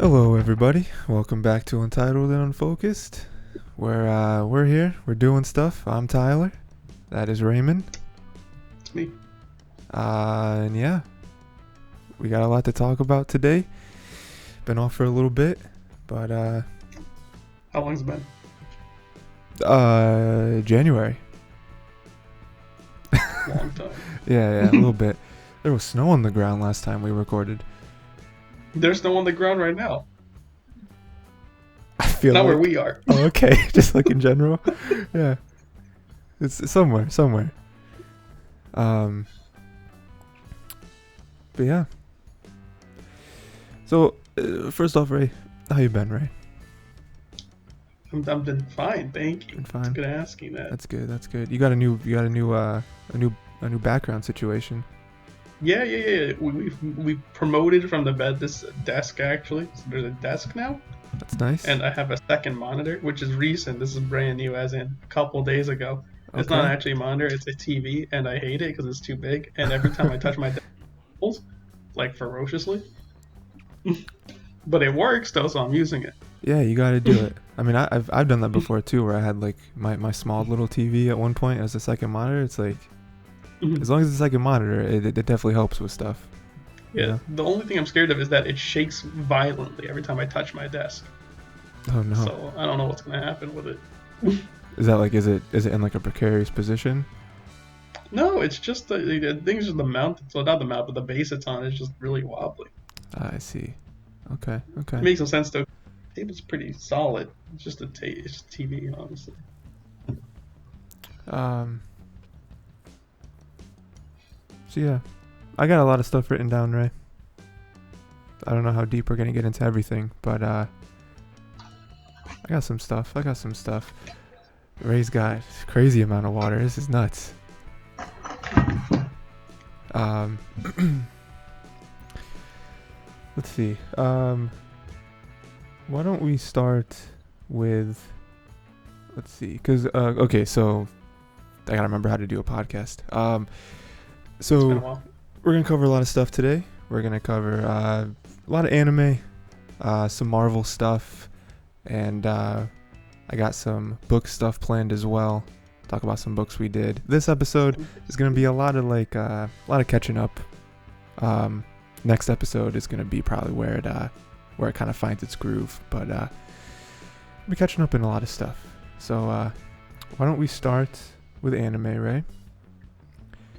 Hello, everybody. Welcome back to Untitled and Unfocused. We're here. We're doing stuff. I'm Tyler. That is Rayman. It's me. And yeah, we got a lot to talk about today. Been off for a little bit, but How long's it been? January. Long time. Yeah, a little bit. There was snow on the ground last time we recorded. There's no on the ground right now. I feel Not like... where we are. Oh, okay. Just like in general. Yeah. It's somewhere. But yeah. So, first off, Ray, how you been, Ray? I'm been fine, thank you. Been fine. It's good asking that. That's good. You got a new background situation. Yeah. We promoted from the bed this desk actually. So there's a desk now, That's nice. and I have a second monitor, which is recent. This is brand new, as in a couple days ago. It's not Okay. actually a monitor; it's a TV, and I hate it because it's too big. And every time I touch my desk, it pulls, like ferociously. But it works though, so I'm using it. Yeah, you got to do it. I mean, I've done that before too, where I had like my small little TV at one point as a second monitor. It's like, as long as it's a second monitor, it definitely helps with stuff. Yeah. Yeah. The only thing I'm scared of is that it shakes violently every time I touch my desk. Oh no. So I don't know what's gonna happen with it. Is that like, is it in like a precarious position? No, it's just the thing's just the mount. So not the mount, but the base it's on is just really wobbly. I see. Okay. It makes no sense though. The table's pretty solid. It's just it's just TV, honestly. So yeah, I got a lot of stuff written down, Ray. I don't know how deep we're gonna get into everything, but I got some stuff. Ray's got a crazy amount of water. This is nuts. Let's see. Why don't we start with? Let's see, because okay, so I gotta remember how to do a podcast. It's been a So while. we're gonna cover a lot of stuff today. We're gonna cover a lot of anime, some Marvel stuff, and I got some book stuff planned as well. Talk about some books we did. This episode is gonna be a lot of catching up. Next episode is gonna be probably where it kind of finds its groove, but we'll be catching up in a lot of stuff. So why don't we start with anime, Ray?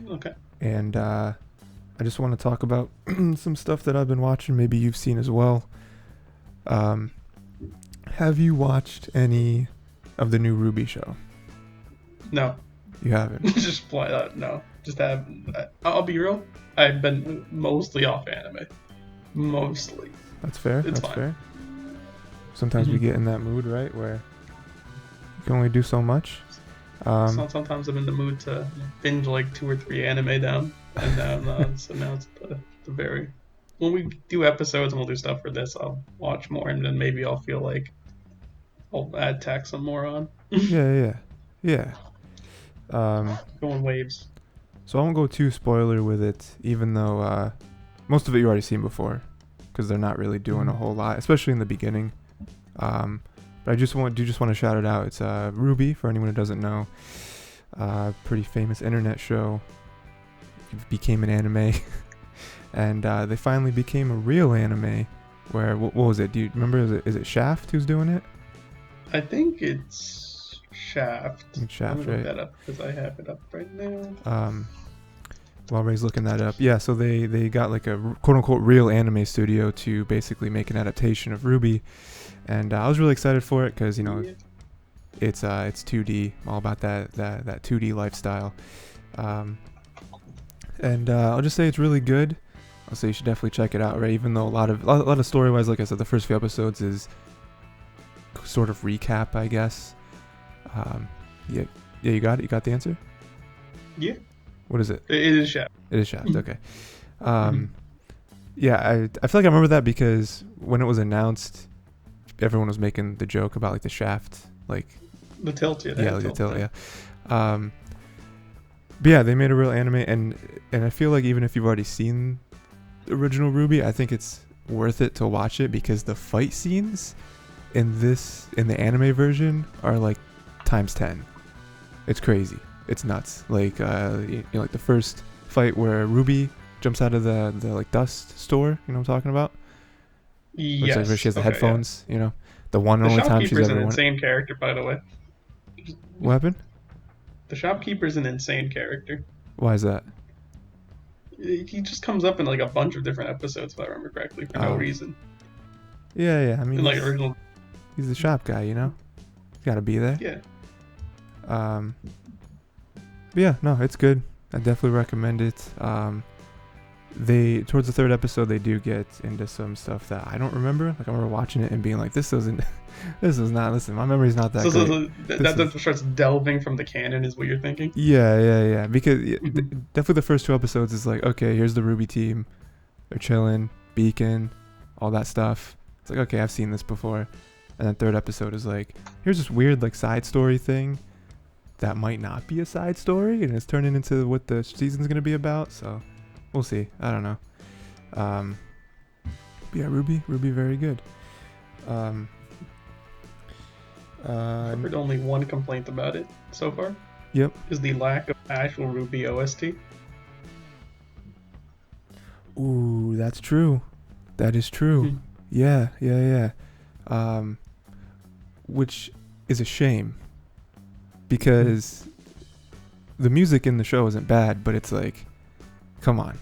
Okay. And I just want to talk about some stuff that I've been watching. Maybe you've seen as well. Have you watched any of the new RWBY show? No. You haven't? Just flat out no. Just have. I'll be real. I've been mostly off anime. Mostly. That's fair. It's That's fine. fair. Sometimes we get in that mood, right, where you can only do so much. So sometimes I'm in the mood to binge like 2 or 3 anime down, and now so now it's the very. When we do episodes and we'll do stuff for this, I'll watch more, and then maybe I'll feel like I'll tack some more on. Yeah. Going waves. So I won't go too spoiler with it, even though most of it you already seen before, because they're not really doing a whole lot, especially in the beginning. But I just want to shout it out. It's RWBY, for anyone who doesn't know. Pretty famous internet show. It became an anime, and they finally became a real anime. Where what was it? Do you remember? Is it Shaft who's doing it? I think it's Shaft. It's Shaft, Let me right? look that up because I have it up right now. While Ray's looking that up, yeah. So they got like a quote unquote real anime studio to basically make an adaptation of RWBY. And I was really excited for it because, you know, it's 2D, all about that 2D lifestyle. And I'll just say it's really good. I'll say you should definitely check it out, right? Even though a lot of story-wise, like I said, the first few episodes is sort of recap, I guess. Yeah, you got it? You got the answer? Yeah. What is it? It is Shaft. It is Shaft, okay. Yeah, I feel like I remember that because when it was announced, everyone was making the joke about like the shaft, like The tilt, yeah. like the tilt, yeah. But yeah, they made a real anime, and I feel like even if you've already seen the original RWBY, I think it's worth it to watch it because the fight scenes in the anime version are like times 10. It's crazy. It's nuts. Like like the first fight where RWBY jumps out of the like dust store. You know what I'm talking about? Yes. Where she has the Okay, headphones. You know, the one and The only time she's shopkeeper's ever an won. insane character, by the way. What happened? The shopkeeper's an insane character. Why is that? He just comes up in like a bunch of different episodes, if I remember correctly, for no reason. Yeah. I mean, In like original. he's the shop guy, you know. He's got to be there. Yeah. But yeah, no, it's good. I definitely recommend it. They towards the third episode they do get into some stuff that I don't remember. Like I remember watching it and being like, this is not. Listen, my memory's not that great. That starts delving from the canon, is what you're thinking. Yeah. Because definitely the first 2 episodes is like, okay, here's the RWBY team. They're chilling, Beacon, all that stuff. It's like, okay, I've seen this before. And then third episode is like, here's this weird like side story thing that might not be a side story, and it's turning into what the season's gonna be about. So we'll see. I don't know. But yeah, RWBY, very good. I've heard only one complaint about it so far. Yep. Is the lack of actual RWBY OST. Ooh, that's true. That is true. Yeah. Which is a shame because the music in the show isn't bad, but it's like, come on.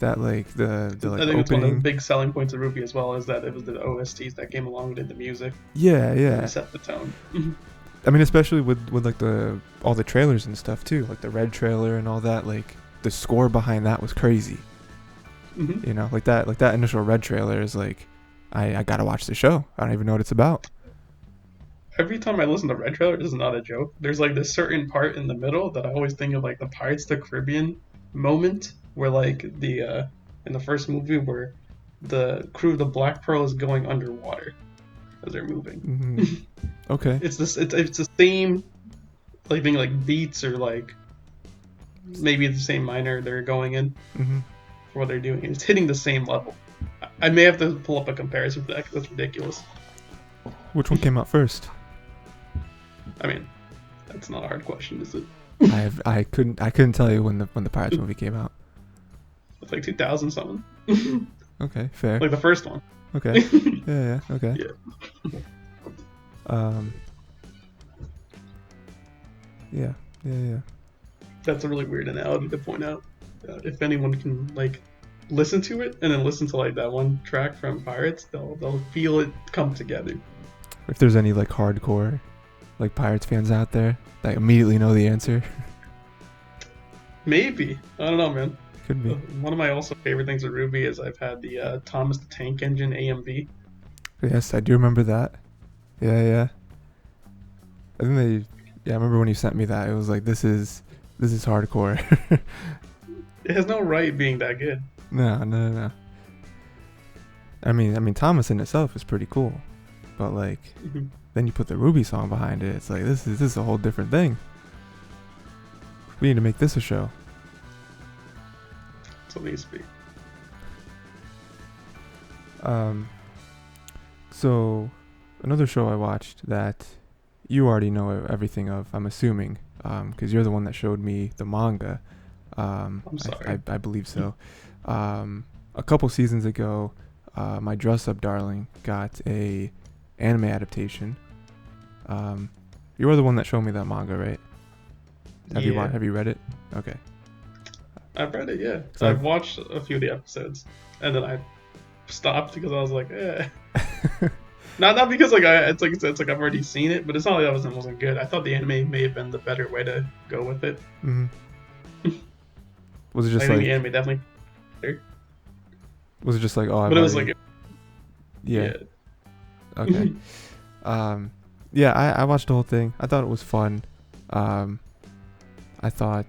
That like the like I think opening. it's one of the big selling points of RWBY as well, is that it was the OSTs that came along with the music. Yeah. And set the tone. I mean, especially with like all the trailers and stuff too, like the Red trailer and all that. Like the score behind that was crazy. You know, like that initial Red trailer is like, I gotta watch the show. I don't even know what it's about. Every time I listen to Red trailer, this is not a joke. There's like this certain part in the middle that I always think of like the Pirates of the Caribbean moment, where like the in the first movie where the crew of the Black Pearl is going underwater as they're moving. Okay. It's the same like thing, like beats or like maybe the same minor they're going in for what they're doing. It's hitting the same level. I may have to pull up a comparison for that because that's ridiculous. Which one came out first? I mean, that's not a hard question, is it? I couldn't tell you when the Pirates movie came out. It's like 2000 something. Okay, fair. Like the first one. Okay. Yeah. Okay. Yeah. Yeah. That's a really weird analogy to point out. If anyone can like listen to it and then listen to like that one track from Pirates, they'll feel it come together. If there's any like hardcore like Pirates fans out there that immediately know the answer. Maybe. I don't know, man. Could be. One of my also favorite things with RWBY is I've had the Thomas the Tank Engine AMV. Yes, I do remember that. Yeah. I think I remember when you sent me that. It was like, this is hardcore. It has no right being that good. No. I mean, Thomas in itself is pretty cool, but like, then you put the RWBY song behind it. It's like this is a whole different thing. We need to make this a show. That's what it needs to be. So another show I watched that you already know everything of, I'm assuming, because you're the one that showed me the manga. I'm sorry. I believe so. A couple seasons ago, my Dress Up Darling got a anime adaptation. You were the one that showed me that manga, right? Have you read it? Okay. I've read it, yeah. So I've watched a few of the episodes, and then I stopped because I was like, eh. Not because like it's like I've already seen it, but it's not like that wasn't good. I thought the anime may have been the better way to go with it. Was it just I think the anime definitely better. Was it just like, but it was like yeah. Okay. I watched the whole thing. I thought it was fun. I thought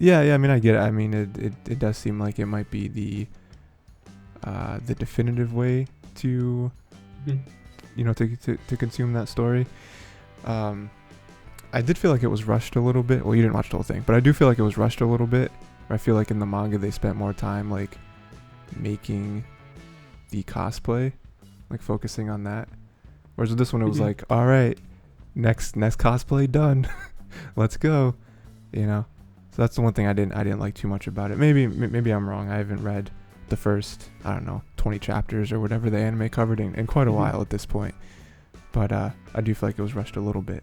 I mean, I get it. I mean, it does seem like it might be the definitive way to to consume that story. I did feel like it was rushed a little bit. Well, you didn't watch the whole thing, but I do feel like it was rushed a little bit. I feel like in the manga they spent more time like making the cosplay, like focusing on that. Whereas with this one, it was Mhm. like, all right, next cosplay done, let's go, you know. So that's the one thing I didn't like too much about it. Maybe I'm wrong. I haven't read the first, I don't know, 20 chapters or whatever the anime covered in quite a while at this point. But I do feel like it was rushed a little bit.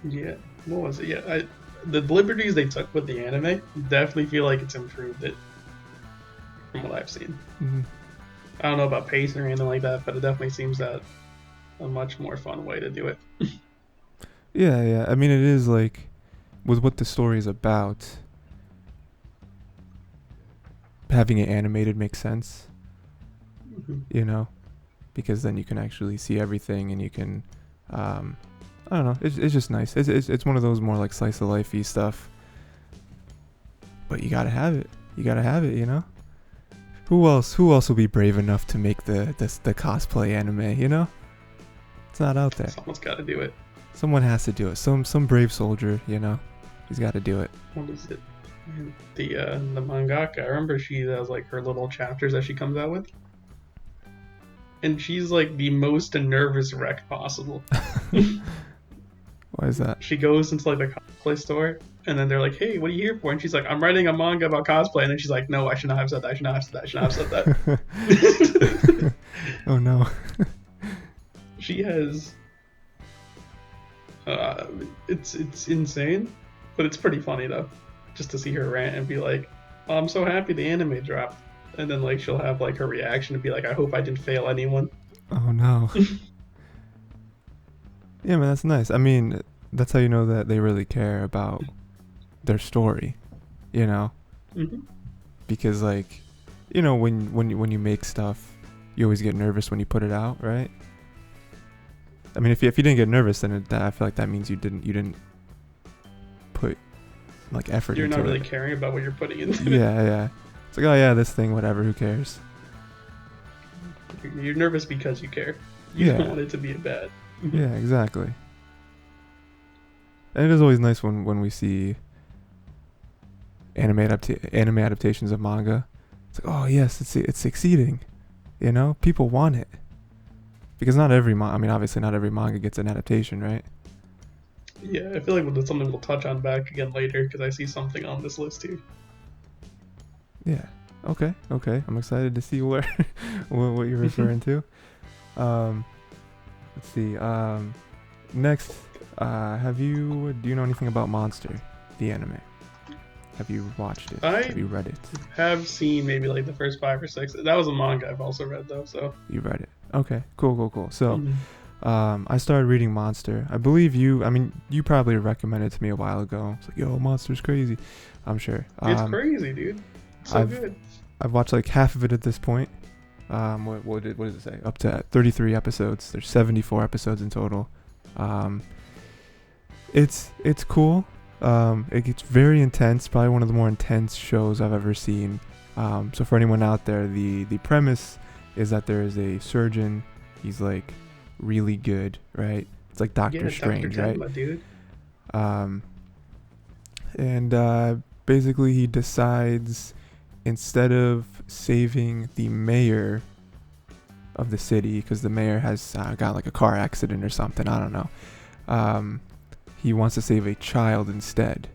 Yeah. What was it? Yeah. The liberties they took with the anime definitely feel like it's improved it from what I've seen. Mm-hmm. I don't know about pacing or anything like that, but it definitely seems that a much more fun way to do it. Yeah. I mean, it is like, with what the story is about, having it animated makes sense, you know, because then you can actually see everything and you can, I don't know, it's just nice. It's one of those more like slice of life-y stuff, but you gotta have it, you know. Who else will be brave enough to make the cosplay anime, you know? It's not out there. Someone's got to do it. Someone has to do it. Some brave soldier, you know, he's got to do it. What is it? The mangaka. I remember she has like her little chapters that she comes out with, and she's like the most nervous wreck possible. Why is that? She goes into like the cosplay store, and then they're like, "Hey, what are you here for?" And she's like, "I'm writing a manga about cosplay." And then she's like, "No, I should not have said that. I should not have said that. I should not have said that." Oh no. She has. It's insane, but it's pretty funny though, just to see her rant and be like, oh, "I'm so happy the anime dropped," and then like she'll have like her reaction and be like, "I hope I didn't fail anyone." Oh no. Yeah, man, that's nice. I mean, that's how you know that they really care about their story, you know? Mm-hmm. Because like, you know, when you make stuff, you always get nervous when you put it out, right? I mean, if you didn't get nervous, then I feel like that means you didn't put like effort You're into not really it. caring about what you're putting into it. Yeah. It's like, oh yeah, this thing, whatever, who cares? You're nervous because you care. You Yeah. don't want it to be bad. Yeah, exactly. And it is always nice when we see anime adaptations of manga. It's like, oh yes, it's succeeding. You know, people want it. Because not every obviously not every manga gets an adaptation, right? Yeah, I feel like that's something we'll touch on back again later because I see something on this list here. Yeah. Okay. I'm excited to see what you're referring to. Let's see. Next, do you know anything about Monster, the anime? Have you watched it? Have you read it? Have seen maybe like the first 5 or 6. That was a manga I've also read though, so. You read it. Okay. Cool. So, I started reading Monster. I believe you probably recommended it to me a while ago. It's like, yo, Monster's crazy. I'm sure. It's crazy, dude. It's so good. I've watched like half of it at this point. What does it say? Up to 33 episodes. There's 74 episodes in total. It's cool. It gets very intense. Probably one of the more intense shows I've ever seen. So for anyone out there, the premise is that there is a surgeon. He's like really good, right? It's like Doctor Strange, Dr. right? Tenma, dude. And basically he decides, instead of saving the mayor of the city, because the mayor has got like a car accident or something, I don't know, he wants to save a child instead.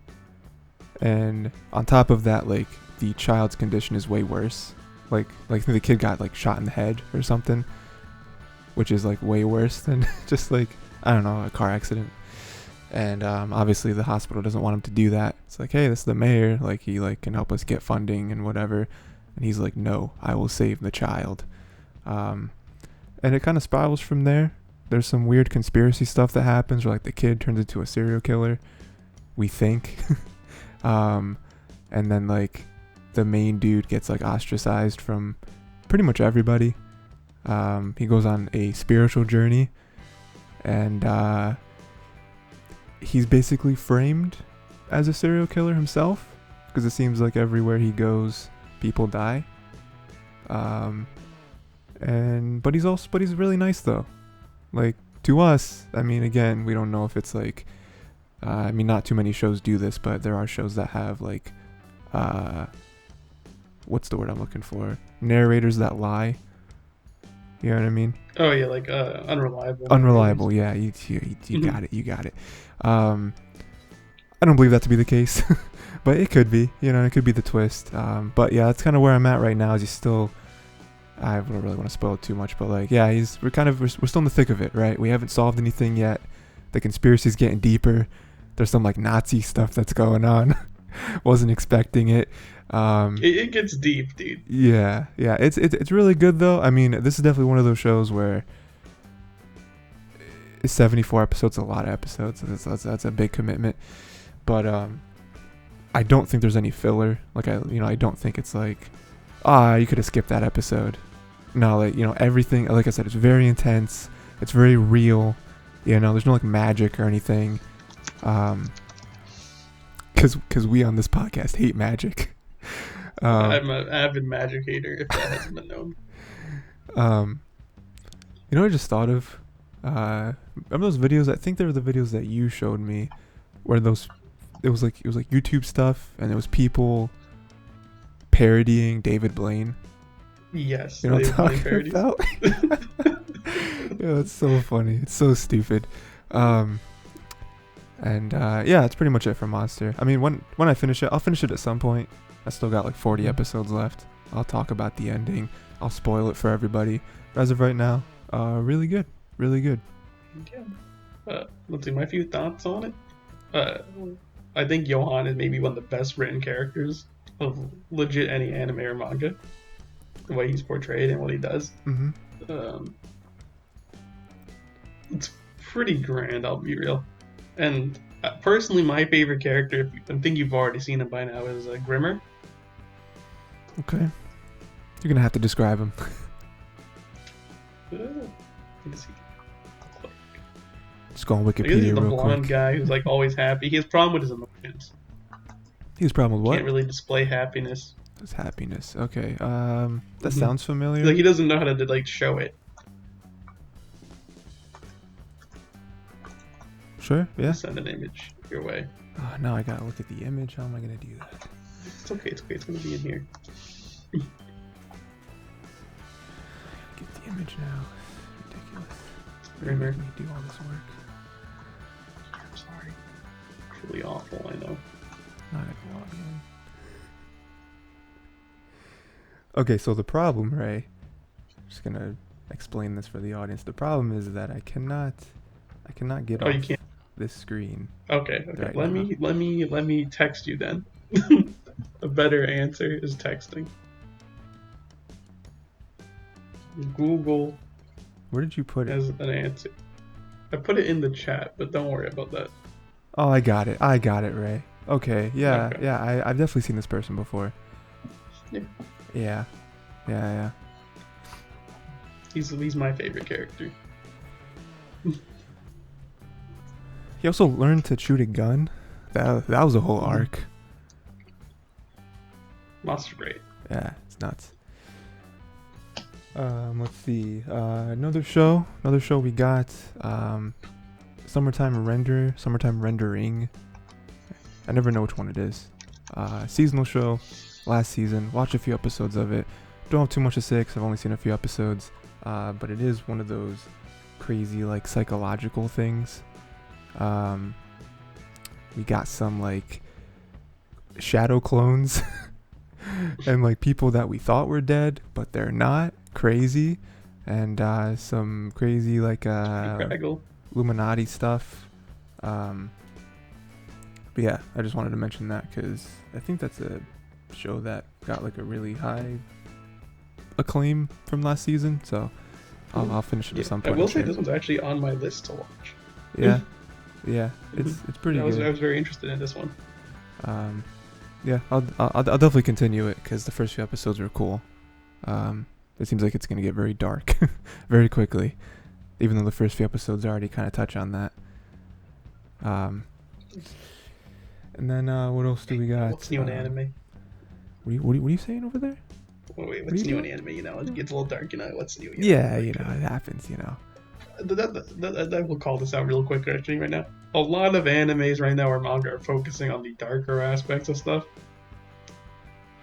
And on top of that, like, the child's condition is way worse. Like the kid got like shot in the head or something, which is like way worse than just like, I don't know, a car accident. And obviously the hospital doesn't want him to do that. It's like, hey, this is the mayor, like he like can help us get funding and whatever. And he's like, no, I will save the child. And it kind of spirals from there. There's some weird conspiracy stuff that happens where like the kid turns into a serial killer, we think. And then like the main dude gets like ostracized from pretty much everybody. He goes on a spiritual journey, and he's basically framed as a serial killer himself, because it seems like everywhere he goes, people die. But he's really nice though. Like, to us, I mean, again, we don't know if it's like, not too many shows do this, but there are shows that have like what's the word I'm looking for? Narrators that lie. You know what I mean? Oh yeah, like unreliable. Unreliable. Yeah, you got it. You got it. I don't believe that to be the case, but it could be. You know, it could be the twist. But yeah, that's kind of where I'm at right now. Is he's still. I don't really want to spoil it too much, but like, yeah, we're still in the thick of it, right? We haven't solved anything yet. The conspiracy's getting deeper. There's some like Nazi stuff that's going on. Wasn't expecting it. It gets deep, dude. Yeah. It's really good though. I mean, this is definitely one of those shows where 74 episodes, a lot of episodes. That's a big commitment. But I don't think there's any filler. Like I don't think it's like, you could have skipped that episode. No, like, everything, like I said, it's very intense. It's very real. There's no like magic or anything. Because we on this podcast hate magic. I'm an avid magic hater, if that hasn't been known. What I just thought of? Remember those videos? I think they were the videos that you showed me, where it was like YouTube stuff, and it was people parodying David Blaine. Yes, you know what I'm talking about? Yeah, it's so funny. It's so stupid. Yeah, that's pretty much it for Monster. I mean, when I finish it, I'll finish it at some point. I still got like 40 episodes left. I'll talk about the ending. I'll spoil it for everybody. But as of right now, really good. Really good. Yeah. Let's see, my few thoughts on it. I think Johan is maybe one of the best written characters of legit any anime or manga. The way he's portrayed and what he does. Mm-hmm. It's pretty grand, I'll be real. And personally, my favorite character, I think you've already seen him by now, is Grimmer. Okay. You're going to have to describe him. Let's see. Just go on Wikipedia he's the real blonde quick. guy who's like always happy. He has a problem with his emotions. He has a problem with what? Can't really display happiness. His happiness. Okay. That sounds familiar. Like he doesn't know how to like show it. Sure. Yeah. Send an image your way. Oh, now I gotta look at the image. How am I gonna do that? It's okay. It's gonna be in here. Get the image now. Ridiculous. Grimmer. Make me do all this work. I'm sorry. It's really awful. I know. Not gonna log in. Okay, so the problem, Ray. I'm just gonna explain this for the audience. The problem is that I cannot get off you can't. this screen. Okay. Right let now. me text you then. A better answer is texting. Google Where did you put it? as an answer. I put it in the chat, but don't worry about that. Oh, I got it, Ray. Okay, yeah, Okay. yeah. I've definitely seen this person before. Yeah. Yeah. He's my favorite character. He also learned to shoot a gun. That was a whole arc. Monster great. Yeah, it's nuts. Let's see. Another show we got. Summertime Rendering. I never know which one it is. Seasonal show, last season. Watch a few episodes of it. Don't have too much to say because I've only seen a few episodes. But it is one of those crazy like psychological things. We got some like shadow clones and like people that we thought were dead but they're not. Crazy. And some crazy like Illuminati stuff. But yeah, I just wanted to mention that because I think that's a show that got like a really high acclaim from last season, so I'll finish it at some point. I will say this one's actually on my list to watch. Yeah, it's pretty I was good. very interested in this one. Yeah, I'll definitely continue it because the first few episodes were cool. It seems like it's gonna get very dark very quickly, even though the first few episodes already kind of touch on that. And then what else do we got? What's new in anime? What are you saying over there? Wait, what's new in anime? You know, it gets a little dark. You know, what's new? Yeah, it happens. You know. That will call this out real quick actually right now. A lot of animes right now or manga are focusing on the darker aspects of stuff.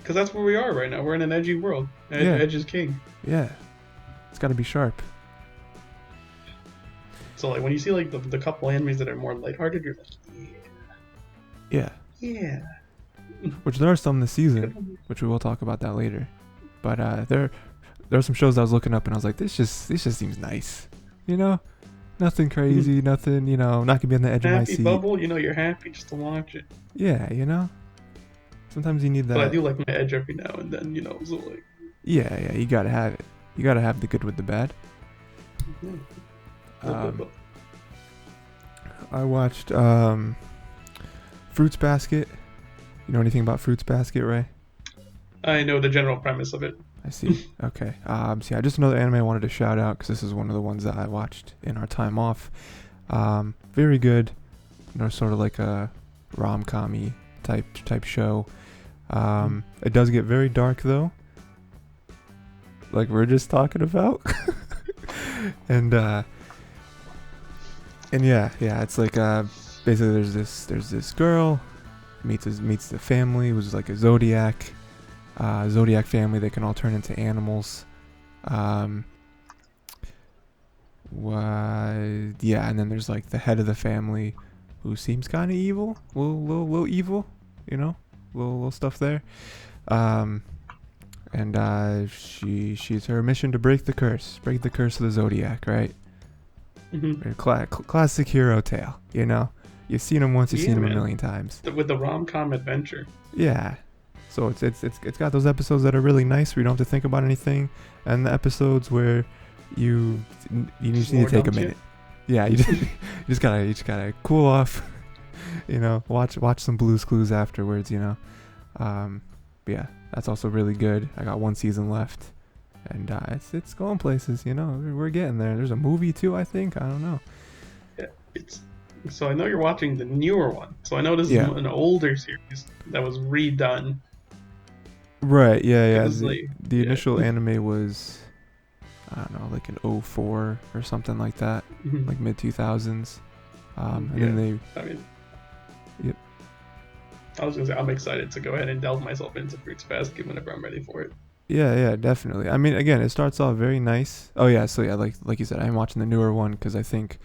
Because that's where we are right now. We're in an edgy world. Yeah. Edge is king. Yeah. It's got to be sharp. So like when you see like the couple animes that are more lighthearted, you're like, Yeah. yeah. Which there are some this season, which we will talk about that later. But there are some shows I was looking up and I was like, this just seems nice. You know? Nothing crazy, nothing, you know, not gonna be on the edge of my Happy seat. bubble, you know, you're happy just to watch it. Yeah, you know? Sometimes you need that. But I do like my edge every now and then, you know, so like. Yeah, you gotta have it. You gotta have the good with the bad. I watched Fruits Basket. You know anything about Fruits Basket, Ray? I know the general premise of it. I see. Okay. So yeah, just another anime I wanted to shout out because this is one of the ones that I watched in our time off. Very good. You know, sort of like a rom-com-y type show. It does get very dark though, like we're just talking about. and yeah, it's like basically there's this girl meets the family, who's like a zodiac family. They can all turn into animals. Yeah, and then there's like the head of the family who seems kind of evil, little evil, you know, little stuff there. And she's her mission to break the curse of the zodiac, right? Classic hero tale, you know. You've seen him once, you've seen him a million times. With the rom-com adventure. Yeah. So it's got those episodes that are really nice where you don't have to think about anything, and the episodes where you just need to take a minute. Yeah, you just gotta cool off. You know, watch some Blue's Clues afterwards. You know, but yeah, that's also really good. I got one season left, and it's going places. You know, we're getting there. There's a movie too, I think. I don't know. Yeah, so I know you're watching the newer one. So I know this is an older series that was redone. Right. Yeah. The initial anime was, I don't know, like an 04 or something like that, like mid 2000s. And then they. I mean. Yep. I was gonna say I'm excited to go ahead and delve myself into Fruits Basket whenever I'm ready for it. Yeah, definitely. I mean, again, it starts off very nice. Oh yeah, so yeah, like you said, I'm watching the newer one because I think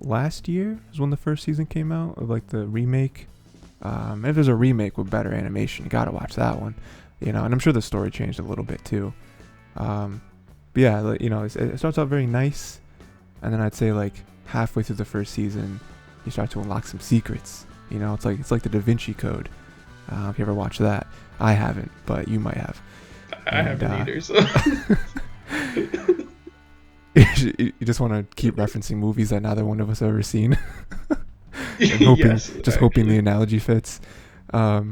last year is when the first season came out of like the remake. If there's a remake with better animation, you gotta watch that one. You know, and I'm sure the story changed a little bit too. But yeah, you know, it starts out very nice, and then I'd say like halfway through the first season, you start to unlock some secrets. You know, it's like the Da Vinci Code. If you ever watched that, I haven't, but you might have. I haven't either. So you just want to keep referencing movies that neither one of us have ever seen, and hoping the analogy fits. But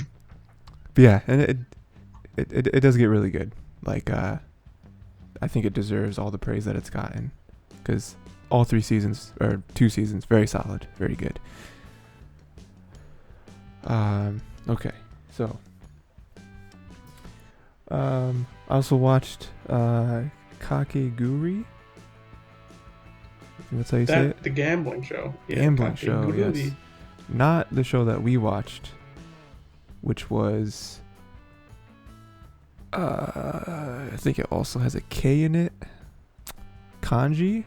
yeah, and it does get really good. Like I think it deserves all the praise that it's gotten, because all 2 seasons, very solid, very good. Okay, so I also watched Kakegurui. I think that's how you say it. The gambling show. Yeah, gambling show, yes. Not the show that we watched, which was I think it also has a K in it. Kanji.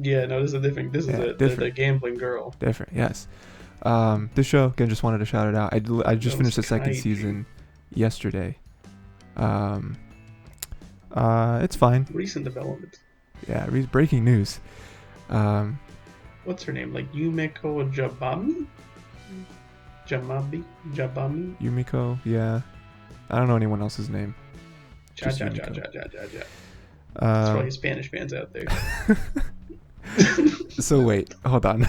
Yeah, no, this is a different. This is the gambling girl. Different, yes. This show, again, just wanted to shout it out. I just finished the second season yesterday. It's fine. Recent development. Yeah, breaking news. What's her name? Like Yumiko Jabami? Jabami? Yumiko, yeah. I don't know anyone else's name. Ja. That's for all you Spanish fans out there. So wait, hold on.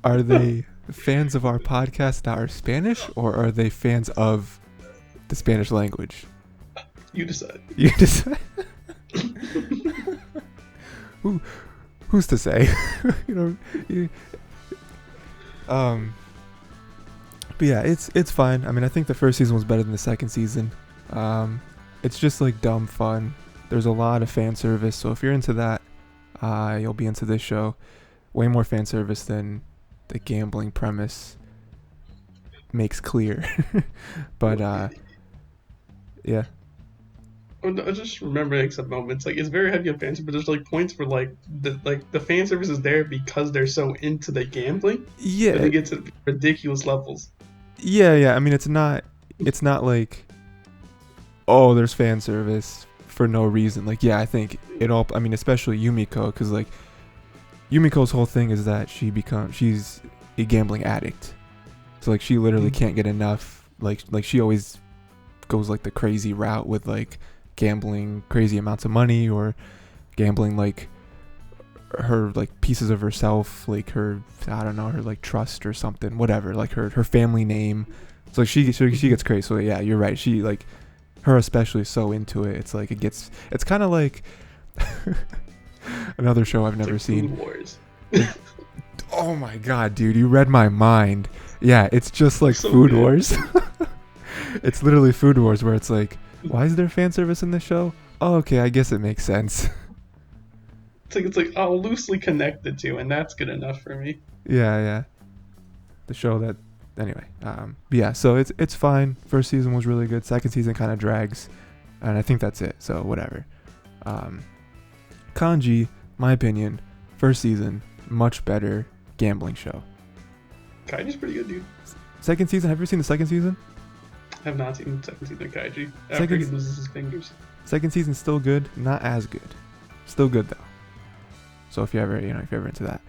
Are they fans of our podcast that are Spanish, or are they fans of the Spanish language? You decide. You decide. Who's to say? But yeah, it's fine. I mean, I think the first season was better than the second season. It's just like dumb fun. There's a lot of fan service, so if you're into that, you'll be into this show. Way more fan service than the gambling premise. makes clear. But yeah. Oh, no, I just remember like some moments. Like it's very heavy on fan service, but there's like points where the fan service is there because they're so into the gambling that Yeah, it gets at ridiculous levels. yeah. I mean, it's not like, oh, there's fan service for no reason. Like, yeah, I think it all. I mean, especially Yumiko, because like Yumiko's whole thing is that she's a gambling addict. So like she literally can't get enough. Like she always goes like the crazy route with like gambling crazy amounts of money, or gambling like her like pieces of herself, like her, I don't know, her like trust or something, whatever, like her family name. So like she gets crazy. So yeah, you're right. She like her especially is so into it. It's like it's kind of like another show I've never seen. Food Wars. Oh my god, dude, you read my mind. Yeah, it's just like So Food good. Wars. It's literally Food Wars, where it's like, why is there fan service in this show? Oh, okay, I guess it makes sense. It's like I'll loosely connect the two, and that's good enough for me. Yeah. The show that, anyway. But yeah, so it's fine. First season was really good. Second season kind of drags, and I think that's it. So whatever. Kanji, my opinion, first season much better gambling show. Kaiji's pretty good, dude. Second season, have you ever seen the second season? I have not seen the second season of Kaiji. After Second- he loses his fingers. Second season's still good, not as good. Still good though. So if you're ever into that.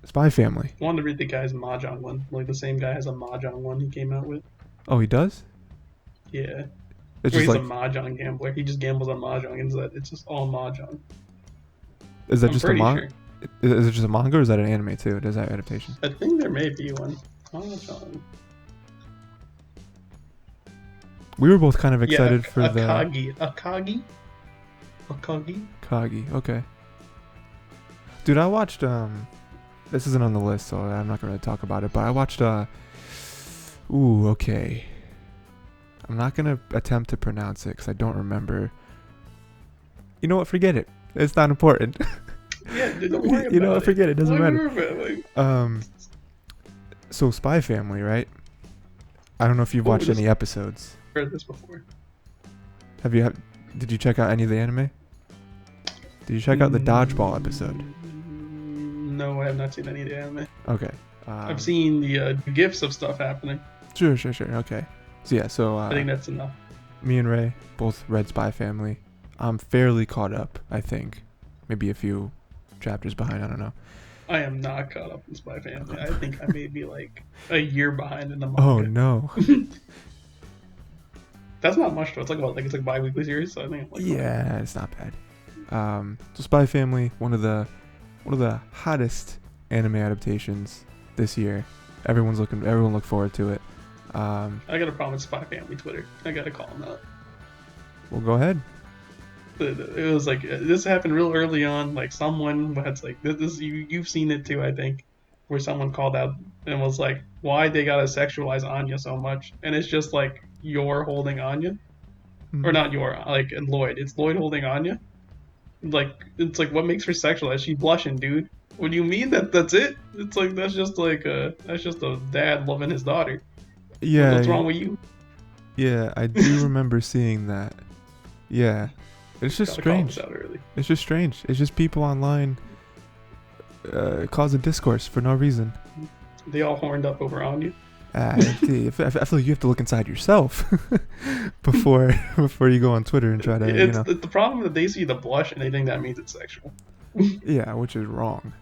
Spy Family. I wanted to read the guy's Mahjong one. Like the same guy has a Mahjong one he came out with. Oh, he does? Yeah. It's Where just he's like, a Mahjong gambler. He just gambles on Mahjong, and it's just all Mahjong. is that I'm just a pretty manga? sure. Is it just a manga, or is that an anime too? Does that adaptation? I think there may be one. Mahjong. We were both kind of excited yeah, for the Akagi. Kagi. Okay. Dude, I watched this isn't on the list, so I'm not gonna really talk about it. But I watched okay. I'm not gonna attempt to pronounce it because I don't remember. You know what? Forget it. It's not important. Yeah, dude, don't worry about You know what? it. Forget it. Doesn't Don't matter. worry about it. So Spy Family, right? I don't know if you've watched any episodes. I've heard this before. Did you check out any of the anime? Did you check out the dodgeball episode? No, I have not seen any of the anime. Okay. I've seen the gifs of stuff happening. Sure. Okay. So yeah, I think that's enough. me and Ray both read Spy Family. I'm fairly caught up, I think. Maybe a few chapters behind, I don't know. I am not caught up in Spy Family. I think I may be like a year behind in the manga. Oh no. That's not much though. It's like what? Like it's like bi-weekly series. So I think. I'm like, Yeah, it's not bad. So Spy Family, one of the hottest anime adaptations this year. Everyone look forward to it. I got a problem with Spy Family Twitter. I gotta call them out. Well, go ahead. It was like this happened real early on. Like someone that's like this you've seen it too, I think, where someone called out and was like, "Why they gotta sexualize Anya so much?" And it's just like you're holding Anya, or not your like Lloyd. It's Lloyd holding Anya. Like it's like what makes her sexualized? She's blushing, dude. What do you mean that's it? It's like that's just a dad loving his daughter. Yeah. What's wrong with you? Yeah, I do remember seeing that. Yeah. It's just Gotta call strange. this out early. It's just strange. It's just people online causing discourse for no reason. They all horned up over Anya. I feel like you have to look inside yourself before you go on Twitter and try to, The problem that they see the blush and they think that means it's sexual. Yeah, which is wrong.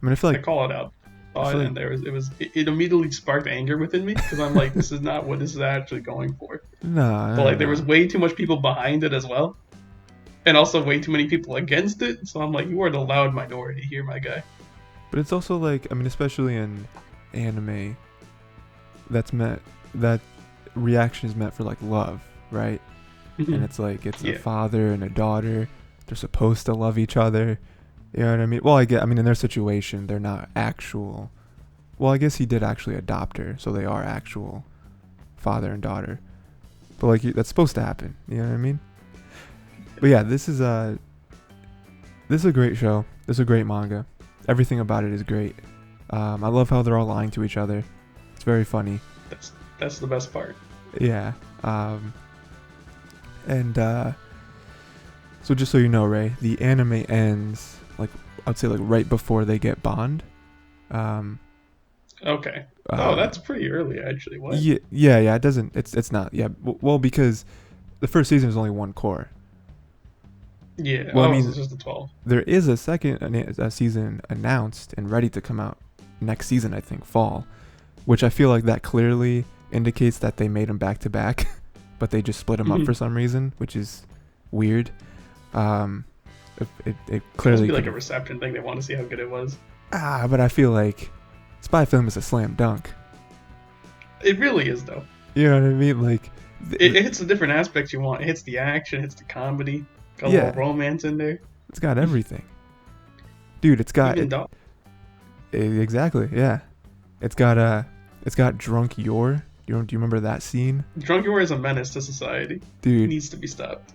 I mean, I feel I like call it out. feel And it immediately sparked anger within me because I'm like, this is not what this is actually going for. nah. But like, there was way too much people behind it as well, and also way too many people against it. So I'm like, you are the loud minority here, my guy. But it's also like, I mean, especially in anime, that reaction is meant for like love, right? And it's like it's a father and a daughter. They're supposed to love each other. You know what I mean? Well, I mean, in their situation, they're not actual. Well, I guess he did actually adopt her, so they are actual father and daughter. But like that's supposed to happen. You know what I mean? But yeah, this is a great show. This is a great manga. Everything about it is great. I love how they're all lying to each other. It's very funny. That's the best part. Yeah. And so just so you know, Ray, the anime ends like I'd say like right before they get Bond. Okay. Oh, that's pretty early actually. What? Yeah. It doesn't. It's not. Yeah. Well, because the first season is only one core. Yeah. Well, I mean, it's just the 12. there is a second season announced and ready to come out next season, I think, fall, which I feel like that clearly indicates that they made them back to back, but they just split them up for some reason, which is weird. It clearly must be like a reception thing. They want to see how good it was. But I feel like Spy Film is a slam dunk. It really is, though. You know what I mean? Like it hits the different aspects you want. It hits the action, it hits the comedy, got a little romance in there. It's got everything, dude. It's got exactly, yeah. It's got Drunk Yor. Do you remember that scene? Drunk Yor is a menace to society. Dude, he needs to be stopped.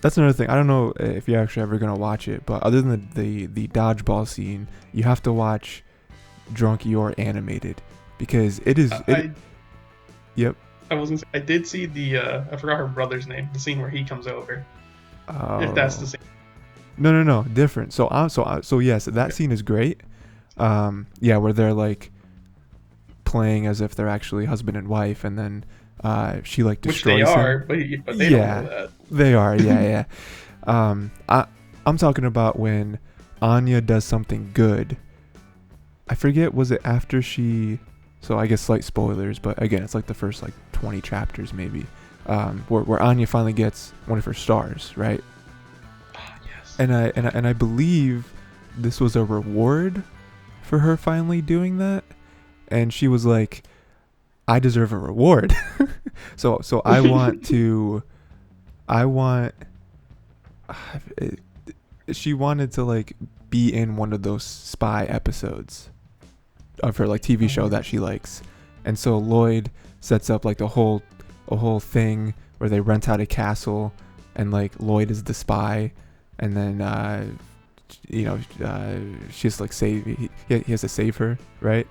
That's another thing. I don't know if you're actually ever gonna watch it, but other than the dodgeball scene, you have to watch Drunk Yor animated because it is. Yep. I was gonna say, I did see the I forgot her brother's name. The scene where he comes over. If that's the same. No, different. So yes, that scene is great. Yeah, where they're like playing as if they're actually husband and wife, and then she like destroys him. But they don't know that. They are, yeah. I'm talking about when Anya does something good. I forget, was it after she? So I guess slight spoilers, but again, it's like the first like 20 chapters maybe, where Anya finally gets one of her stars, right? Yes. And I believe this was a reward for her finally doing that, and she was like, I deserve a reward. so she wanted to like be in one of those spy episodes of her like TV show that she likes. And so Lloyd sets up like a whole thing where they rent out a castle and like Lloyd is the spy, and then she's like he has to save her, right?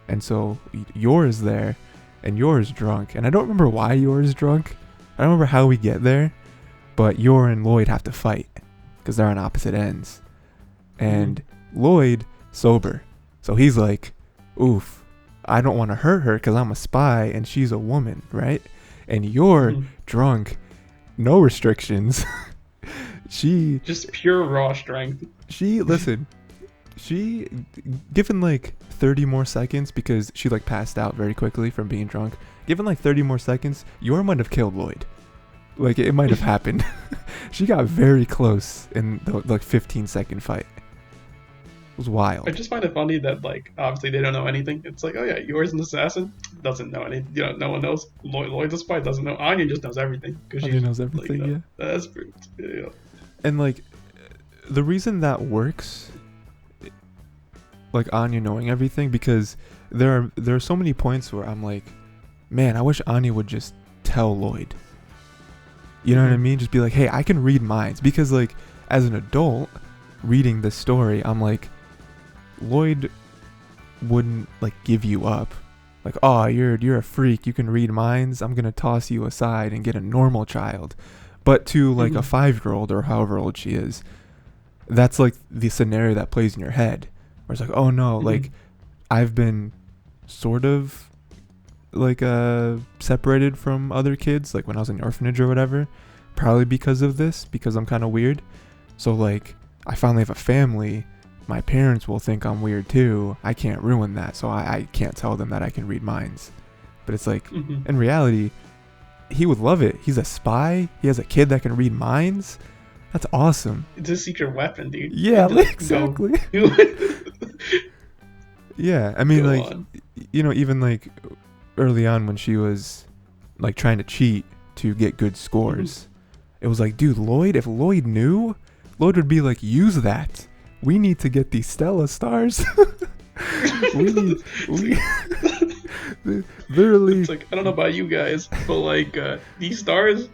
And so Yor is there, and Yor is drunk, and I don't remember why Yor is drunk. I don't remember how we get there, but Yor and Lloyd have to fight because they're on opposite ends, and Lloyd sober, so he's like, oof, I don't want to hurt her because I'm a spy and she's a woman, right? And Yor drunk, no restrictions. She just pure raw strength. She given like 30 more seconds, because she like passed out very quickly from being drunk. Given like 30 more seconds, Yor might have killed Lloyd. Like it might have happened. She got very close in the like 15-second fight. It was wild. I just find it funny that like obviously they don't know anything. It's like, oh yeah, Yor's an assassin, doesn't know anything. You know, no one knows. Lloyd's a spy, doesn't know. Anya just knows everything because she knows everything. Like, yeah, that's pretty. Yeah. And like the reason that works, like Anya knowing everything, because there are so many points where I'm like, man, I wish Anya would just tell Lloyd. You know what I mean? Just be like, hey, I can read minds. Because like as an adult reading this story, I'm like, Lloyd wouldn't like give you up. Like, oh, you're a freak, you can read minds, I'm gonna toss you aside and get a normal child. But to like a 5-year-old or however old she is, that's like the scenario that plays in your head. Where it's like, oh no, like I've been sort of like separated from other kids, like when I was in the orphanage or whatever, probably because of this, because I'm kind of weird. So like I finally have a family. My parents will think I'm weird too. I can't ruin that, so I can't tell them that I can read minds. But it's like, in reality, he would love it. He's a spy. He has a kid that can read minds. That's awesome. It's a secret weapon, dude. Yeah, exactly. Yeah, I mean, like, you know, even like early on when she was like trying to cheat to get good scores, it was like, dude, Lloyd, if Lloyd knew, Lloyd would be like, use that. We need to get these Stella stars. we literally. It's like, I don't know about you guys, but like these stars,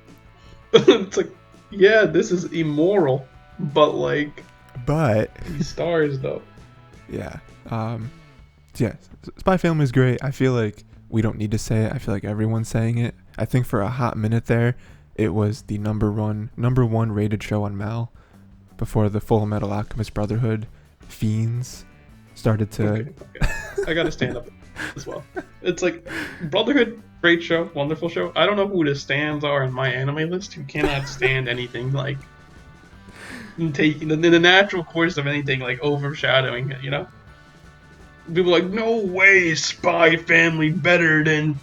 it's like, yeah, this is immoral, but these stars though. Yeah. yeah, Spy Family is great. I feel like we don't need to say it. I feel like everyone's saying it. I think for a hot minute there, it was the number one rated show on Mal before the Full Metal Alchemist Brotherhood fiends started to. Okay. I gotta stand up as well. It's like Brotherhood, great show, wonderful show. I don't know who the stands are in my anime list who cannot stand anything like taking the natural course of anything like overshadowing it. You know, people are like, no way, Spy Family better than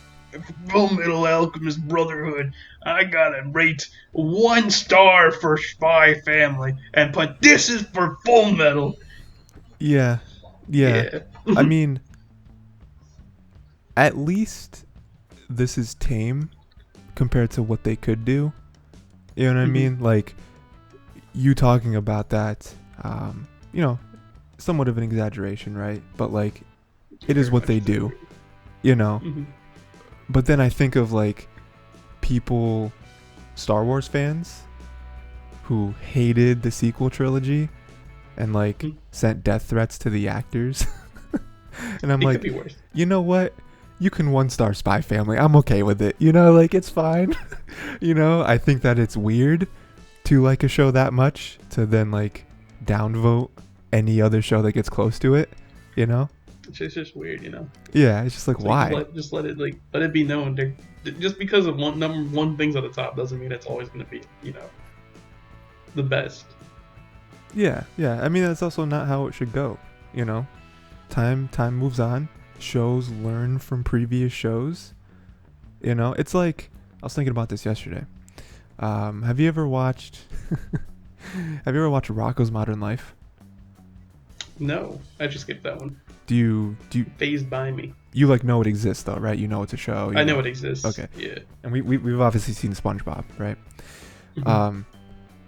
Full Metal Alchemist Brotherhood. I gotta rate 1 star for Spy Family and put this is for Full Metal. Yeah. I mean, at least this is tame compared to what they could do. You know what I mean? Like, you talking about that, you know, somewhat of an exaggeration, right? But like, it is what they do, you know. But then I think of like people, Star Wars fans, who hated the sequel trilogy and like sent death threats to the actors. And I'm like, you know what? You can 1-star Spy Family. I'm okay with it. You know, like, it's fine. You know, I think that it's weird to like a show that much to then like downvote any other show that gets close to it, you know? It's just weird, you know? Yeah, it's just like, why? Just let it be known. Just because of number one things at the top doesn't mean it's always going to be, you know, the best. Yeah. I mean, that's also not how it should go, you know? Time moves on. Shows learn from previous shows. You know, it's like, I was thinking about this yesterday. Have you ever watched Rocko's Modern Life? No, I just skipped that one. Do you phased by me? You like know it exists though, right? You know it's a show. I know it exists. Okay. Yeah. And we've obviously seen SpongeBob, right?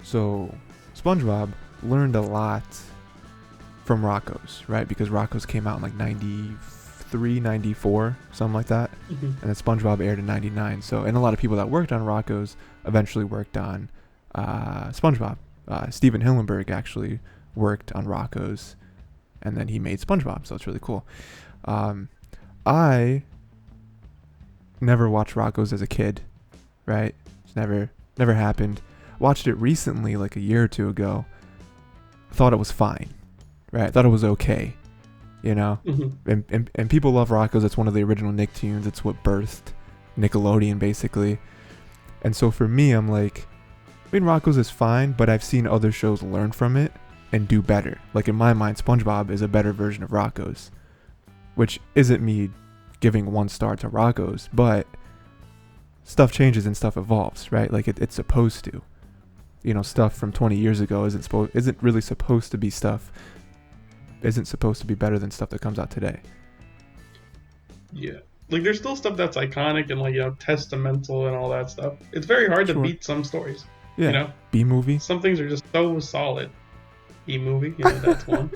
So SpongeBob learned a lot from Rocko's, right? Because Rocko's came out in like 93, 94, something like that. And then SpongeBob aired in 99. So, and a lot of people that worked on Rocko's eventually worked on SpongeBob. Steven Hillenburg actually worked on Rocko's, and then he made SpongeBob, so it's really cool. I never watched Rocko's as a kid, right? It's never happened. Watched it recently, like a year or two ago. Thought it was fine, right? Thought it was okay, you know? And people love Rocko's. It's one of the original Nicktoons. It's what birthed Nickelodeon, basically. And so for me, I'm like, I mean, Rocko's is fine, but I've seen other shows learn from it and do better. Like, in my mind, SpongeBob is a better version of Rocko's, which isn't me giving 1 star to Rocko's, but stuff changes and stuff evolves, right? Like, it's supposed to. You know, stuff from 20 years ago isn't really supposed to be better than stuff that comes out today. Yeah. Like, there's still stuff that's iconic and, like, you know, testamental and all that stuff. It's very hard to beat some stories. Yeah. You know? B-movie. Some things are just so solid. B-movie, you know, that's one.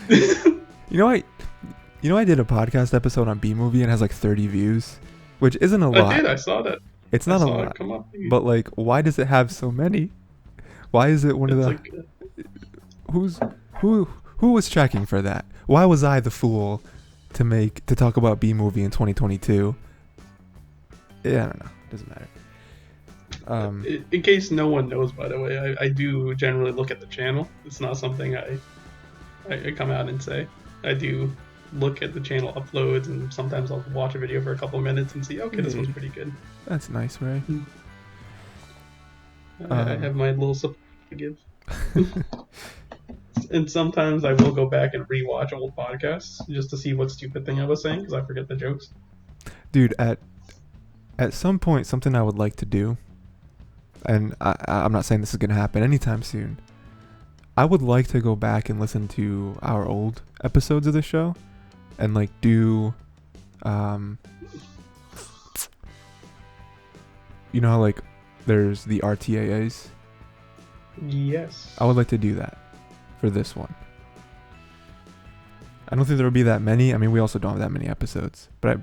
You know, I did a podcast episode on B-movie and it has like 30 views, which isn't a lot. I saw that. It's not a lot. Come up, but like, why does it have so many? Why is it one of the... Like, who was checking for that? Why was I the fool to talk about B-movie in 2022? Yeah, I don't know. Doesn't matter. In case no one knows, by the way, I do generally look at the channel. It's not something I come out and say. I do look at the channel uploads, and sometimes I'll watch a video for a couple minutes and see, okay, this one's pretty good. That's nice, Ray. I have my little support to give. And sometimes I will go back and rewatch old podcasts just to see what stupid thing I was saying, because I forget the jokes. Dude, at some point, something I would like to do, and I'm not saying this is going to happen anytime soon, I would like to go back and listen to our old episodes of the show and like do, you know how like there's the RTAAs? Yes. I would like to do that for this one. I don't think there will be that many. I mean, we also don't have that many episodes, but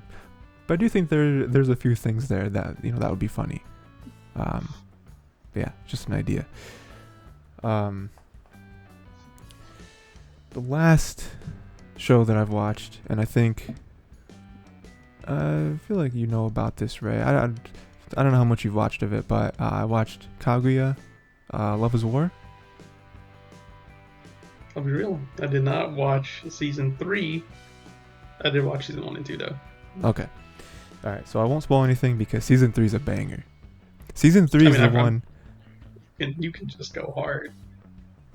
I do think there's a few things there that, you know, that would be funny. Yeah, just an idea. The last show that I've watched, and I think I feel like you know about this, Ray. I don't know how much you've watched of it, but I watched Kaguya, Love is War. I'll be real. I did not watch season 3. I did watch season 1 and 2 though. Okay. All right. So I won't spoil anything because season 3 is a banger. Season 3 is the one. You can just go hard.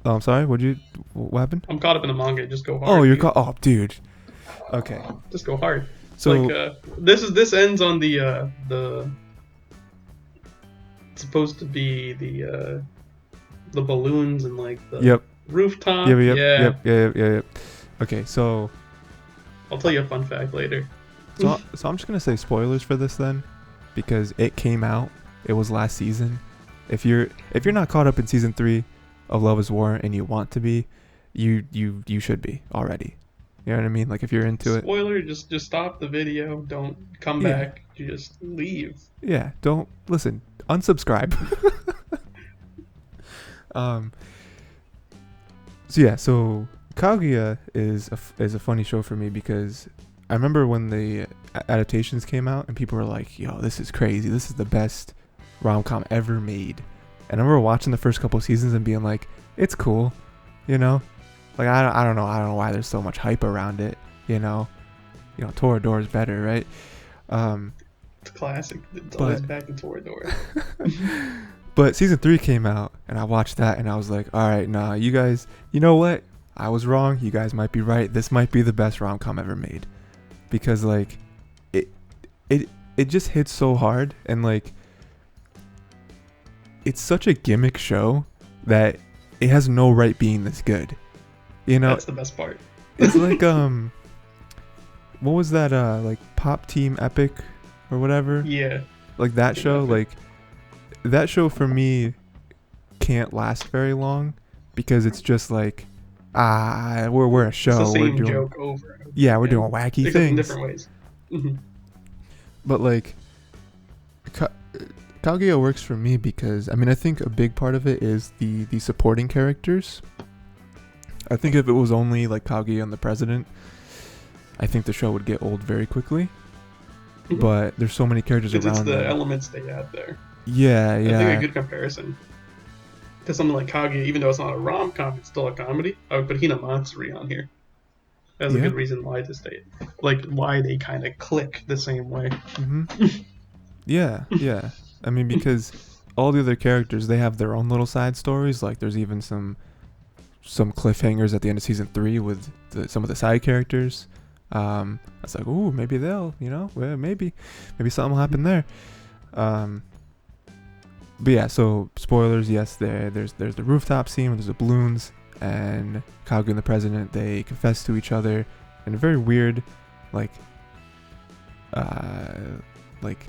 Oh, I'm sorry. What happened? I'm caught up in the manga. Just go hard. Oh, you're caught. Oh, dude. Okay. Just go hard. So like this ends on the it's supposed to be the balloons and like the rooftop. Yep. Okay, so I'll tell you a fun fact later. So I'm just gonna say spoilers for this then, because it came out. It was last season. If you're not caught up in season 3 of Love is War and you want to be, you should be already. You know what I mean? Like if you're into Spoiler, just stop the video. Don't come back. You just leave. Yeah, don't listen. Unsubscribe. So Kaguya is a funny show for me because I remember when the adaptations came out and people were like, "Yo, this is crazy. This is the best rom-com ever made." And I remember watching the first couple seasons and being like, "It's cool," you know. Like I don't know why there's so much hype around it, you know. Toradora is better, right? It's classic. It's always back in Toradora. But season 3 came out and I watched that and I was like, all right, nah, you guys, you know what? I was wrong. You guys might be right. This might be the best rom-com ever made, because like it just hits so hard, and like it's such a gimmick show that it has no right being this good. You know, that's the best part. It's like what was that like Pop Team Epic or whatever? Yeah. Like that show, like that show for me can't last very long because it's just like we're a show. It's the same we're doing joke over and over. Yeah, we're doing wacky things in different ways. Mm-hmm. But like Kaguya works for me because I think a big part of it is the supporting characters. I think if it was only like Kaguya and the president, I think the show would get old very quickly. Mm-hmm. But there's so many characters around. It's the elements they add there. Yeah. I think a good comparison to something like Kaguya, even though it's not a rom-com, it's still a comedy. I would put Hinamatsuri on here. That's a good reason why to state, like why they kind of click the same way. Mm-hmm. Yeah. Because all the other characters, they have their own little side stories. Like there's even some cliffhangers at the end of season 3 with some of the side characters. I was like, ooh, maybe they'll, maybe something will happen there. But yeah, so spoilers, yes, there's the rooftop scene where there's the balloons, and Kaguya and the president, they confess to each other in a very weird, like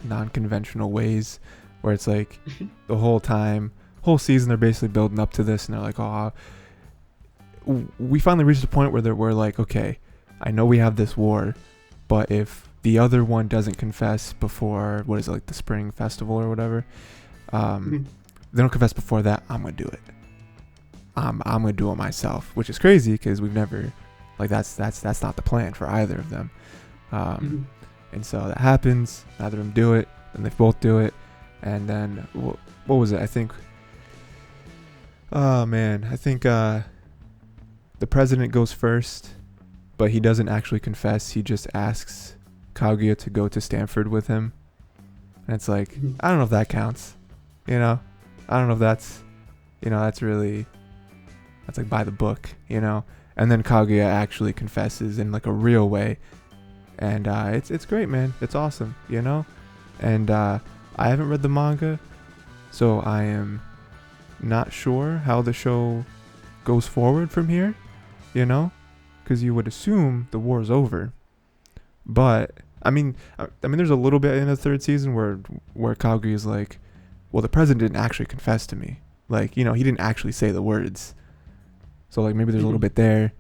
non-conventional ways, where it's like the whole season they're basically building up to this, and they're like, oh, we finally reached the point where we're like, okay, I know we have this war, but if the other one doesn't confess before, what is it, like the spring festival or whatever, they don't confess before that, I'm gonna do it. I'm gonna do it myself, which is crazy because we've never, like, that's not the plan for either of them. And so that happens, neither of them do it, and they both do it, and then what was it? I think the president goes first, but he doesn't actually confess. He just asks Kaguya to go to Stanford with him, and it's like, I don't know if that counts. I don't know if that's like by the book, and then Kaguya actually confesses in like a real way, and it's great, man. It's awesome, and I haven't read the manga, so I am not sure how the show goes forward from here, because you would assume the war's over, but I mean there's a little bit in the 3rd season where Kaguya is like, well, the president didn't actually confess to me, like, he didn't actually say the words, so like maybe there's a little bit there.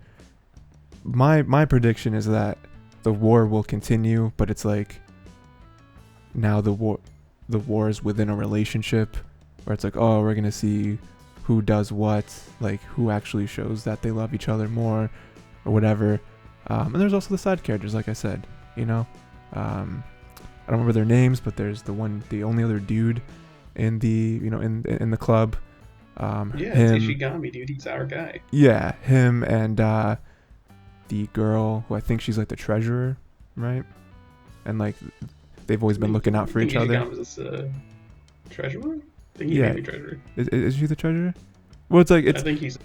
My prediction is that the war will continue, but it's like now the war is within a relationship, where it's like, oh, we're gonna see who does what, like who actually shows that they love each other more or whatever. And there's also the side characters, like I said. You know, I don't remember their names, but there's the only other dude in the in the club. Yeah, him, it's Ishigami, dude. He's our guy. Yeah, him and the girl who I think she's like the treasurer, right? And like they've always been looking out for each other. Ishigami's treasurer? I think he may be treasurer. Is she the treasurer? Well, it's like I think he's. It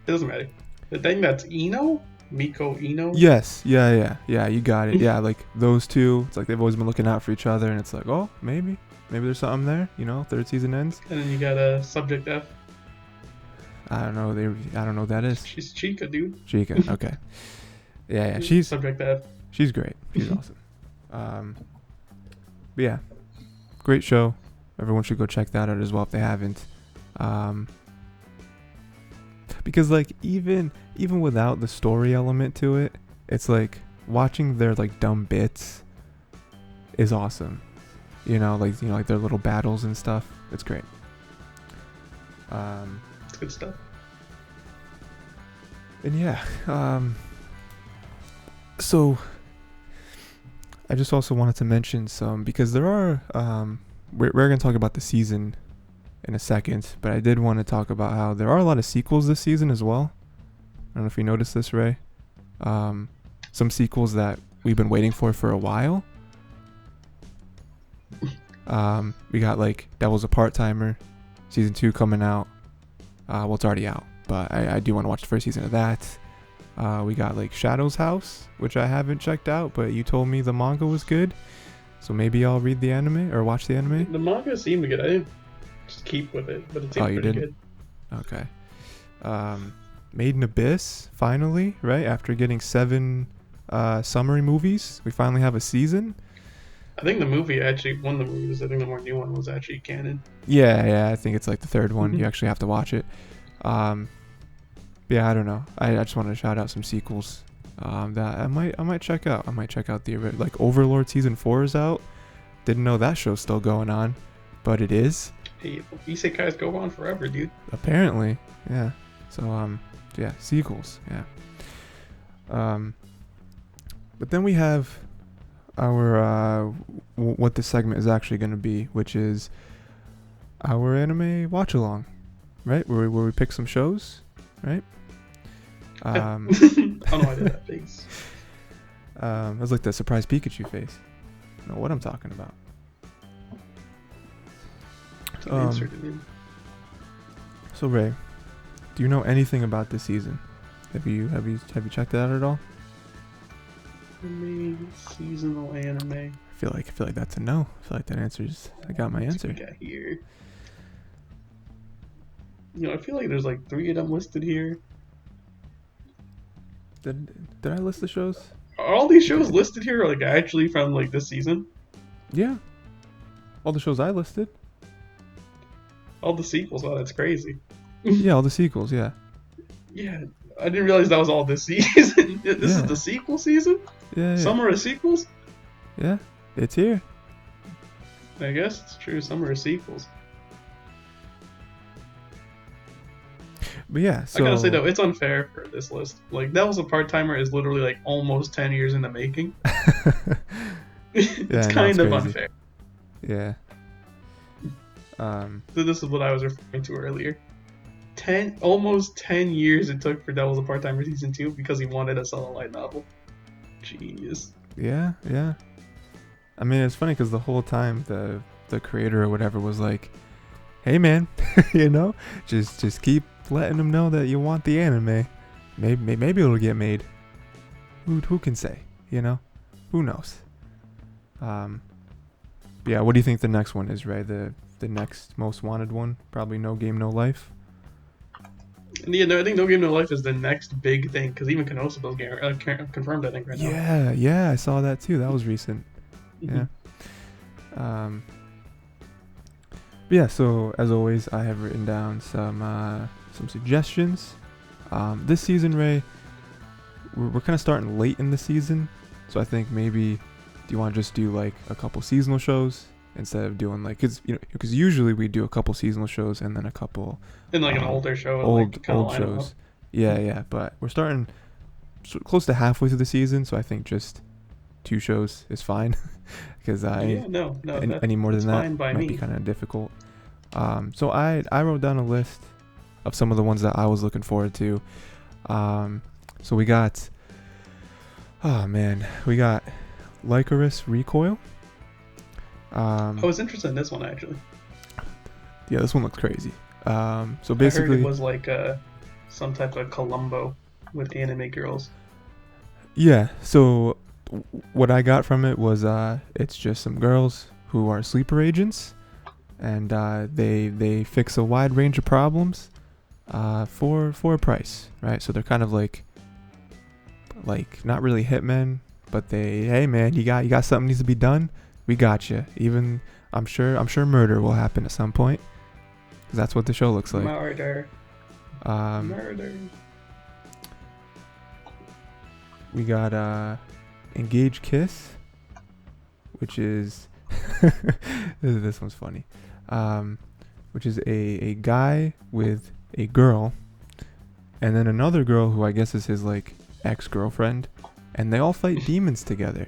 doesn't matter. The thing that's Ino, Miko Ino. Yes, yeah. You got it. Yeah, like those two. It's like they've always been looking out for each other, and it's like, oh, maybe there's something there. You know, third season ends. And then you got a Subject F. I don't know. I don't know what that is. She's Chica, dude. Chica. Okay. Yeah. She's Subject F. She's great. She's awesome. But yeah, great show. Everyone should go check that out as well if they haven't. Because like even without the story element to it, it's like watching their like dumb bits is awesome. Like their little battles and stuff. It's great. It's good stuff. And yeah, so I just also wanted to mention some, because there are we're going to talk about the season in a second, but I did want to talk about how there are a lot of sequels this season as well. I don't know if you noticed this, Ray. Some sequels that we've been waiting for a while. We got like Devil's a Part-Timer, season 2 coming out. Well, it's already out, but I do want to watch the first season of that. We got like Shadow's House, which I haven't checked out, but you told me the manga was good, so maybe I'll read the anime or watch the anime. The manga seemed good. I didn't just keep with it, but it seemed pretty good. Okay. Made in Abyss, finally, right? After getting 7 summary movies, we finally have a season. I think the movie one of the movies, I think the more new one was actually canon. Yeah, I think it's like the third one. You actually have to watch it. Yeah, I don't know. I just wanted to shout out some sequels that I might check out. I might check out like Overlord season 4 is out. Didn't know that show's still going on, but it is. Hey, isekais go on forever, dude. Apparently, yeah. So yeah, sequels, yeah. But then we have our what this segment is actually going to be, which is our anime watch along, right? Where we pick some shows, right? I don't know why I did that face. It was like the surprise Pikachu face. I don't know what I'm talking about. So Ray, do you know anything about this season? Have you checked it out at all? Seasonal anime. I feel like that's a no. I feel like that answers. I got my answer. What we got here? I feel like there's like 3 of them listed here. Did I list the shows? Are all these shows listed here like actually from like this season? Yeah. All the shows I listed. All the sequels. Oh, that's crazy. Yeah, all the sequels. Yeah. Yeah, I didn't realize that was all this season. This is the sequel season. Yeah. Summer of sequels. Yeah, it's here. I guess it's true. Summer of sequels. But yeah, so I gotta say though, it's unfair for this list. Like, Devil's a Part-Timer is literally like almost 10 years in the making. It's kind of unfair. Yeah. So this is what I was referring to earlier. Almost 10 years it took for Devil's a Part-Timer season 2 because he wanted a solo light novel. Genius. Yeah. I mean, it's funny because the whole time the creator or whatever was like, "Hey man, just keep letting them know that you want the anime. Maybe it'll get made. Who can say? Who knows?" Yeah. What do you think the next one is, Ray? The next most wanted one? Probably No Game No Life. Yeah, no, I think No Game No Life is the next big thing because even Konosuba's confirmed, I think, right now. Yeah, I saw that too. That was recent. Yeah. Yeah. So as always, I have written down some suggestions. This season, Ray, we're kind of starting late in the season, so I think maybe do you want to just do like a couple seasonal shows instead of doing like because usually we do a couple seasonal shows and then a couple in like an older show, old shows. Yeah, but we're starting close to halfway through the season, so I think just 2 shows is fine. Because any more than that might be kind of difficult. So I wrote down a list of some of the ones that I was looking forward to. So we got, we got Lycoris Recoil. I was interested in this one actually. Yeah, this one looks crazy. So basically, I heard it was like some type of Columbo with anime girls. Yeah. So what I got from it was it's just some girls who are sleeper agents, and they fix a wide range of problems for a price, right? So they're kind of like not really hitmen, but hey man, you got something needs to be done, we got you. Even I'm sure murder will happen at some point. That's what the show looks like. Murder. We got Engage Kiss, which is this one's funny. Which is a guy with a girl, and then another girl who I guess is his like ex-girlfriend, and they all fight demons together.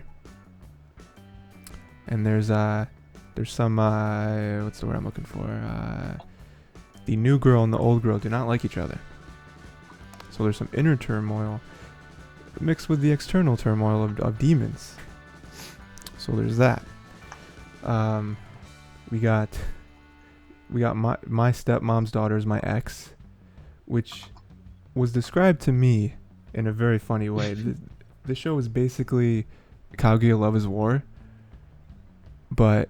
And there's some what's the word I'm looking for? The new girl and the old girl do not like each other. So there's some inner turmoil mixed with the external turmoil of demons. So there's that. We got my stepmom's daughter is my ex, which was described to me in a very funny way. The show is basically Kaguya Love is War, but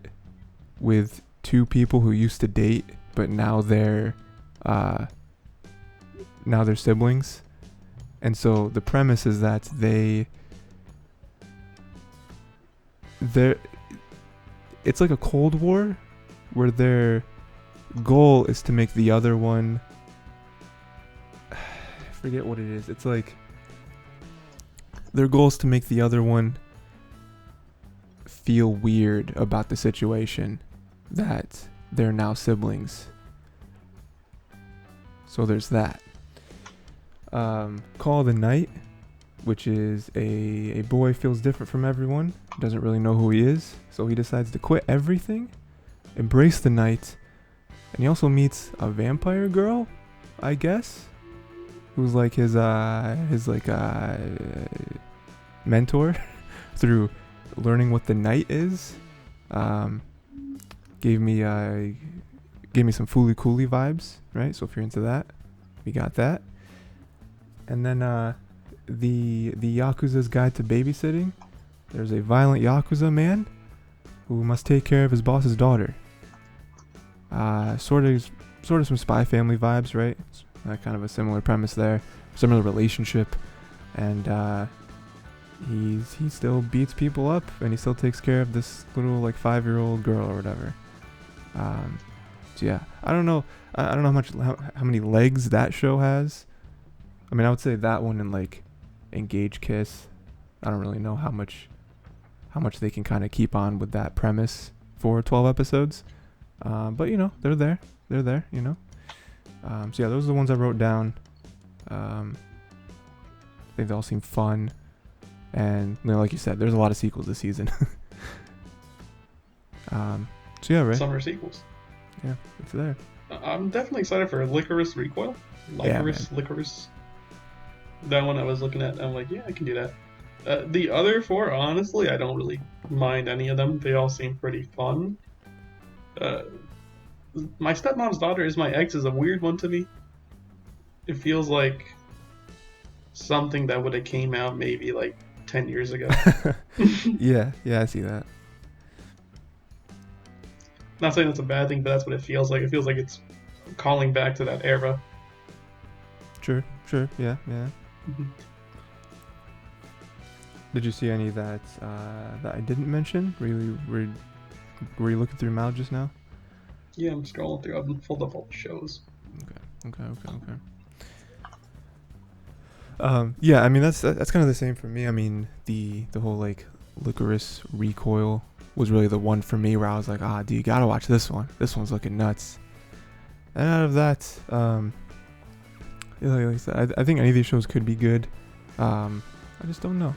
with 2 people who used to date, but now they're siblings. And so the premise is that it's like a Cold War where their goal is to make the other one, I forget what it is. It's like their goal is to make the other one feel weird about the situation that they're now siblings. So there's that. Call of the Night, which is a boy feels different from everyone, doesn't really know who he is, so he decides to quit everything, embrace the night, and he also meets a vampire girl, I guess, who's like his mentor through learning what the night is. Gave me some Fooly Cooly vibes, right? So if you're into that, we got that. And then the Yakuza's Guide to Babysitting. There's a violent Yakuza man who must take care of his boss's daughter. Sort of some Spy Family vibes, right? It's kind of a similar premise there, similar relationship, and he still beats people up, and he still takes care of this little like 5-year-old girl or whatever. So yeah, I don't know how many legs that show has. I mean, I would say that one and like Engage Kiss. I don't really know how much they can kind of keep on with that premise for 12 episodes. But you know, they're there, you know. So yeah, those are the ones I wrote down. I think they all seem fun, and you know, like you said, there's a lot of sequels this season. So yeah, right. Summer sequels. Yeah, it's there. I'm definitely excited for Lycoris Recoil. Lycoris. That one I was looking at, I'm like, yeah, I can do that. The other 4, honestly, I don't really mind any of them. They all seem pretty fun. My stepmom's daughter is my ex is a weird one to me. It feels like something that would have came out maybe like 10 years ago. yeah, I see that. Not saying that's a bad thing, but that's what it feels like. It feels like it's calling back to that era. Sure, yeah. Mm-hmm. Did you see any that I didn't mention? Were you looking through Mal just now? Yeah, I'm scrolling through. I've pulled up all the shows. Okay. Yeah, I mean that's kind of the same for me. I mean the whole like Lycoris Recoil was really the one for me where I was like, dude, you gotta watch this one. This one's looking nuts. And out of that, like I said, I think any of these shows could be good. I just don't know.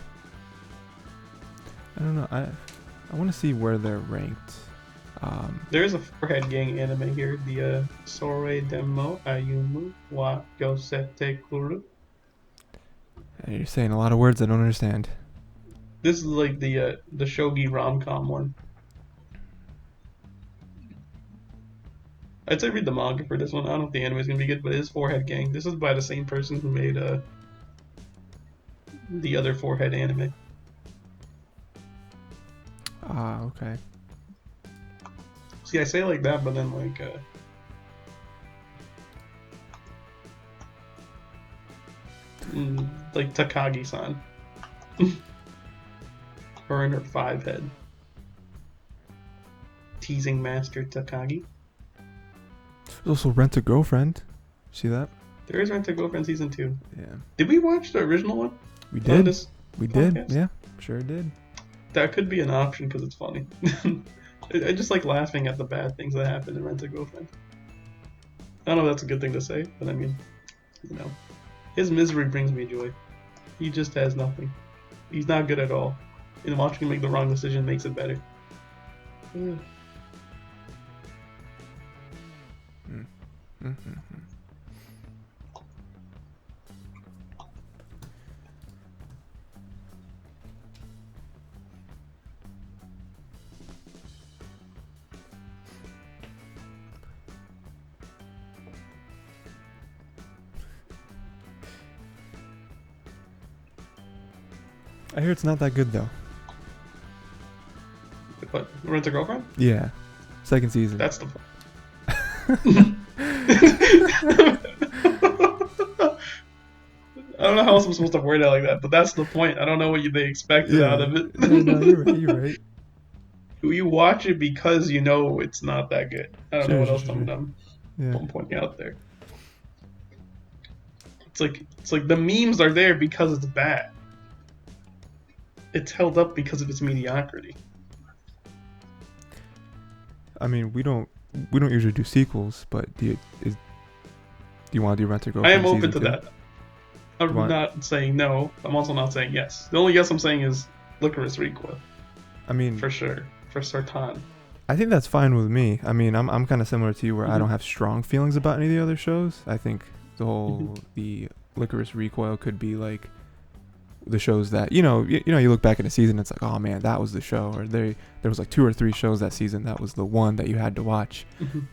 I don't know. I want to see where they're ranked. There is a forehead gang anime here, the Sore Demo Ayumu wa Yosete Kuru. And you're saying a lot of words I don't understand. This is like the shogi rom-com one. I'd say read the manga for this one. I don't know if the anime is gonna be good, but it is Forehead Gang. This is by the same person who made the other Forehead anime. Okay. See, I say it like that, but then like Takagi-san. Her and her 5-head. Teasing Master Takagi. There's also Rent a Girlfriend. See that? There is Rent a Girlfriend season 2. Yeah. Did we watch the original one? We did. We podcast? did. Yeah, sure did. That could be an option because it's funny. I just like laughing at the bad things that happen in Rent a Girlfriend. I don't know if that's a good thing to say, but I mean, you know, his misery brings me joy. He just has nothing. He's not good at all. And watching him make the wrong decision makes it better. I hear it's not that good though. What? Rent a Girlfriend? Yeah. Second season. That's the I don't know how else I'm supposed to word it like that, but that's the point. I don't know what they expected out of it. No, you're right. You're right. You watch it because you know it's not that good. I don't know what else I'm pointing out there. It's like the memes are there because it's bad. It's held up because of its mediocrity. I mean, we don't usually do sequels, but do you want to do Rent a Girlfriend? I am open to that. I'm not saying no. I'm also not saying yes. The only yes I'm saying is Licorice Recoil. I mean, for sure, for certain. I think that's fine with me. I mean, I'm kind of similar to you where I don't have strong feelings about any of the other shows. I think the Licorice Recoil could be like the shows that you look back at a season, it's like, oh man, that was the show. Or there was like 2 or 3 shows that season that was the one that you had to watch.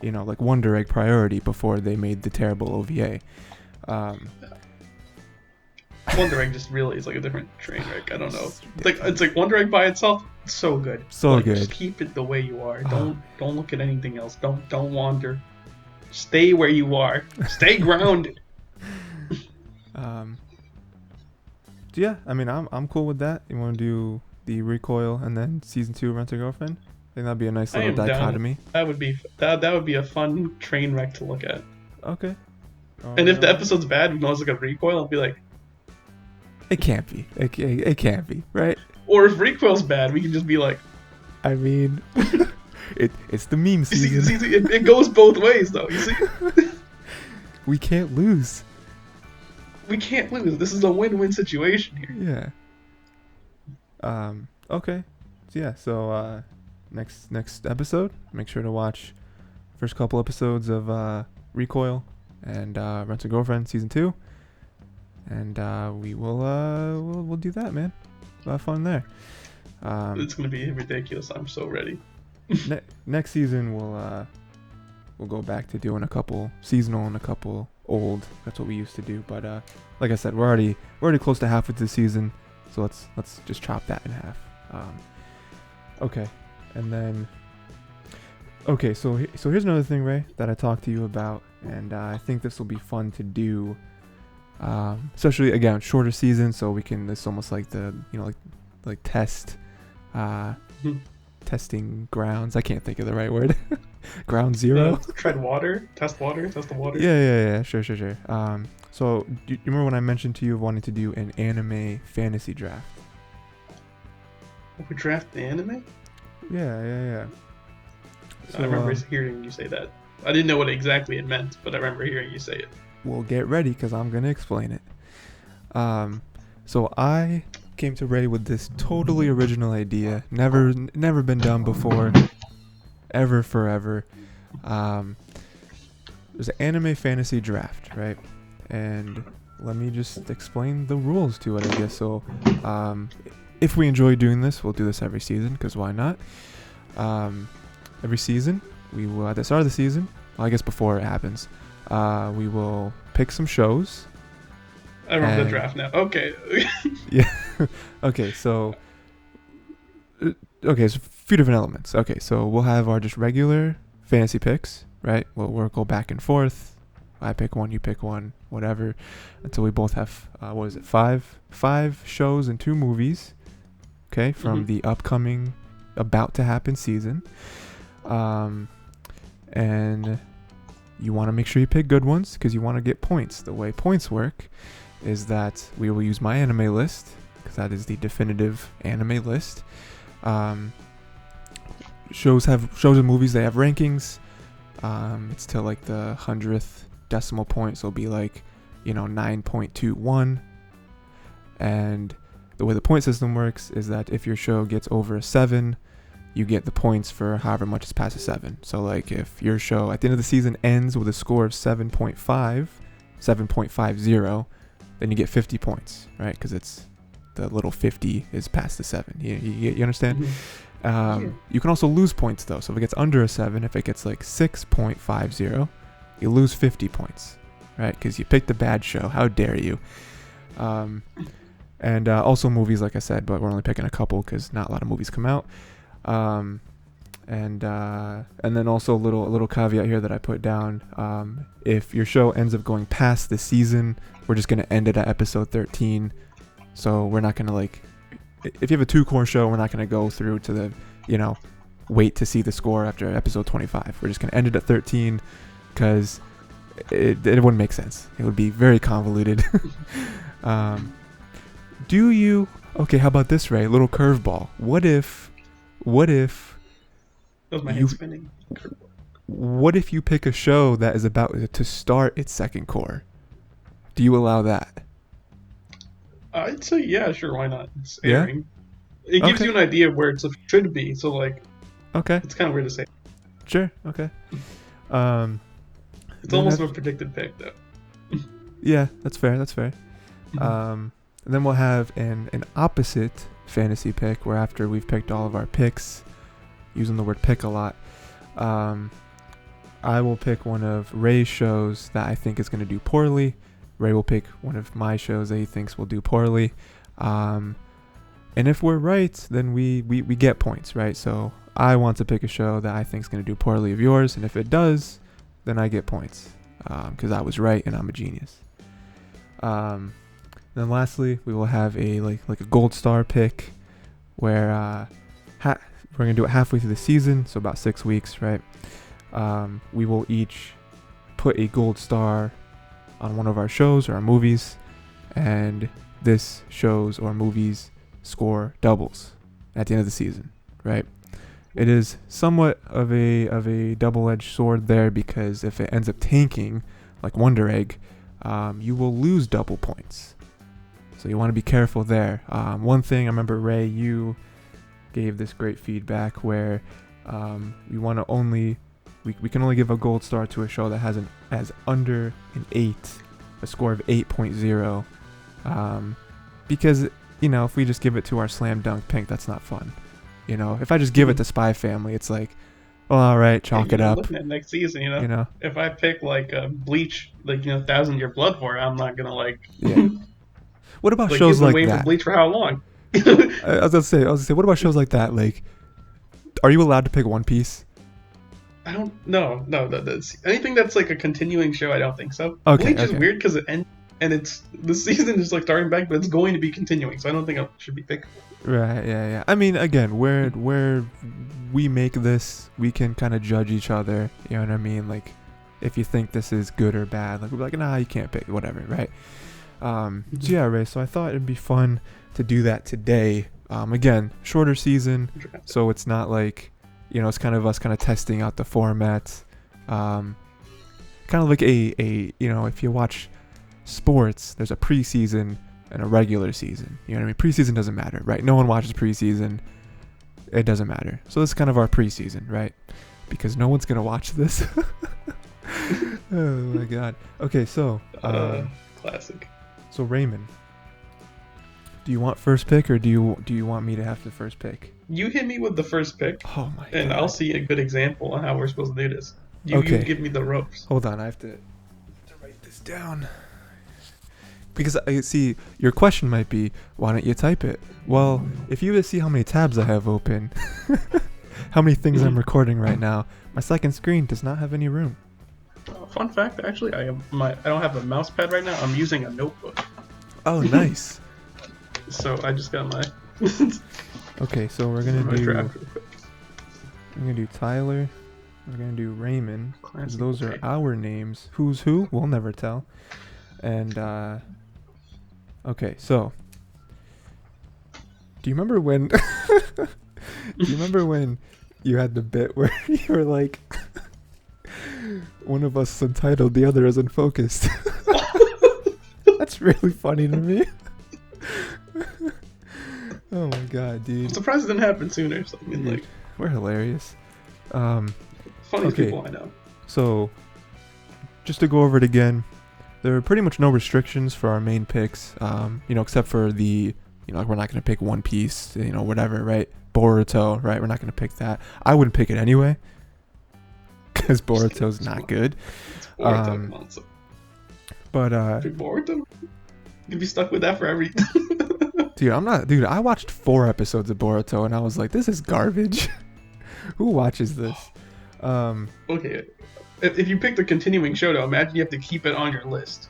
Like Wonder Egg Priority before they made the terrible OVA. Wonder Egg just really is like a different train wreck. I don't know. It's like Wonder Egg by itself, so good. Good. Just keep it the way you are. Don't look at anything else. Don't wander. Stay where you are. Stay grounded. Yeah, I mean, I'm cool with that. You want to do the Recoil and then season 2 Rent a Girlfriend? I think that'd be a nice little dichotomy. That would be a fun train wreck to look at. Okay. And if the episode's bad, we can always look at Recoil and be like, it can't be. It can't be, right? Or if Recoil's bad, we can just be like, I mean, it's the meme season. See, it goes both ways, though. You see, we can't lose. We can't lose. This is a win-win situation here. Yeah. Okay. So next episode, make sure to watch first couple episodes of Recoil and Rent a Girlfriend season 2, and we will we'll do that, man. We'll have fun there. It's gonna be ridiculous. I'm so ready. Next season we'll go back to doing a couple seasonal and a couple old. That's what we used to do. But like I said, we're already close to halfway through the season, so let's just chop that in half. Okay, and then so here's another thing, Ray, that I talked to you about, and I think this will be fun to do. Especially again, shorter season, so we can. It's almost like the like test. Testing grounds. I can't think of the right word. Ground zero. Test the water. Yeah. Sure. So do you remember when I mentioned to you wanting to do an anime fantasy draft? We draft the anime? Yeah. So, I remember hearing you say that. I didn't know what exactly it meant, but I remember hearing you say it. Well, get ready because I'm gonna explain it. So I came to Ray with this totally original idea, never been done before, ever, forever. Um, there's an anime fantasy draft, right? And let me just explain the rules to it, I guess. So, if we enjoy doing this, we'll do this every season, because why not? Every season, we will, at the start of the season, well, I guess before it happens, we will pick some shows. I remember the draft now. Okay. Yeah. Okay, so a few different elements. Okay, so we'll have our just regular fantasy picks, right? We'll go back and forth. I pick one, you pick one, whatever, until we both have five shows and 2 movies. Okay, from the upcoming, about to happen season. And you want to make sure you pick good ones because you want to get points. The way points work is that we will use my anime list, because that is the definitive anime list. Shows and movies, they have rankings. It's till like the 100th decimal point, so it'll be like 9.21. And the way the point system works is that if your show gets over a 7, you get the points for however much is past a 7. So like if your show at the end of the season ends with a score of 7.50, then you get 50 points, right? Because it's the little 50 is past the 7. You understand? You can also lose points though. So if it gets under a 7, if it gets like 6.50, you lose 50 points, right? Because you picked a bad show. How dare you? And also movies, like I said, but we're only picking a couple because not a lot of movies come out. And then also a little caveat here that I put down. If your show ends up going past the season, we're just gonna end it at episode 13. So we're not gonna if you have a 2-core show, we're not gonna go through to the wait to see the score after episode 25. We're just gonna end it at 13 because it wouldn't make sense. It would be very convoluted. Okay, how about this, Ray? A little curveball. What if That was my head spinning. What if you pick a show that is about to start its 2nd core? Do you allow that? I'd say yeah, sure, why not? It's airing. Yeah? It gives you an idea of where it should be, so it's kind of weird to say. Sure, okay. It's almost a predicted pick, though. Yeah, that's fair. And then we'll have an opposite fantasy pick, where after we've picked all of our picks, using the word pick a lot, I will pick one of Ray's shows that I think is going to do poorly. Ray will pick one of my shows that he thinks will do poorly. And if we're right, then we get points, right? So I want to pick a show that I think is going to do poorly of yours, and if it does, then I get points because I was right and I'm a genius. Then lastly, we will have a like a gold star pick, where we're gonna do it halfway through the season, so about 6 weeks, right? We will each put a gold star on one of our shows or our movies, and this show's or movie's score doubles at the end of the season, right? It is somewhat of a double-edged sword there, because if it ends up tanking, like Wonder Egg, you will lose double points. So you want to be careful there. One thing I remember, Ray, you gave this great feedback where we want to we can only give a gold star to a show that has under an 8, a score of 8.0, because if we just give it to our slam dunk pink, that's not fun. If I just give it to Spy Family, it's like, well, all right, chalk it up. Looking at next season, if I pick Bleach, 1,000 Year Blood for it, I'm not gonna Yeah. What about shows like waiting that? For Bleach for how long? I was gonna say, what about shows like that? Are you allowed to pick One Piece? I don't know. No, that's anything that's a continuing show. I don't think so. Okay, Bleach is weird because it ends, and the season is starting back, but it's going to be continuing. So I don't think it should be picked. Right. Yeah. I mean, again, where we make this, we can kind of judge each other. You know what I mean? If you think this is good or bad, we'll be like, nah, you can't pick whatever, right? So yeah, Ray. So I thought it'd be fun to do that today. Again, shorter season, so it's not it's kind of us testing out the format. Kind of like a if you watch sports, there's a preseason and a regular season. You know what I mean? Preseason doesn't matter, right? No one watches preseason. It doesn't matter. So this is kind of our preseason, right? Because no one's gonna watch this. Oh my god. Okay, so classic. So Rayman, do you want first pick or do you want me to have the first pick? You hit me with the first pick. Oh my god. And I'll see a good example on how we're supposed to do this. You give me the ropes. Hold on, I have to write this down. Because I see your question might be, why don't you type it? Well, if you see how many tabs I have open, how many things I'm recording right now, my second screen does not have any room. Fun fact, actually, I don't have a mouse pad right now. I'm using a notebook. Oh, nice. So I just got my. Okay, so we're gonna do Tyler. We're gonna do Rayman. Those are our names. Who's who? We'll never tell. And okay, so do you remember when? Do you remember when you had the bit where you were like, one of us is untitled, the other is unfocused? That's really funny to me. Oh my god, dude! I'm surprised it didn't happen sooner. So, I mean, Dude, like, we're hilarious. Funniest people I know. So, just to go over it again, there are pretty much no restrictions for our main picks. Except for the, we're not gonna pick One Piece, whatever, right? Boruto, right? We're not gonna pick that. I wouldn't pick it anyway, because Boruto's not good. Boruto, but Boruto, you'd be stuck with that forever. Dude, I watched 4 episodes of Boruto and I was like, this is garbage. Who watches this? Okay, if you pick the continuing show, though, imagine you have to keep it on your list.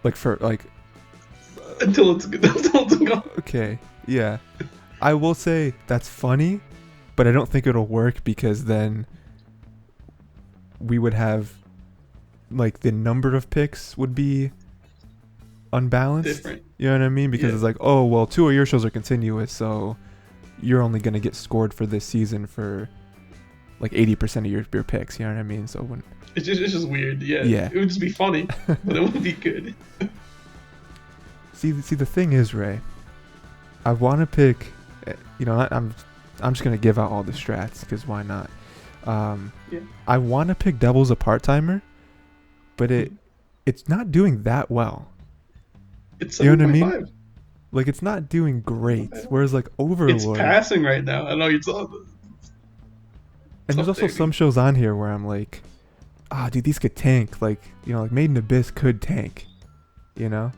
Until it's gone. Okay, yeah. I will say that's funny, but I don't think it'll work because then we would have, the number of picks would be unbalanced. Different. You know what I mean? Because it's like, oh, well, 2 of your shows are continuous, so you're only going to get scored for this season for 80% of your picks. You know what I mean? So when it's just weird. Yeah. It would just be funny, but it wouldn't be good. See, the thing is, Ray, I want to pick, I'm just going to give out all the strats because why not? I want to pick Devil's a part-timer, but it's not doing that well. It's 7.5. You know what I mean? It's not doing great. Whereas Overlord, it's passing right now. I know it's all. And there's also some shows on here where I'm like, dude, these could tank. Made in Abyss could tank. It could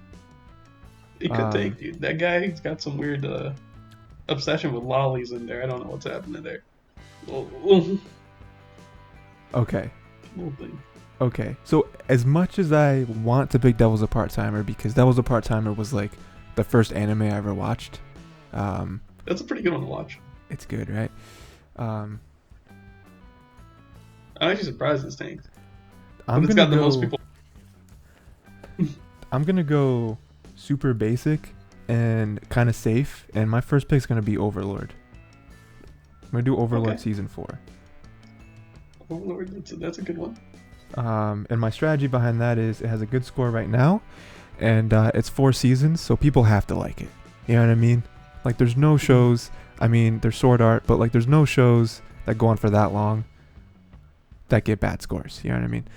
tank, dude. That guy's got some weird obsession with lollies in there. I don't know what's happening there. Okay. Little thing. Okay, so as much as I want to pick Devil's a Part-Timer, because Devil's a Part-Timer was the first anime I ever watched. That's a pretty good one to watch. It's good, right? I'm actually surprised it's tanked. It's got the most people. I'm gonna go super basic and kind of safe, and my first pick is gonna be Overlord. I'm gonna do Overlord season 4. Overlord, that's a good one. And my strategy behind that is it has a good score right now, and it's 4 seasons, so people have to like it. You know what I mean? There's no shows. I mean, there's Sword Art, but there's no shows that go on for that long that get bad scores. You know what I mean?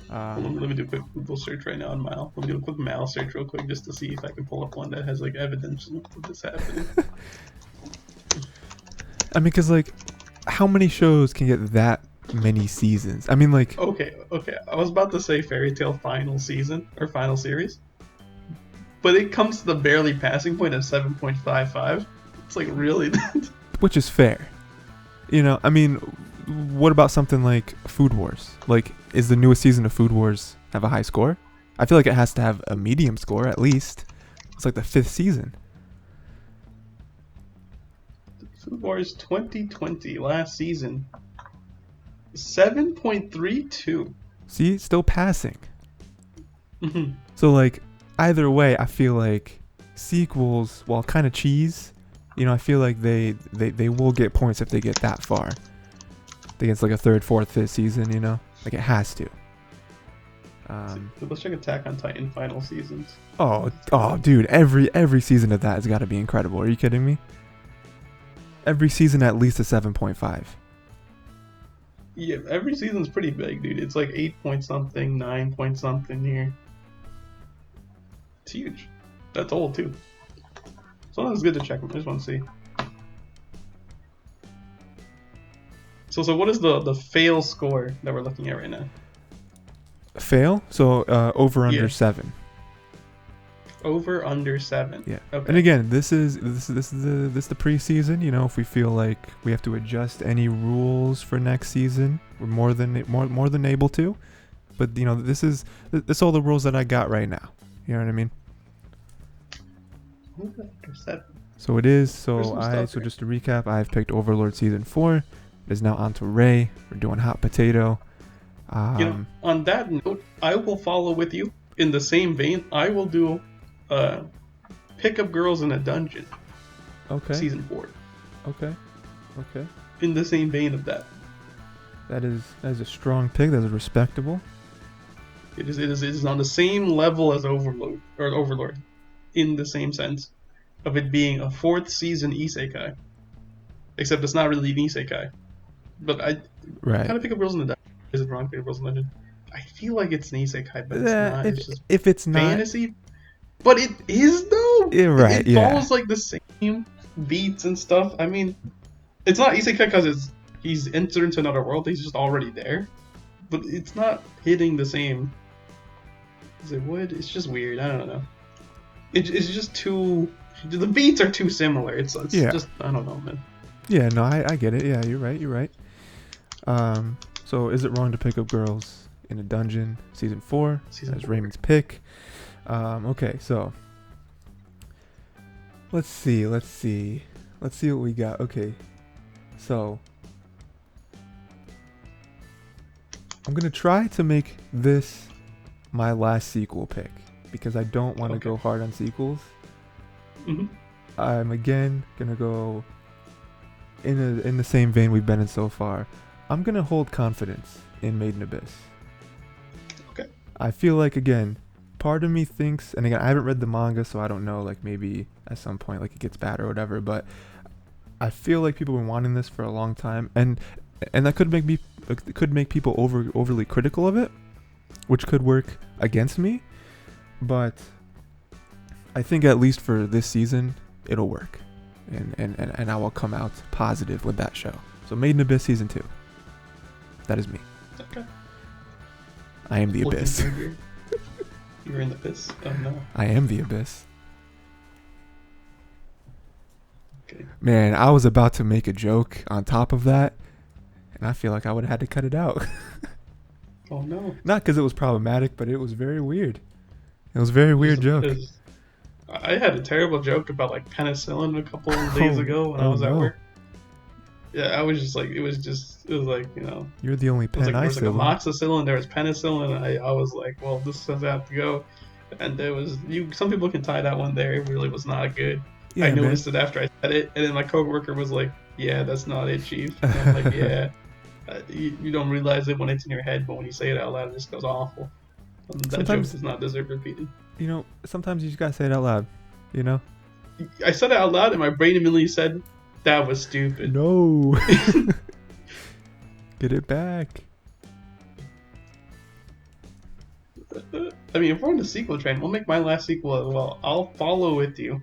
Let me do a quick Google search right now on Mal. Let me do a quick Mal search real quick just to see if I can pull up one that has evidence of this happening. I mean, because how many shows can get that many seasons? I mean, Okay. I was about to say Fairy Tail final season or final series, but it comes to the barely passing point of 7.55. It's really, which is fair. I mean, what about something like Food Wars? Is the newest season of Food Wars have a high score? I feel like it has to have a medium score at least. It's the 5th season. Food Wars 2020 last season. 7.32. See, still passing. Mm-hmm. So either way, I feel like sequels, while kind of cheese, I feel like they will get points if they get that far. Against a 3rd, 4th, 5th season, it has to. Let's check Attack on Titan final seasons. Oh, dude, every season of that has got to be incredible. Are you kidding me? Every season at least a 7.5. Yeah, every season's pretty big, dude. It's like 8 point something, 9 point something here. It's huge. That's old too. Sometimes it's good to check them. I just want to see. So what is the fail score that we're looking at right now? Fail? So over under Yeah. 7. Over under 7. Yeah. Okay. And again, this is the preseason. You know, if we feel like we have to adjust any rules for next season, we're more than able to. But you know, this all the rules that I got right now. You know what I mean? Over under 7. So it is. There's some stuff So here. just to recap, I've picked Overlord season 4. It is now on to Ray. We're doing Hot Potato. On that note, I will follow with you in the same vein. I will do Pick Up Girls in a Dungeon Okay. season 4. Okay. In the same vein of that. That is a strong pick. That is respectable. It is on the same level as Overlord, in the same sense of it being a 4th season isekai, except it's not really an isekai. But I Right. kind of Pick Up Girls in the Dungeon. Is it wrong? Pick Up Girls in the Dungeon. I feel like it's an isekai, but it's not. It's just If it's not, fantasy. But it is though. Yeah, right, It yeah. follows like the same beats and stuff. I mean, it's not isekai because he's entered into another world. He's just already there. But it's not hitting the same. Is it would? It's just weird. I don't know. It's just too. The beats are too similar. It's Yeah. just I don't know, man. yeah, no, I get it. Yeah, you're right. So is it wrong to pick up girls in a dungeon? Season 4. That's Raymond's pick. Okay, so let's see what we got. Okay, so I'm gonna try to make this my last sequel pick because I don't want to go hard on sequels. Mm-hmm. I'm again gonna go in the same vein we've been in so far. I'm gonna hold confidence in Made in Abyss. Okay. I feel like again, part of me thinks, and again I haven't read the manga, so I don't know. Like maybe at some point like it gets bad or whatever. But I feel like people have been wanting this for a long time, and that could make people overly critical of it, which could work against me. But I think at least for this season, it'll work, and I will come out positive with that show. So Made in Abyss season 2. That is me. Okay. I am the Looking Abyss. through here. You're in the abyss. Oh no. I am the Abyss. Okay. Man, I was about to make a joke on top of that, and I feel like I would have had to cut it out. Oh no. Not because it was problematic, but it was very weird. It was a very weird joke. I had a terrible joke about like penicillin a couple of days ago when I was at no. work. Yeah, I was just like, it was like, you know, You're the only it was like, there was like penicillin. amoxicillin, there was penicillin, and I was like, well, this does have to go. And there was, some people can tie that one there, it really was not good. Yeah, I noticed it after I said it, and then my coworker was like, yeah, that's not it, chief. And I'm like, yeah, you don't realize it when it's in your head, but when you say it out loud, it just goes awful. And that Sometimes- joke does not deserve repeating. You know, sometimes you just gotta say it out loud. You know? I said it out loud, and my brain immediately said, that was stupid. No. Get it back. I mean, if we're on the sequel train, we'll make my last sequel as well. I'll follow with you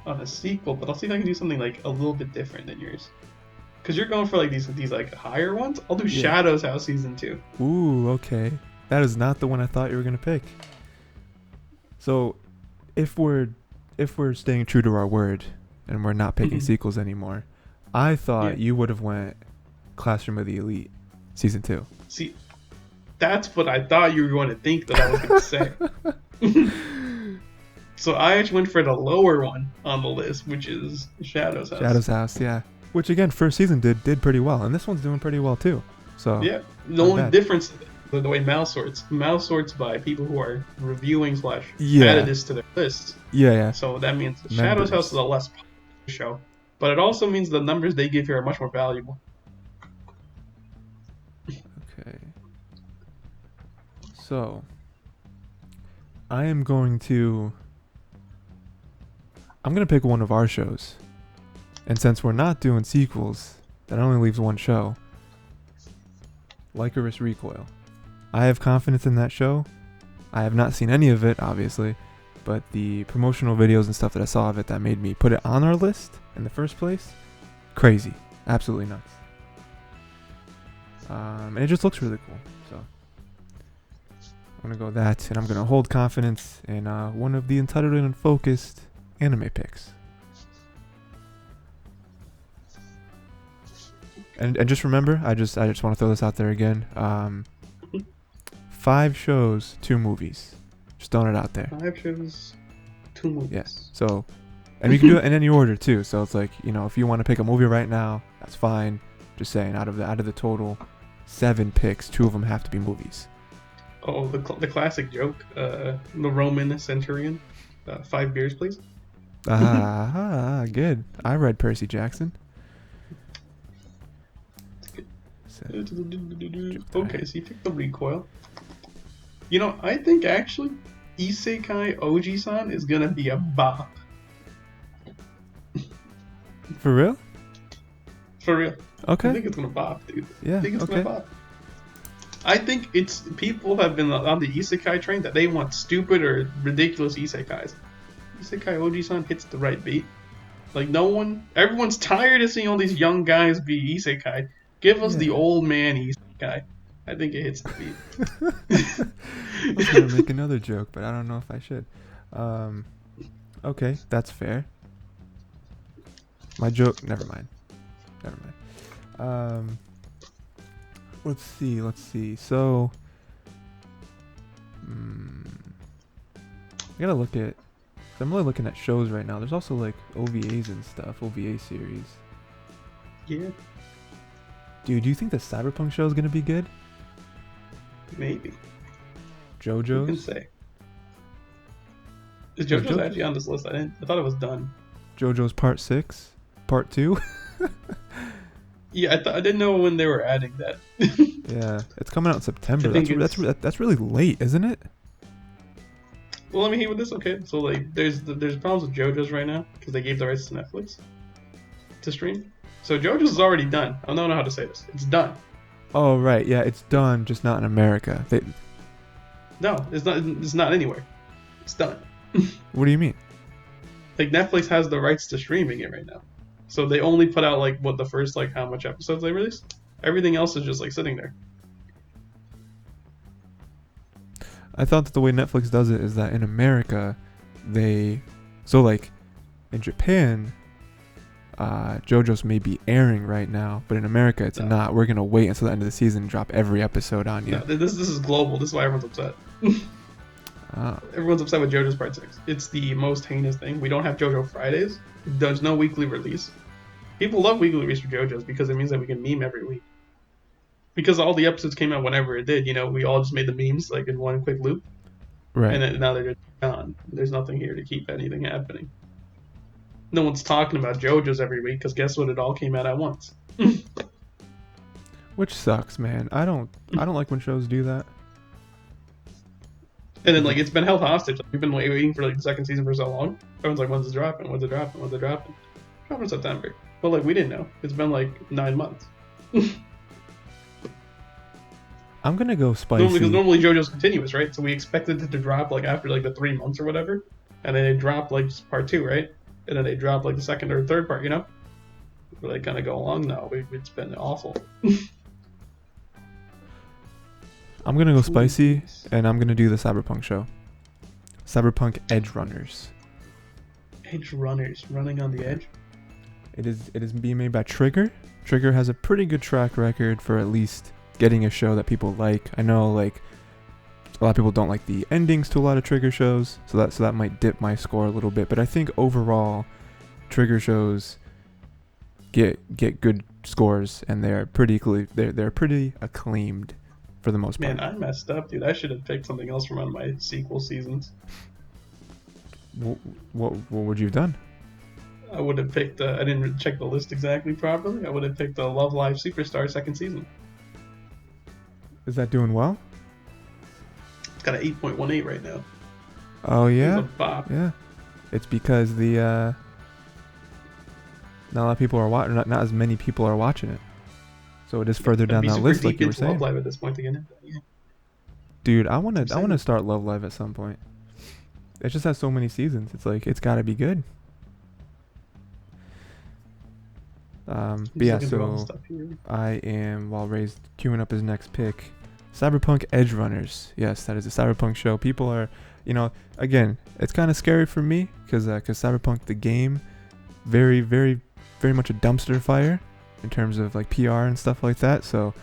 on a sequel, but I'll see if I can do something like a little bit different than yours. Because you're going for like these like higher ones. I'll do Shadow's House season 2. Ooh, okay. That is not the one I thought you were gonna pick. So, if we're staying true to our word and we're not picking sequels anymore, I thought you would have went Classroom of the Elite season 2. See, that's what I thought you were going to think that I was going to say. So I actually went for the lower one on the list, which is Shadow's House. Shadow's House, yeah. Which again, first season did pretty well, and this one's doing pretty well too. So yeah, the not only bad. difference is the way Mal sorts. Mal sorts by people who are reviewing / added this to their list. Yeah. So that means Shadow's House is a less popular show, but it also means the numbers they give here are much more valuable. Okay. So, I'm going to pick one of our shows. And since we're not doing sequels, that only leaves one show. Lycoris Recoil. I have confidence in that show. I have not seen any of it, obviously, but the promotional videos and stuff that I saw of it that made me put it on our list in the first place, crazy. Absolutely nuts. And it just looks really cool. So I'm gonna go with that, and I'm gonna hold confidence in one of the Untitled and Unfocused anime picks. And just remember, I just want to throw this out there again. 5 shows, 2 movies. Just throwing it out there. 5 shows, 2 movies. Yes. So, and we can do it in any order too. So it's like, you know, if you want to pick a movie right now, that's fine. Just saying, out of the total 7 picks, 2 of them have to be movies. Oh, the classic joke, the Roman centurion. 5 beers, please. Good. I read Percy Jackson. Okay, so you picked the Recoil. You know, I think actually Isekai Oji-san is gonna be a bop. For real? For real. Okay. I think it's gonna bop, dude. Yeah, I think it's okay. gonna bop. I think it's people have been on the Isekai train that they want stupid or ridiculous Isekais. Isekai Oji-san hits the right beat. Like everyone's tired of seeing all these young guys be Isekai. Give us the old man Isekai. I think it hits the beat. I was gonna make another joke, but I don't know if I should. Okay, that's fair. My joke, never mind. Let's see. So, I gotta look at. I'm really looking at shows right now. There's also like OVAs and stuff, OVA series. Yeah. Dude, do you think the Cyberpunk show is gonna be good? Maybe. JoJo's? You can say. Is JoJo's actually on this list? I thought it was done. JoJo's Part 6? Part 2? Yeah, I didn't know when they were adding that. Yeah, it's coming out in September. That's really late, isn't it? Well, let me hear with this. Okay, so like, there's problems with JoJo's right now because they gave the rights to Netflix to stream. So JoJo's is already done. I don't know how to say this. It's done. Oh right, yeah, it's done, just not in America. No, it's not. It's not anywhere. It's done. What do you mean? Like Netflix has the rights to streaming it right now, so they only put out like the first how much episodes they released. Everything else is just like sitting there. I thought that the way Netflix does it is that in America, in Japan, JoJo's may be airing right now, but in America it's not. We're gonna wait until the end of the season and drop every episode on you. No, this is global. This is why everyone's upset. Everyone's upset with JoJo's Part 6. It's the most heinous thing. We don't have JoJo Fridays. There's no weekly release. People love weekly release for JoJo's because it means that we can meme every week. Because all the episodes came out whenever it did, we all just made the memes in one quick loop. Right. And then now they're just gone. There's nothing here to keep anything happening. No one's talking about JoJo's every week because guess what? It all came out at once. Which sucks, man. I don't like when shows do that. And then it's been held hostage. We've been waiting for the second season for so long. Everyone's like, when's it dropping? When's it dropping? When's it dropping? Drop in September. But we didn't know. It's been 9 months. I'm gonna go spicy. Because normally JoJo's continuous, right? So we expected it to drop after the 3 months or whatever, and then they drop just part 2, right? And then they drop the second or third part, Where they kind of go along. No, it's been awful. I'm gonna go spicy, and I'm gonna do the Cyberpunk show. Cyberpunk Edge Runners. Edge Runners, running on the edge. It is being made by Trigger. Trigger has a pretty good track record for at least getting a show that people like. I know a lot of people don't like the endings to a lot of Trigger shows, so that might dip my score a little bit. But I think overall, Trigger shows get good scores, and they're pretty acclaimed for the most part. Man, I messed up, dude. I should have picked something else from one of my sequel seasons. What would you have done? I would have picked. I didn't check the list exactly properly. I would have picked the Love Live Superstar second season. Is that doing well? got an 8.18 right now. Oh yeah, It's a bop. yeah. It's because the not a lot of people are watching. Not as many people are watching it. So it is further down that list, like you were saying. Love Live at this point to get into it. Yeah. Dude, I wanna start Love Live at some point. It just has so many seasons. It's like it's gotta be good. But yeah, so I am, while Ray's queuing up his next pick, Cyberpunk Edge Runners. Yes, that is a Cyberpunk show. People are, again, it's kind of scary for me because Cyberpunk the game, very, very, very much a dumpster fire in terms of like PR and stuff like that. So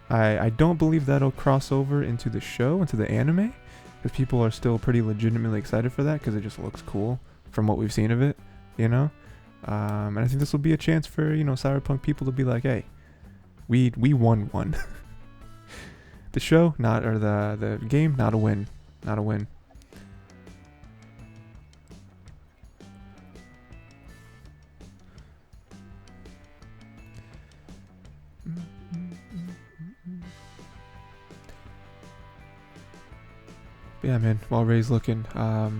I don't believe that'll cross over into the show, into the anime, because people are still pretty legitimately excited for that because it just looks cool from what we've seen of it, And I think this will be a chance for, Cyberpunk people to be like, hey, we won one. The show, the game, not a win. Not a win. Yeah, man, while Ray's looking, I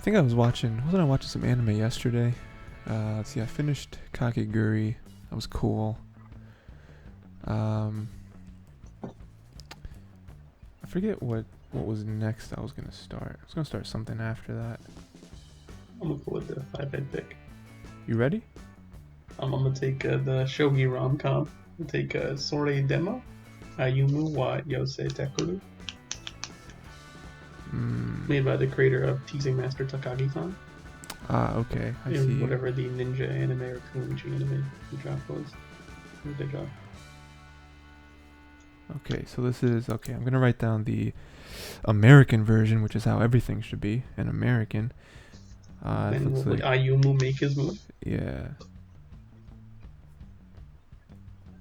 think wasn't I watching some anime yesterday? Let's see, I finished Kakegurui. That was cool. I forget what was next I was going to start. I was going to start something after that. I'm going to go with the 5-head pick. You ready? I'm going to take the shogi rom-com. I'm going to take Sore Demo, Ayumu wa Yosei Tekuru. Made by the creator of Teasing Master Takagi-san. Okay. I see. Whatever the ninja anime or Kunoichi anime he dropped was. They dropped. Okay, so this is... Okay, I'm going to write down the American version, which is how everything should be. An American. And will Ayumu make his move? Yeah.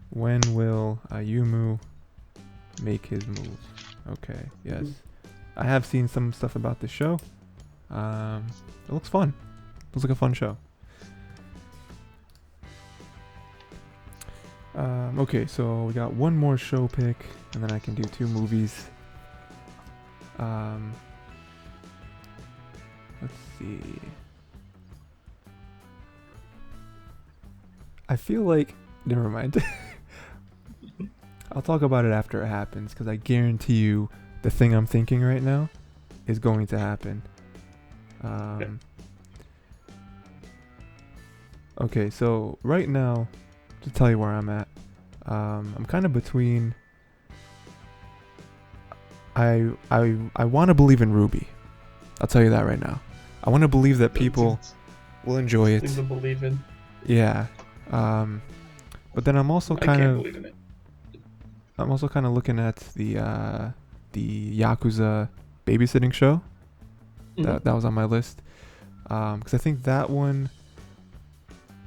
When will Ayumu make his move? Okay, yes. I have seen some stuff about the show. It looks fun. Looks like a fun show. Okay, so we got one more show pick, and then I can do 2 movies. Let's see. I feel like... Never mind. I'll talk about it after it happens, because I guarantee you the thing I'm thinking right now is going to happen. Okay, so right now, to tell you where I'm at, I'm kind of between... I want to believe in RWBY. I'll tell you that right now. I want to believe that people will enjoy it. Things to believe in. Yeah. But then I'm also kind of looking at the Yakuza babysitting show. That was on my list. Because I think that one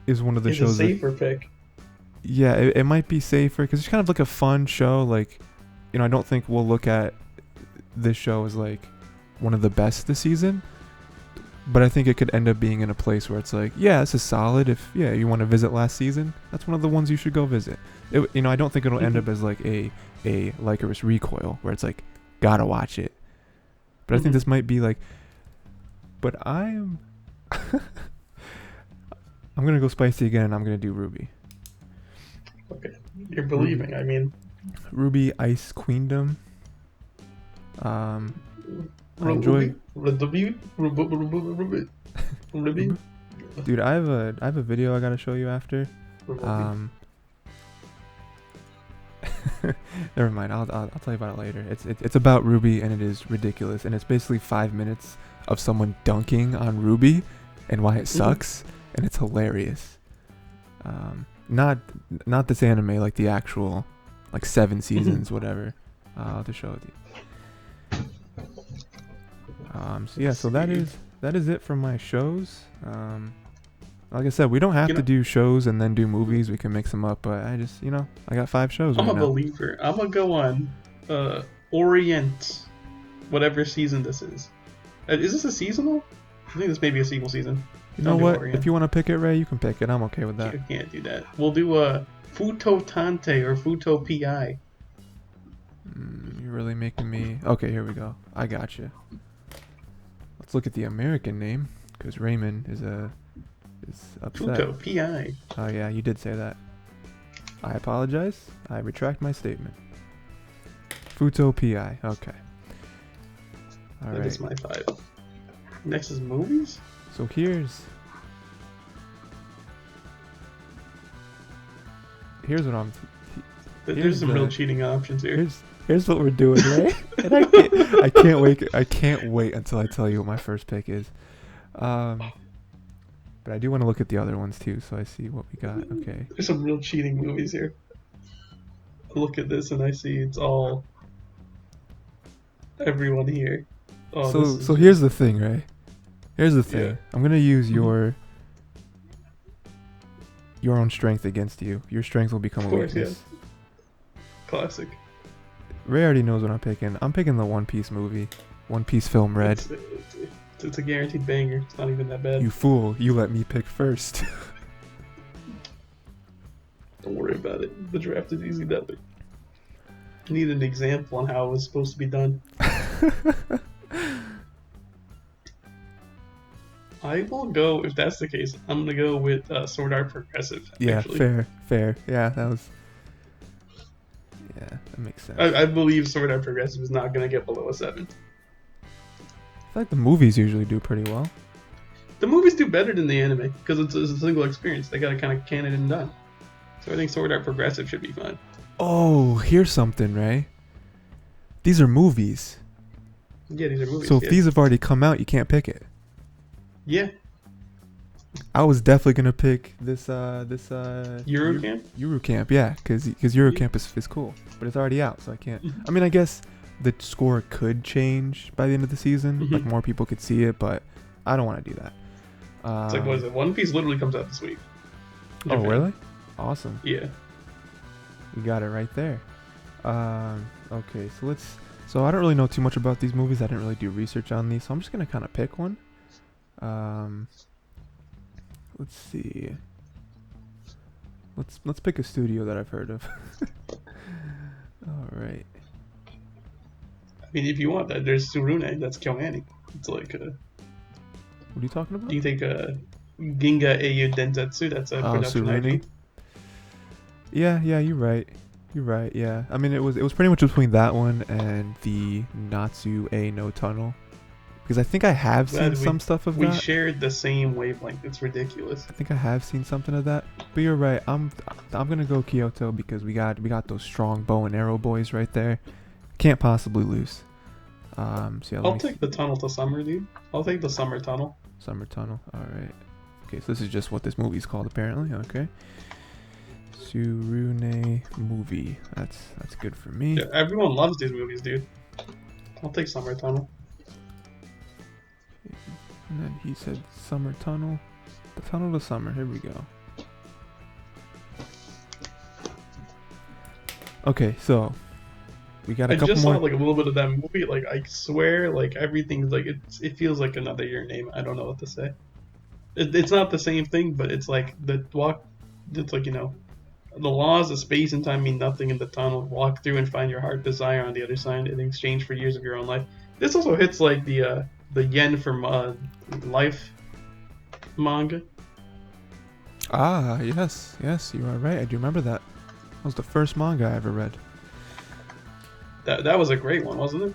is one of the shows. It's a safer pick. Yeah, it might be safer because it's kind of like a fun show. Like, I don't think we'll look at this show as like one of the best this season. But I think it could end up being in a place where it's like, yeah, this is solid. If you want to visit last season, that's one of the ones you should go visit. I don't think it'll end up as like a Lycoris Recoil where it's like, gotta watch it. But I think this might be like, but I'm gonna go spicy again. And I'm gonna do RWBY. Okay, you're believing. I mean, RWBY Ice Queendom. I enjoy. Dude, I have a video I gotta show you after. Never mind. I'll tell you about it later. It's about RWBY and it is ridiculous, and it's basically 5 minutes of someone dunking on RWBY and why it sucks, and it's hilarious. Not this anime, like the actual, like 7 seasons, whatever. I'll just show it to you. So yeah, so that is it for my shows. Like I said, we don't have to do shows and then do movies. We can mix them up, but I just, I got 5 shows right now. I'm a believer. I'm gonna go on Orient, whatever season this is. Is this a seasonal? I think this may be a sequel season. You know what? If you want to pick it, Ray, you can pick it. I'm okay with that. You can't do that. We'll do Futo Tante or Futo Pi. You're really making me... Okay, here we go. I got you. Let's look at the American name, because Rayman is upset. Futo PI. Oh yeah, you did say that. I apologize. I retract my statement. Futo PI. Okay. All That right. is my 5. Next is movies. So here's what I'm... There's some real cheating options here. Here's what we're doing, right? And I can't wait until I tell you what my first pick is. But I do want to look at the other ones too, so I see what we got. Okay. There's some real cheating movies here. I look at this and I see it's all everyone here. Oh, so here's the thing, right? Here's the thing. Yeah. I'm gonna use your own strength against you. Your strength will become Of a course, weakness. yeah. Classic. Ray already knows what I'm picking. I'm picking the One Piece movie. One Piece film Red. It's a guaranteed banger. It's not even that bad. You fool. You let me pick first. Don't worry about it. The draft is easy that way. I need an example on how it was supposed to be done. I will go, if that's the case, I'm going to go with Sword Art Progressive. Yeah, actually. fair. Yeah, that makes sense. I believe Sword Art Progressive is not going to get below a 7. I feel like the movies usually do pretty well. The movies do better than the anime because it's a single experience. They got to kind of can it and done. So I think Sword Art Progressive should be fine. Oh, here's something, Ray. These are movies. Yeah, these are movies. So if these have already come out, you can't pick it. Yeah. I was definitely gonna pick this Eurocamp? Eurocamp, yeah, because Eurocamp is cool, but it's already out, so I can't. I mean, I guess the score could change by the end of the season, like more people could see it, but I don't want to do that. It's like, what is it? One Piece literally comes out this week. Oh, really? Awesome. Yeah. You got it right there. Okay, so I don't really know too much about these movies. I didn't really do research on these, so I'm just gonna kind of pick one. Let's see. Let's pick a studio that I've heard of. All right. I mean, if you want that, there's Tsurune. That's KyoAni. It's like What are you talking about? do you think Ginga Eiyu Densetsu? That's a production Tsurune? ID. Yeah, you're right. Yeah. I mean, it was pretty much between that one and the Natsu A no Tunnel. Because I think I have seen some stuff of that. We shared the same wavelength. It's ridiculous. I think I have seen something of that. But you're right. I'm gonna go Kyoto because we got those strong bow and arrow boys right there. Can't possibly lose. So yeah, I'll take the tunnel to summer, dude. I'll take the summer tunnel. Summer tunnel. All right. Okay, so this is just what this movie's called apparently. Okay. Tsurune movie. That's good for me. Yeah, everyone loves these movies, dude. I'll take summer tunnel. And then he said summer tunnel. The tunnel to summer. Here we go. Okay, so we got a couple more. I just saw like a little bit of that movie. Like I swear, like everything's like it feels like another year name. I don't know what to say. It's not the same thing, but it's like it's like, you know, the laws of space and time mean nothing in the tunnel. Walk through and find your heart desire on the other side in exchange for years of your own life. This also hits like the yen from Life manga. Ah, yes, you are right. I do remember that. That was the first manga I ever read. That was a great one, wasn't it?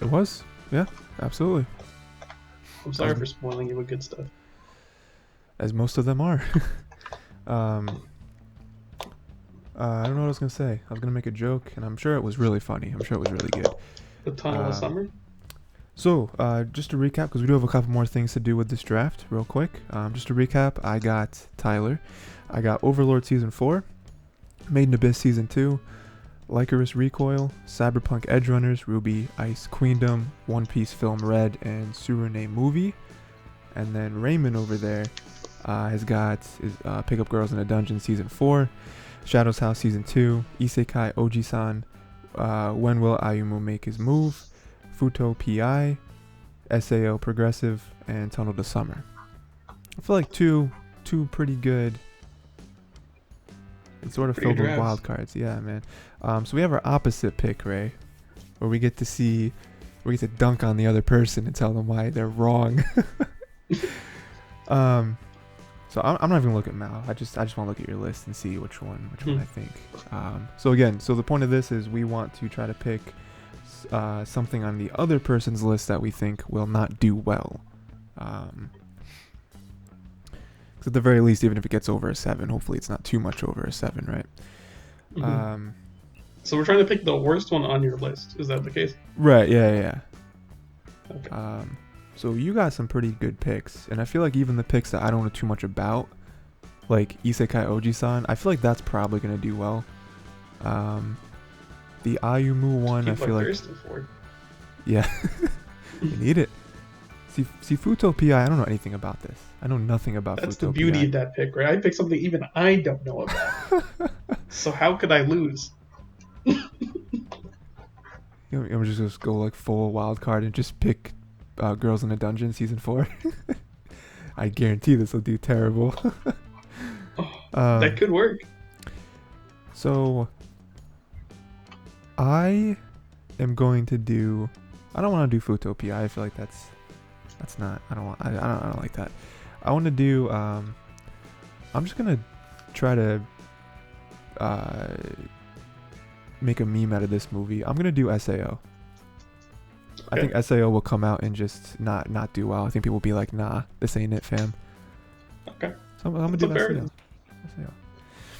It was? Yeah, absolutely. I'm sorry for spoiling you with good stuff. As most of them are. I don't know what I was going to say. I was going to make a joke, and I'm sure it was really funny. I'm sure it was really good. The Tunnel of Summer? So, just to recap, because we do have a couple more things to do with this draft, real quick. Just to recap, I got Tyler. I got Overlord Season 4, Made in Abyss Season 2, Lycoris Recoil, Cyberpunk Edgerunners, RWBY Ice Queendom, One Piece Film Red, and Tsurune Movie. And then Rayman over there has got Pick Up Girls in a Dungeon Season 4, Shadow's House Season 2, Isekai Oji-san, When Will Ayumu Make His Move, Futo PI, SAO Progressive, and Tunnel to Summer. I feel like two pretty good It's sort of Pretty filled good with drafts. wild cards. Yeah, man. So we have our opposite pick, Ray, where we get to dunk on the other person and tell them why they're wrong. So I'm not even gonna look at Mal. I just want to look at your list and see which one I think. So the point of this is we want to try to pick something on the other person's list that we think will not do well. 'Cause at the very least, even if it gets over a 7, hopefully it's not too much over a 7, right? Mm-hmm. So we're trying to pick the worst one on your list. Is that the case? Right. Yeah. Okay. So you got some pretty good picks, and I feel like even the picks that I don't know too much about, like Isekai Oji-san, I feel like that's probably gonna do well. The Ayumu one, I feel like thirsting for it. Yeah, you need it. See, Futopia, I don't know anything about this. I know nothing about Futopia. That's the beauty of that pick, right? I picked something even I don't know about. So how could I lose? I'm just gonna go like full wild card and just pick Girls in a Dungeon season 4. I guarantee this will do terrible. That could work. So I am going to do. I don't want to do Futopia. I feel like that's not. I don't like that. I want to do. I'm just gonna try to make a meme out of this movie. I'm gonna do SAO. Okay. I think SAO will come out and just not do well. I think people will be like, nah, this ain't it, fam. Okay. So I'm gonna do SAO.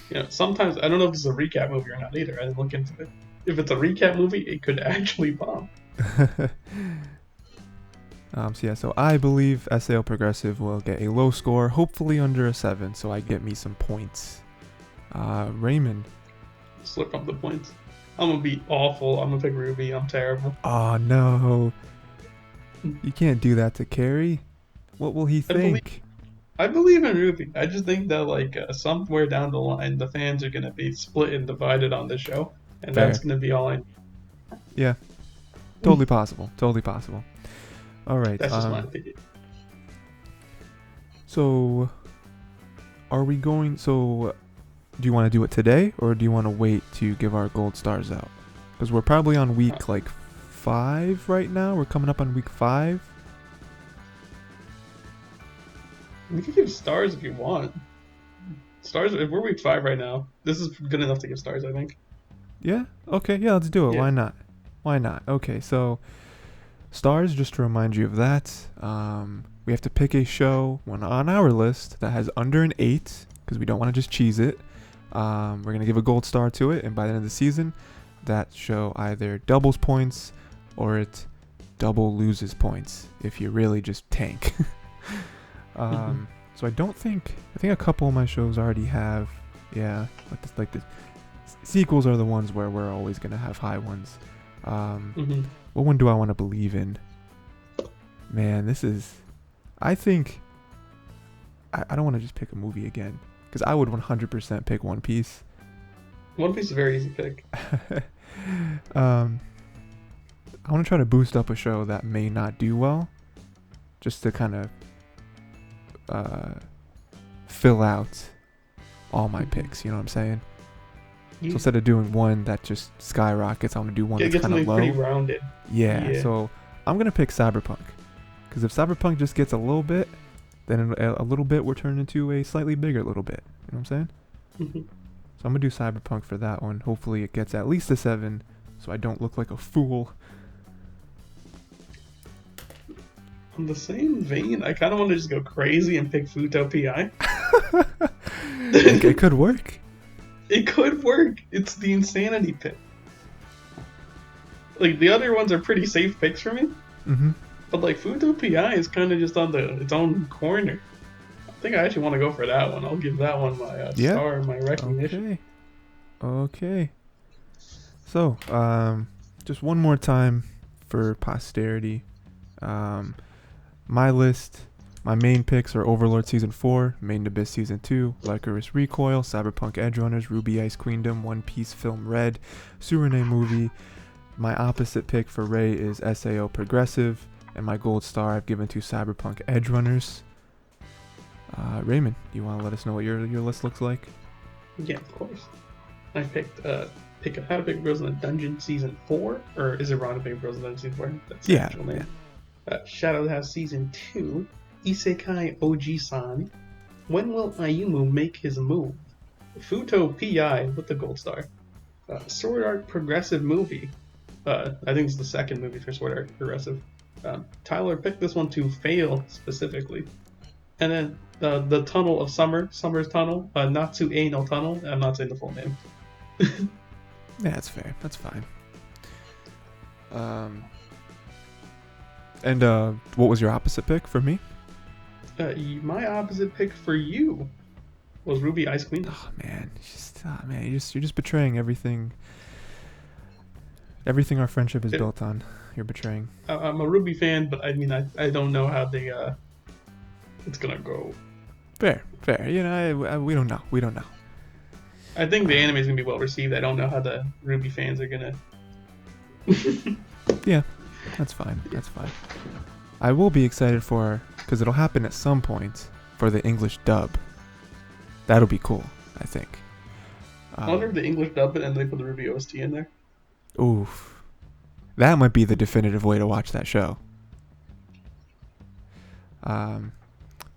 Yeah, sometimes I don't know if this is a recap movie or not either. I didn't look into it. If it's a recap movie, it could actually bomb. So I believe SAO Progressive will get a low score, hopefully under a 7, so I get me some points. Rayman. Slip up the points. I'm gonna be awful. I'm gonna pick RWBY. I'm terrible. Oh no. You can't do that to Carrie. What will he think? I believe in RWBY. I just think that somewhere down the line, the fans are gonna be split and divided on this show, and Fair. that's gonna be all I. Yeah. Totally possible. Totally possible. All right. That's just my opinion. So, are we going? So, do you want to do it today, or do you want to wait to give our gold stars out? Because we're probably on week 5 right now. We're coming up on week 5. We can give stars if you want. Stars. If we're week 5 right now, this is good enough to give stars, I think. Yeah. Okay. Yeah. Let's do it. Yeah. Why not? Okay. So, stars. Just to remind you of that, we have to pick a show on our list that has under an 8 because we don't want to just cheese it. We're gonna give a gold star to it, and by the end of the season, that show either doubles points or it double loses points if you really just tank. So I think a couple of my shows already have, like the sequels are the ones where we're always gonna have high ones. What one do I want to believe in? Man, I think I don't want to just pick a movie again. Because I would 100% pick One Piece. One Piece is a very easy pick. I want to try to boost up a show that may not do well. Just to kind of fill out all my picks. You know what I'm saying? So instead of doing one that just skyrockets, I'm going to do one that's kind of low. Pretty rounded. Yeah, so I'm going to pick Cyberpunk. Because if Cyberpunk just gets a little bit, then a little bit we're turning into a slightly bigger little bit. You know what I'm saying? So I'm going to do Cyberpunk for that one. Hopefully it gets at least a 7 so I don't look like a fool. On the same vein, I kind of want to just go crazy and pick Futopia. It could work. It could work. It's the insanity pick. Like, the other ones are pretty safe picks for me. But Futopia is kind of just on its own corner. I think I actually want to go for that one. I'll give that one my star, my recognition. Okay. So, just one more time for posterity. My list, my main picks are Overlord Season 4, Maiden Abyss Season 2, Lycoris Recoil, Cyberpunk Edgerunners, RWBY Ice Queendom, One Piece Film Red, Surene Movie. My opposite pick for Ray is SAO Progressive. And my gold star I've given to Cyberpunk Edgerunners. Raymond, you want to let us know what your list looks like? Yeah, of course. I picked How to Pick Girls in a Dungeon Season 4, or is it Wrong to Pick Girls in a Dungeon Season 4? That's the actual name. Shadow House Season 2, Isekai Oji-san, When Will Ayumu Make His Move? Futo PI with the gold star. Sword Art Progressive Movie. I think it's the second movie for Sword Art Progressive. Tyler picked this one to fail specifically. And then the Tunnel of Summer's Tunnel, Natsu A no Tunnel. I'm not saying the full name. Yeah, that's fair. That's fine. And what was your opposite pick for me? My opposite pick for you was RWBY Ice Queendom. Oh man, you're just betraying everything. Everything our friendship is built on. You're betraying. I'm a RWBY fan, but I mean, I don't know how it's gonna go. Fair. You know, we don't know. I think the anime is gonna be well received. I don't know how the RWBY fans are gonna. Yeah, that's fine. I will be excited because it'll happen at some point for the English dub. That'll be cool, I think. I wonder if the English dub it and they put the RWBY OST in there. Oof. That might be the definitive way to watch that show. But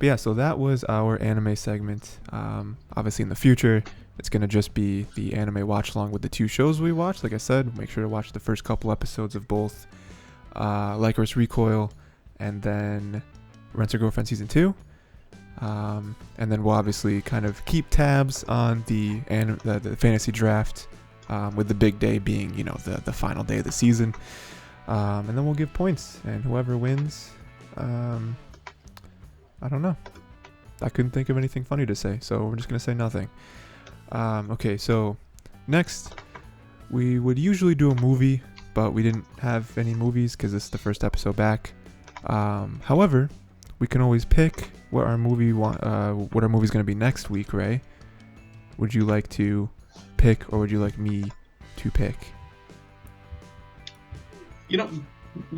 yeah, so that was our anime segment. Obviously in the future, it's going to just be the anime watch along with the 2 shows we watched. Like I said, make sure to watch the first couple episodes of both Lycoris Recoil and then Rent a Girlfriend Season 2. And then we'll obviously kind of keep tabs on the fantasy draft, with the big day being, you know, the final day of the season. And then we'll give points, and whoever wins, I don't know. I couldn't think of anything funny to say, so we're just going to say nothing. Okay, so next, we would usually do a movie, but we didn't have any movies because this is the first episode back. However, we can always pick what our movie's going to be next week, Ray. Would you like to pick, or would you like me to pick? You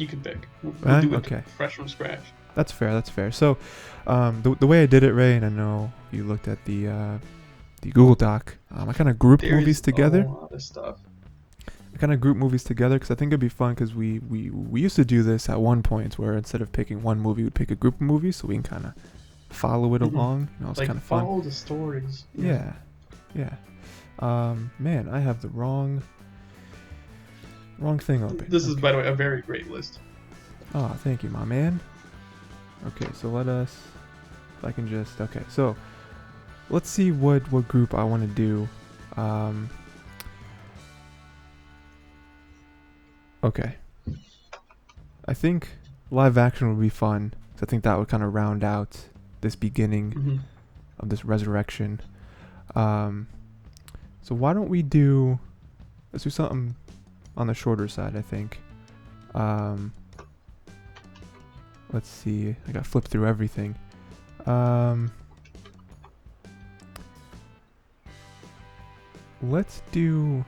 can pick. We'll do it fresh from scratch. That's fair. So, the way I did it, Ray, and I know you looked at the Google Doc. I kind of grouped movies together. A lot of stuff. I kind of grouped movies together because I think it'd be fun because we used to do this at one point where instead of picking one movie, we'd pick a group of movies so we can kind of follow it along. You know, it's kind of fun. Follow the stories. Yeah. Man, I have the wrong thing open. This is, by the way, a very great list. Oh, thank you, my man. Okay, so so let's see what group I want to do. Okay. I think live action would be fun, because I think that would kind of round out this beginning of this resurrection. So why don't let's do something on the shorter side, I think. Let's see, I got flipped through everything. Let's do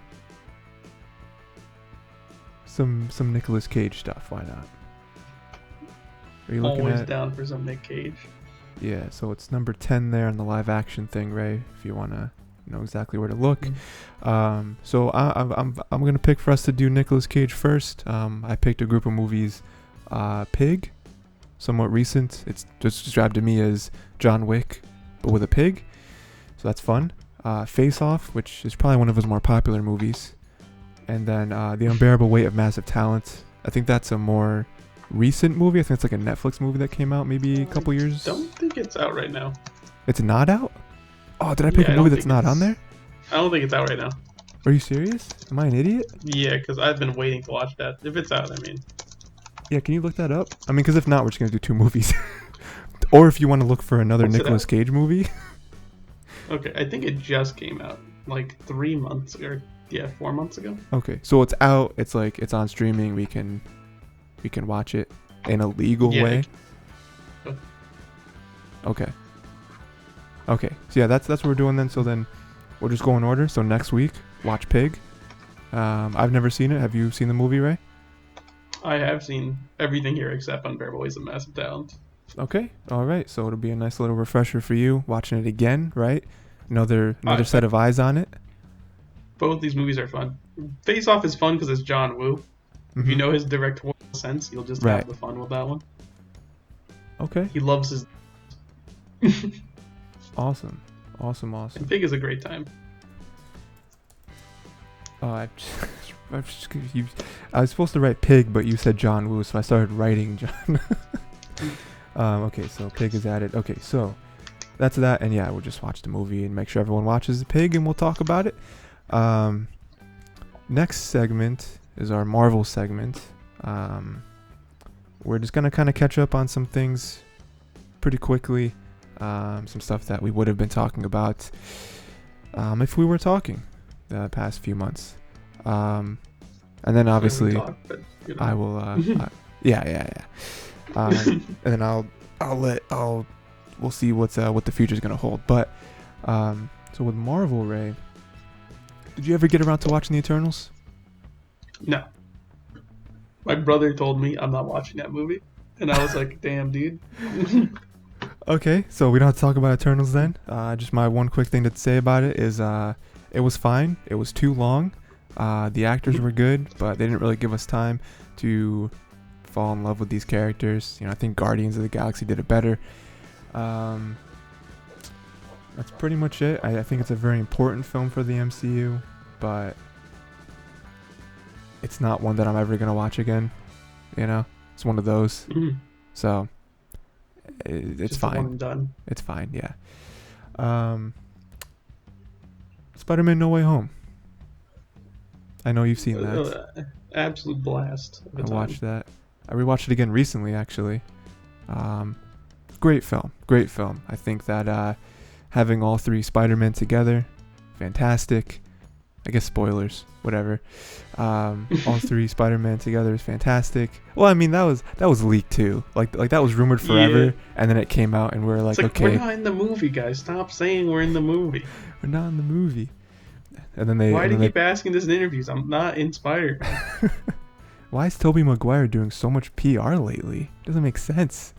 some Nicolas Cage stuff, why not? Are you looking Always down for some Nick Cage. Yeah, so it's number 10 there on the live action thing, Ray, if you want to know exactly where to look. So I'm going to pick for us to do Nicolas Cage first. I picked a group of movies. Pig, somewhat recent. It's just described to me as John Wick, but with a pig. So that's fun. Face Off, which is probably one of his more popular movies. And then The Unbearable Weight of Massive Talent. I think that's a more recent movie. I think it's like a Netflix movie that came out maybe a couple years. I don't think it's out right now. It's not out? Oh, did I pick a movie that's not on there? I don't think it's out right now. Are you serious? Am I an idiot? Yeah, because I've been waiting to watch that. If it's out, I mean. Yeah, can you look that up? I mean, because if not, we're just going to do 2 movies. Or if you want to look for another Nicolas Cage movie. Okay, I think it just came out like 3 months ago. Yeah, 4 months ago. Okay, so it's out. It's like it's on streaming. We can watch it in a legal way. Okay. So yeah, that's what we're doing then. So then we'll just go in order. So next week, watch Pig. I've never seen it. Have you seen the movie, Ray? I have seen everything here except Unbearable Weight of Massive Talent. Okay. All right. So it'll be a nice little refresher for you watching it again, right? Another I- set of eyes on it. Both these movies are fun. Face Off is fun because it's John Woo. If you Mhm. know his directorial sense, you'll just Right. have the fun with that one. Okay. He loves his. Awesome. And Pig is a great time. Oh, I was supposed to write Pig, but you said John Woo, so I started writing John. Okay, so Pig is added. Okay, so that's that, and yeah, we'll just watch the movie and make sure everyone watches the Pig, and we'll talk about it. Next segment is our Marvel segment. We're just gonna kind of catch up on some things pretty quickly. Some stuff that we would have been talking about if we were talking the past few months. And then obviously Talk, but, you know. I will. Yeah. And then we'll see what the future's gonna hold. But so with Marvel, Ray, did you ever get around to watching the Eternals? No. My brother told me I'm not watching that movie, and I was like, "Damn, dude." Okay, so we don't have to talk about Eternals then. Just my one quick thing to say about it is it was fine. It was too long. The actors were good, but they didn't really give us time to fall in love with these characters. I think Guardians of the Galaxy did it better. That's pretty much it. I think it's a very important film for the MCU, but it's not one that I'm ever going to watch again. It's one of those. Mhm. So it's Just fine. one and done. It's fine, yeah. Spider-Man No Way Home. I know you've seen that. Absolute blast. Of a I time. watched that. I rewatched it again recently, actually. Great film. I think that having all three Spider-Men together, fantastic. I guess spoilers, whatever. All three Spider-Man together is fantastic. Well, I mean that was leaked too. Like that was rumored forever, Yeah. and then it came out, and we're like, It's okay, we're not in the movie, guys. Stop saying we're in the movie. we're not in the movie. And then Why do you keep asking this in interviews? I'm not in Spider-Man. Why is Tobey Maguire doing so much PR lately? Doesn't make sense.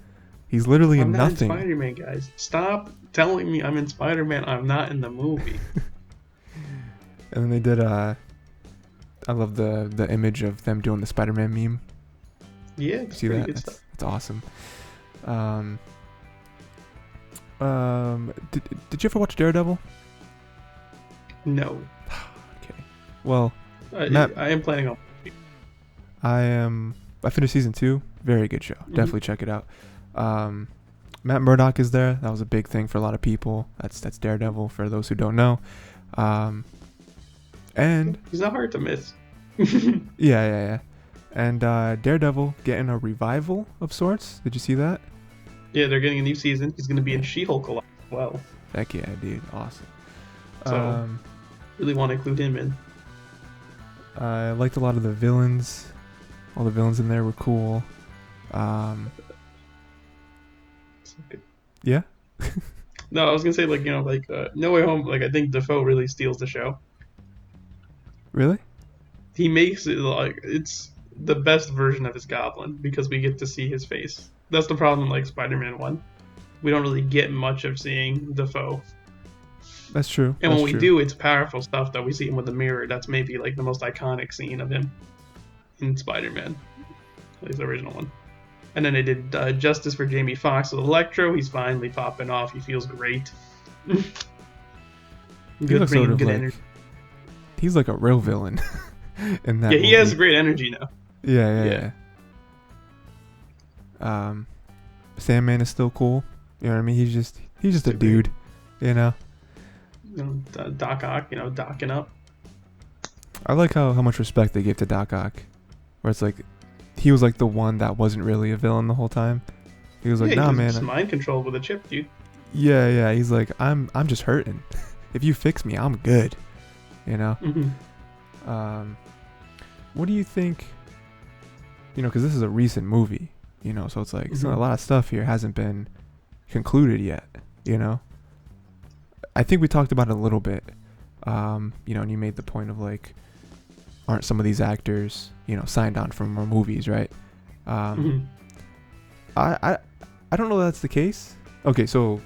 He's literally I'm in not nothing. in Spider-Man, guys. Stop telling me I'm in Spider-Man. I'm not in the movie. And then they did I love the image of them doing the Spider-Man meme. Yeah, it's See pretty that? good That's, stuff. that's awesome. Did you ever watch Daredevil? No. Okay. Well, I Matt- am planning on. I finished season 2. Very good show. Mhm. Definitely check it out. Matt Murdock is there. That was a big thing for a lot of people. That's Daredevil for those who don't know. And He's not hard to miss. yeah. And Daredevil getting a revival of sorts. Did you see that? Yeah, they're getting a new season. He's going to be in She-Hulk a lot as well. Heck yeah, dude. Awesome. So- Really want to include him in. I liked a lot of the villains. All the villains in there were cool. Yeah? No, I was gonna say No Way Home. I think Defoe really steals the show. Really? He makes it like it's the best version of his Goblin because we get to see his face. That's the problem. Like Spider-Man 1, we don't really get much of seeing Defoe. That's true. And That's when we true. do, it's powerful stuff that we see him with the mirror. That's maybe the most iconic scene of him in Spider-Man, at least the original one. And then they did justice for Jamie Foxx with Electro. He's finally popping off. He feels great. He Good, looks bringing sort of good like energy. he's like a real villain in that. Yeah, he movie. has great energy now. Yeah. Sandman is still cool. You know what I mean? He's just a dude. You know. Doc Ock, docking up. I like how much respect they gave to Doc Ock, where it's like he was like the one that wasn't really a villain the whole time. He was like, nah, man. Just mind controlled with a chip, dude. Yeah. He's like, I'm just hurting. If you fix me, I'm good. You know. Mm-hmm. What do you think? Because this is a recent movie. So it's like so a lot of stuff here hasn't been concluded yet. I think we talked about it a little bit. And you made the point of aren't some of these actors, signed on for more movies, right? I don't know if that's the case. Okay, so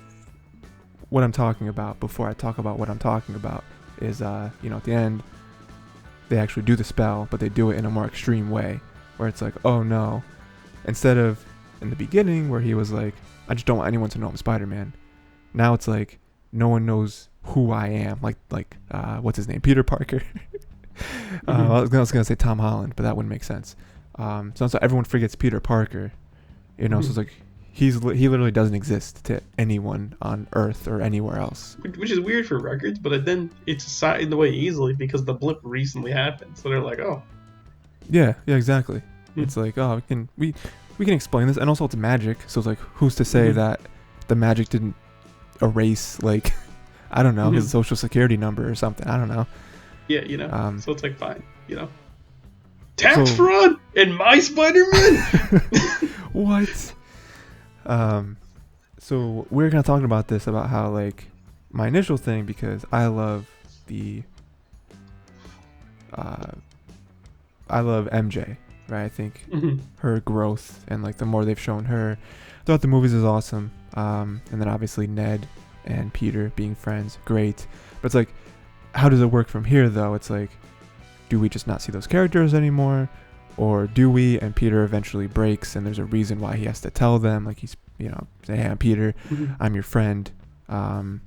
what I'm talking about before I talk about what I'm talking about is, at the end, they actually do the spell, but they do it in a more extreme way, where it's like, oh no, instead of in the beginning where he was like, I just don't want anyone to know I'm Spider-Man. Now it's like, no one knows who I am. Like what's his name? Peter Parker. I was gonna say Tom Holland, but that wouldn't make sense. So it's like everyone forgets Peter Parker, so it's like he literally doesn't exist to anyone on Earth or anywhere else. Which is weird for records, but then it's signed away easily because the blip recently happened. So they're like, oh. Yeah, exactly. It's like, oh, we can explain this, and also it's magic. So it's like, who's to say that the magic didn't erase, like, I don't know, his social security number or something. I don't know. Yeah, so it's like, fine, Tax fraud in my Spider-Man? What? So we're kind of talking about this, about how, like, my initial thing, because I love MJ, right? I think her growth and, like, the more they've shown her throughout the movies is awesome. And then obviously Ned and Peter being friends, great. But it's like, how does it work from here, though? It's like, do we just not see those characters anymore? Or do we? And Peter eventually breaks, and there's a reason why he has to tell them. Like, he's, say, hey, I'm Peter, I'm your friend. And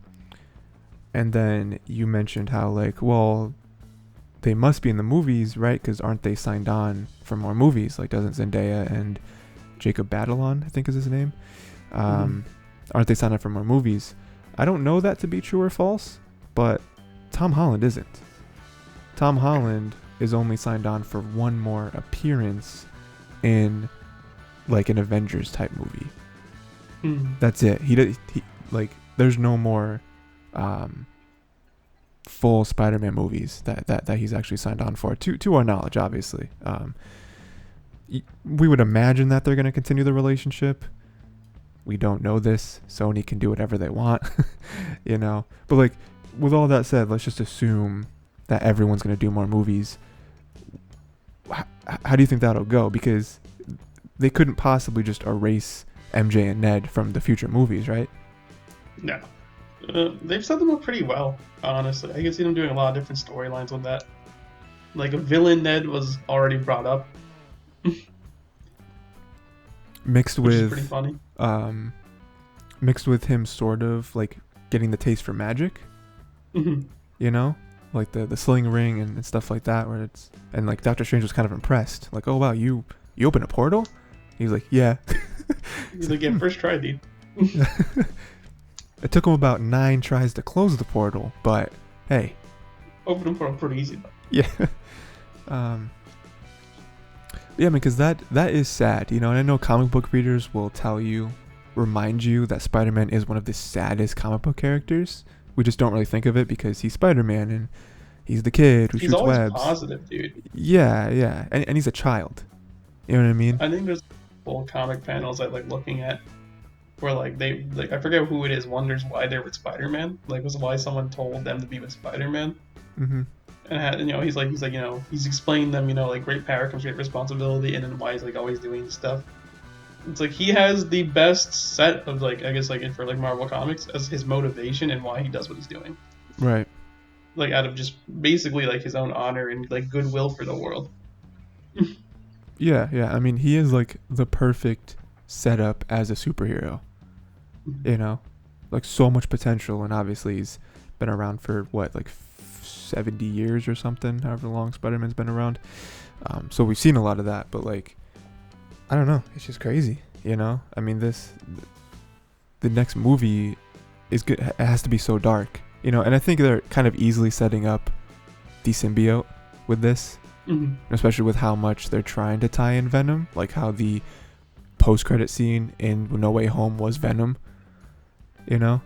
then you mentioned how, like, well, they must be in the movies, right? Because aren't they signed on for more movies? Like, doesn't Zendaya and Jacob Batalon, I think is his name, aren't they signed up for more movies? I don't know that to be true or false, but Tom Holland isn't. Tom Holland is only signed on for one more appearance in, like, an Avengers type movie. That's it. He like, there's no more full Spider-Man movies that he's actually signed on for, to our knowledge, obviously. We would imagine that they're going to continue the relationship. We don't know this. Sony can do whatever they want, But, like, with all that said, let's just assume that everyone's going to do more movies. How do you think that'll go? Because they couldn't possibly just erase MJ and Ned from the future movies, right? No. They've set them up pretty well, honestly. I can see them doing a lot of different storylines with that. Like, a villain Ned was already brought up. Mixed which with is pretty funny. Mixed with him sort of, like, getting the taste for magic. Like the sling ring and stuff like that, where it's, and, like, Doctor Strange was kind of impressed, like, oh wow, you open a portal? He's like, yeah. He's like, yeah, first try, dude. It took him about 9 tries to close the portal, but hey, open a portal pretty easy though. Yeah. Yeah, because that is sad, and I know comic book readers will remind you that Spider-Man is one of the saddest comic book characters. We just don't really think of it because he's Spider-Man and he's the kid who shoots webs. He's always positive, dude. Yeah. And he's a child. You know what I mean? I think there's full comic panels I like looking at where, like, they, like, I forget who it is, wonders why they're with Spider-Man. Like, was why someone told them to be with Spider-Man. And he's explaining them, like, great power comes great responsibility, and then why he's, like, always doing stuff. It's like he has the best set of, like, I guess, like, for, like, Marvel Comics as his motivation and why he does what he's doing. Right. Like, out of just basically, like, his own honor and, like, goodwill for the world. Yeah. I mean, he is, like, the perfect setup as a superhero. Like, so much potential, and obviously he's been around for, what, like 70 years or something, however long Spider-Man's been around. So we've seen a lot of that, but, like, I don't know, it's just crazy, I mean, the next movie is good. It has to be so dark, and I think they're kind of easily setting up the symbiote with this, especially with how much they're trying to tie in Venom, like how the post-credit scene in No Way Home was Venom, so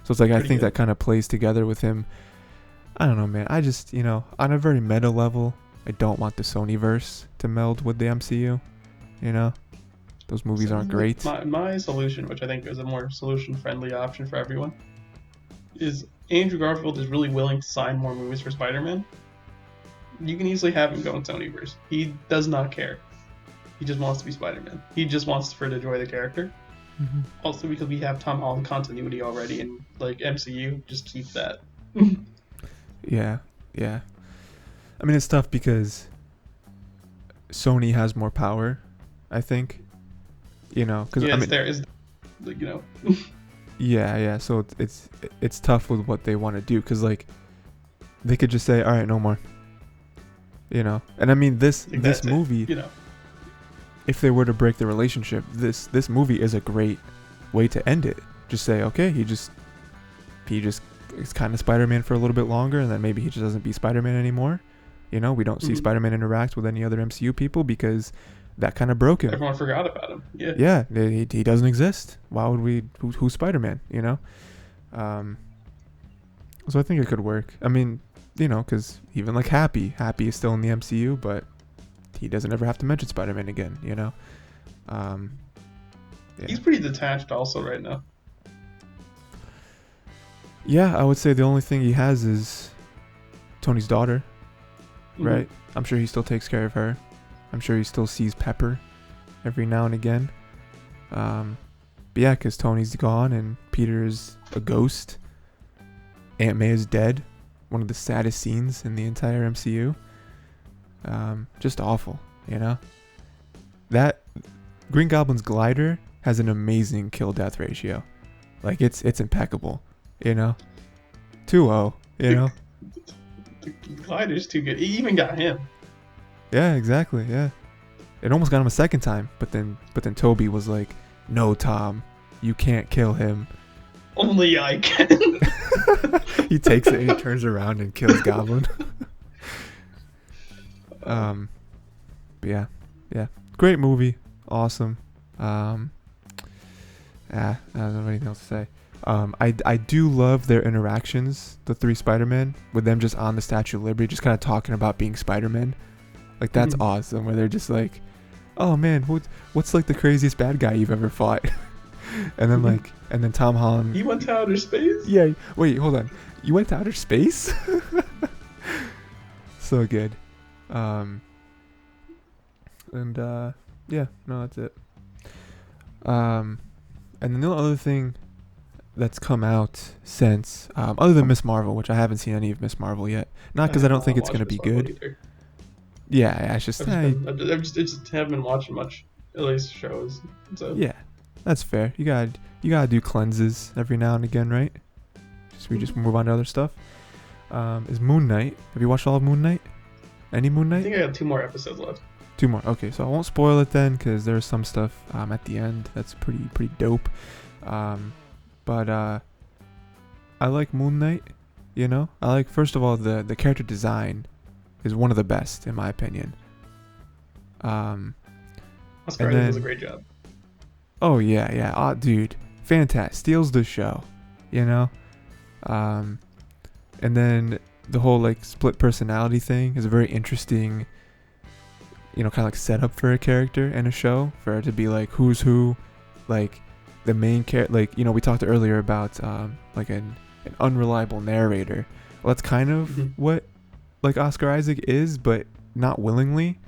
it's like, I think that kind of plays together with him. I don't know, man. I just, on a very meta level, I don't want the Sonyverse to meld with the MCU. Those movies aren't great. My solution, which I think is a more solution-friendly option for everyone, is Andrew Garfield is really willing to sign more movies for Spider-Man. You can easily have him go in Sonyverse. He does not care. He just wants to be Spider-Man. He just wants to enjoy the character. Also because we have Tom Holland continuity already in like MCU, just keep that. Yeah, yeah. I mean, it's tough because Sony has more power, I think. You know, because Yeah, I it's mean, there. Is like yeah, yeah. So it's tough with what they want to do because like they could just say, all right, no more. You know, and I mean this like, this that's it, movie, you know. if they were to break the relationship, this movie is a great way to end it. Just say, okay, he just is kind of Spider-Man for a little bit longer, and then maybe he just doesn't be Spider-Man anymore. You know, we don't see Spider-Man interact with any other MCU people because that kind of broke him. Everyone forgot about him. Yeah. Yeah, he doesn't exist. Why would we? Who's Spider-Man? You know. So I think it could work. I mean, you know, because even like Happy is still in the MCU, but he doesn't ever have to mention Spider-Man again. You know. Yeah. He's pretty detached also right now. Yeah, I would say the only thing he has is Tony's daughter, right? I'm sure he still takes care of her. I'm sure he still sees Pepper every now and again. But yeah, because Tony's gone and Peter is a ghost. Aunt May is dead. One of the saddest scenes in the entire MCU. Just awful, you know? That Green Goblin's glider has an amazing kill-death ratio. Like, it's impeccable, you know? 2-0, you know? The glider's too good. He even got him. Yeah, exactly, yeah. It almost got him a second time, but then Toby was like, no, Tom, you can't kill him. Only I can. He takes it and he turns around and kills Goblin. But yeah. Great movie. Awesome. I don't know anything else to say. I do love their interactions, the three Spider-Men, with them just on the Statue of Liberty, just kind of talking about being Spider-Man. Like, that's awesome, where they're just like, oh man, what's like the craziest bad guy you've ever fought? And then Tom Holland. He went to outer space? Yeah, wait, hold on. You went to outer space? So good. Yeah, no, that's it. And then the other thing that's come out since, other than Miss Marvel, which I haven't seen any of Miss Marvel yet. Not because I don't think it's going to be good. Either. Yeah, I just I just haven't been watching much, at least shows. So. Yeah, that's fair. You gotta do cleanses every now and again, right? We just move on to other stuff. Is Moon Knight? Have you watched all of Moon Knight? Any Moon Knight? I think I got 2 more episodes left. 2 more. Okay, so I won't spoil it then, because there's some stuff at the end that's pretty dope. But I like Moon Knight. You know, I like, first of all, the character design is one of the best in my opinion. Oscar Isaac does a great job. Oh yeah. Dude, fantastic. Steals the show. You know. And then the whole like split personality thing is a very interesting, you know, kind of like setup for a character in a show, for it to be like who's who, like the main character, like, you know, we talked earlier about like an unreliable narrator. Well, that's kind of what like Oscar Isaac is, but not willingly,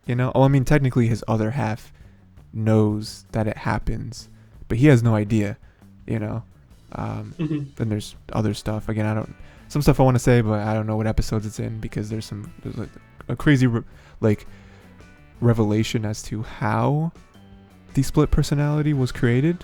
you know. Oh, I mean, technically his other half knows that it happens, but he has no idea, you know. Then there's other stuff. Again, some stuff I want to say, but I don't know what episodes it's in, because there's like a crazy revelation as to how the split personality was created.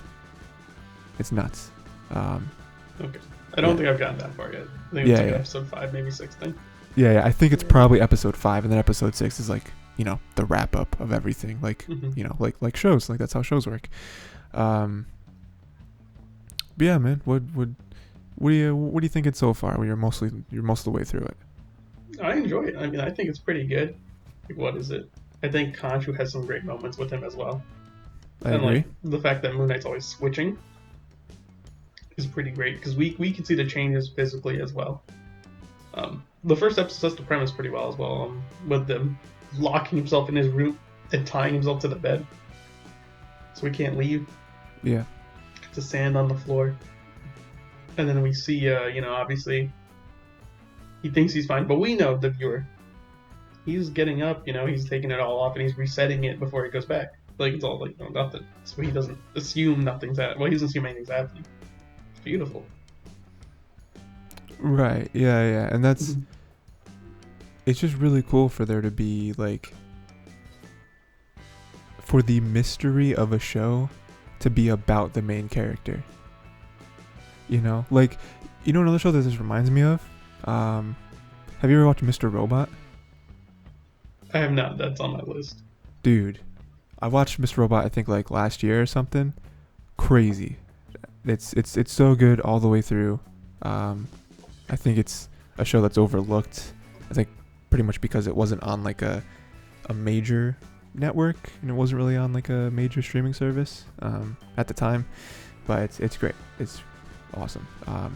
It's nuts. Okay. I don't think I've gotten that far yet. I think it's like episode 5, maybe 6 thing. Yeah, I think it's probably episode 5, and then episode 6 is like, you know, the wrap up of everything. Like, you know, like shows. Like, that's how shows work. But yeah, man. What are you thinking so far? You're most of the way through it. I enjoy it. I mean, I think it's pretty good. Like, what is it? I think Khonshu has some great moments with him as well. I agree. Like the fact that Moon Knight's always switching is pretty great, because we can see the changes physically as well. The first episode sets the premise pretty well as well, with them locking himself in his room and tying himself to the bed, so he can't leave. Yeah. The sand on the floor, and then we see, you know, obviously he thinks he's fine, but we know, the viewer, he's getting up, you know, he's taking it all off and he's resetting it before he goes back. Like it's all like nothing. So he doesn't assume nothing's happening. Well, he doesn't assume anything's happening. It's beautiful. Right. Yeah. Yeah. And that's Mhm. it's just really cool for there to be like for the mystery of a show to be about the main character. You know, like another show that this reminds me of. Have you ever watched Mr. Robot? I have not. That's on my list. Dude, I watched Mr. Robot I think like last year or something. Crazy. It's so good all the way through. I think it's a show that's overlooked. I think pretty much because it wasn't on like a major network and it wasn't really on like a major streaming service at the time. But it's great. It's awesome. But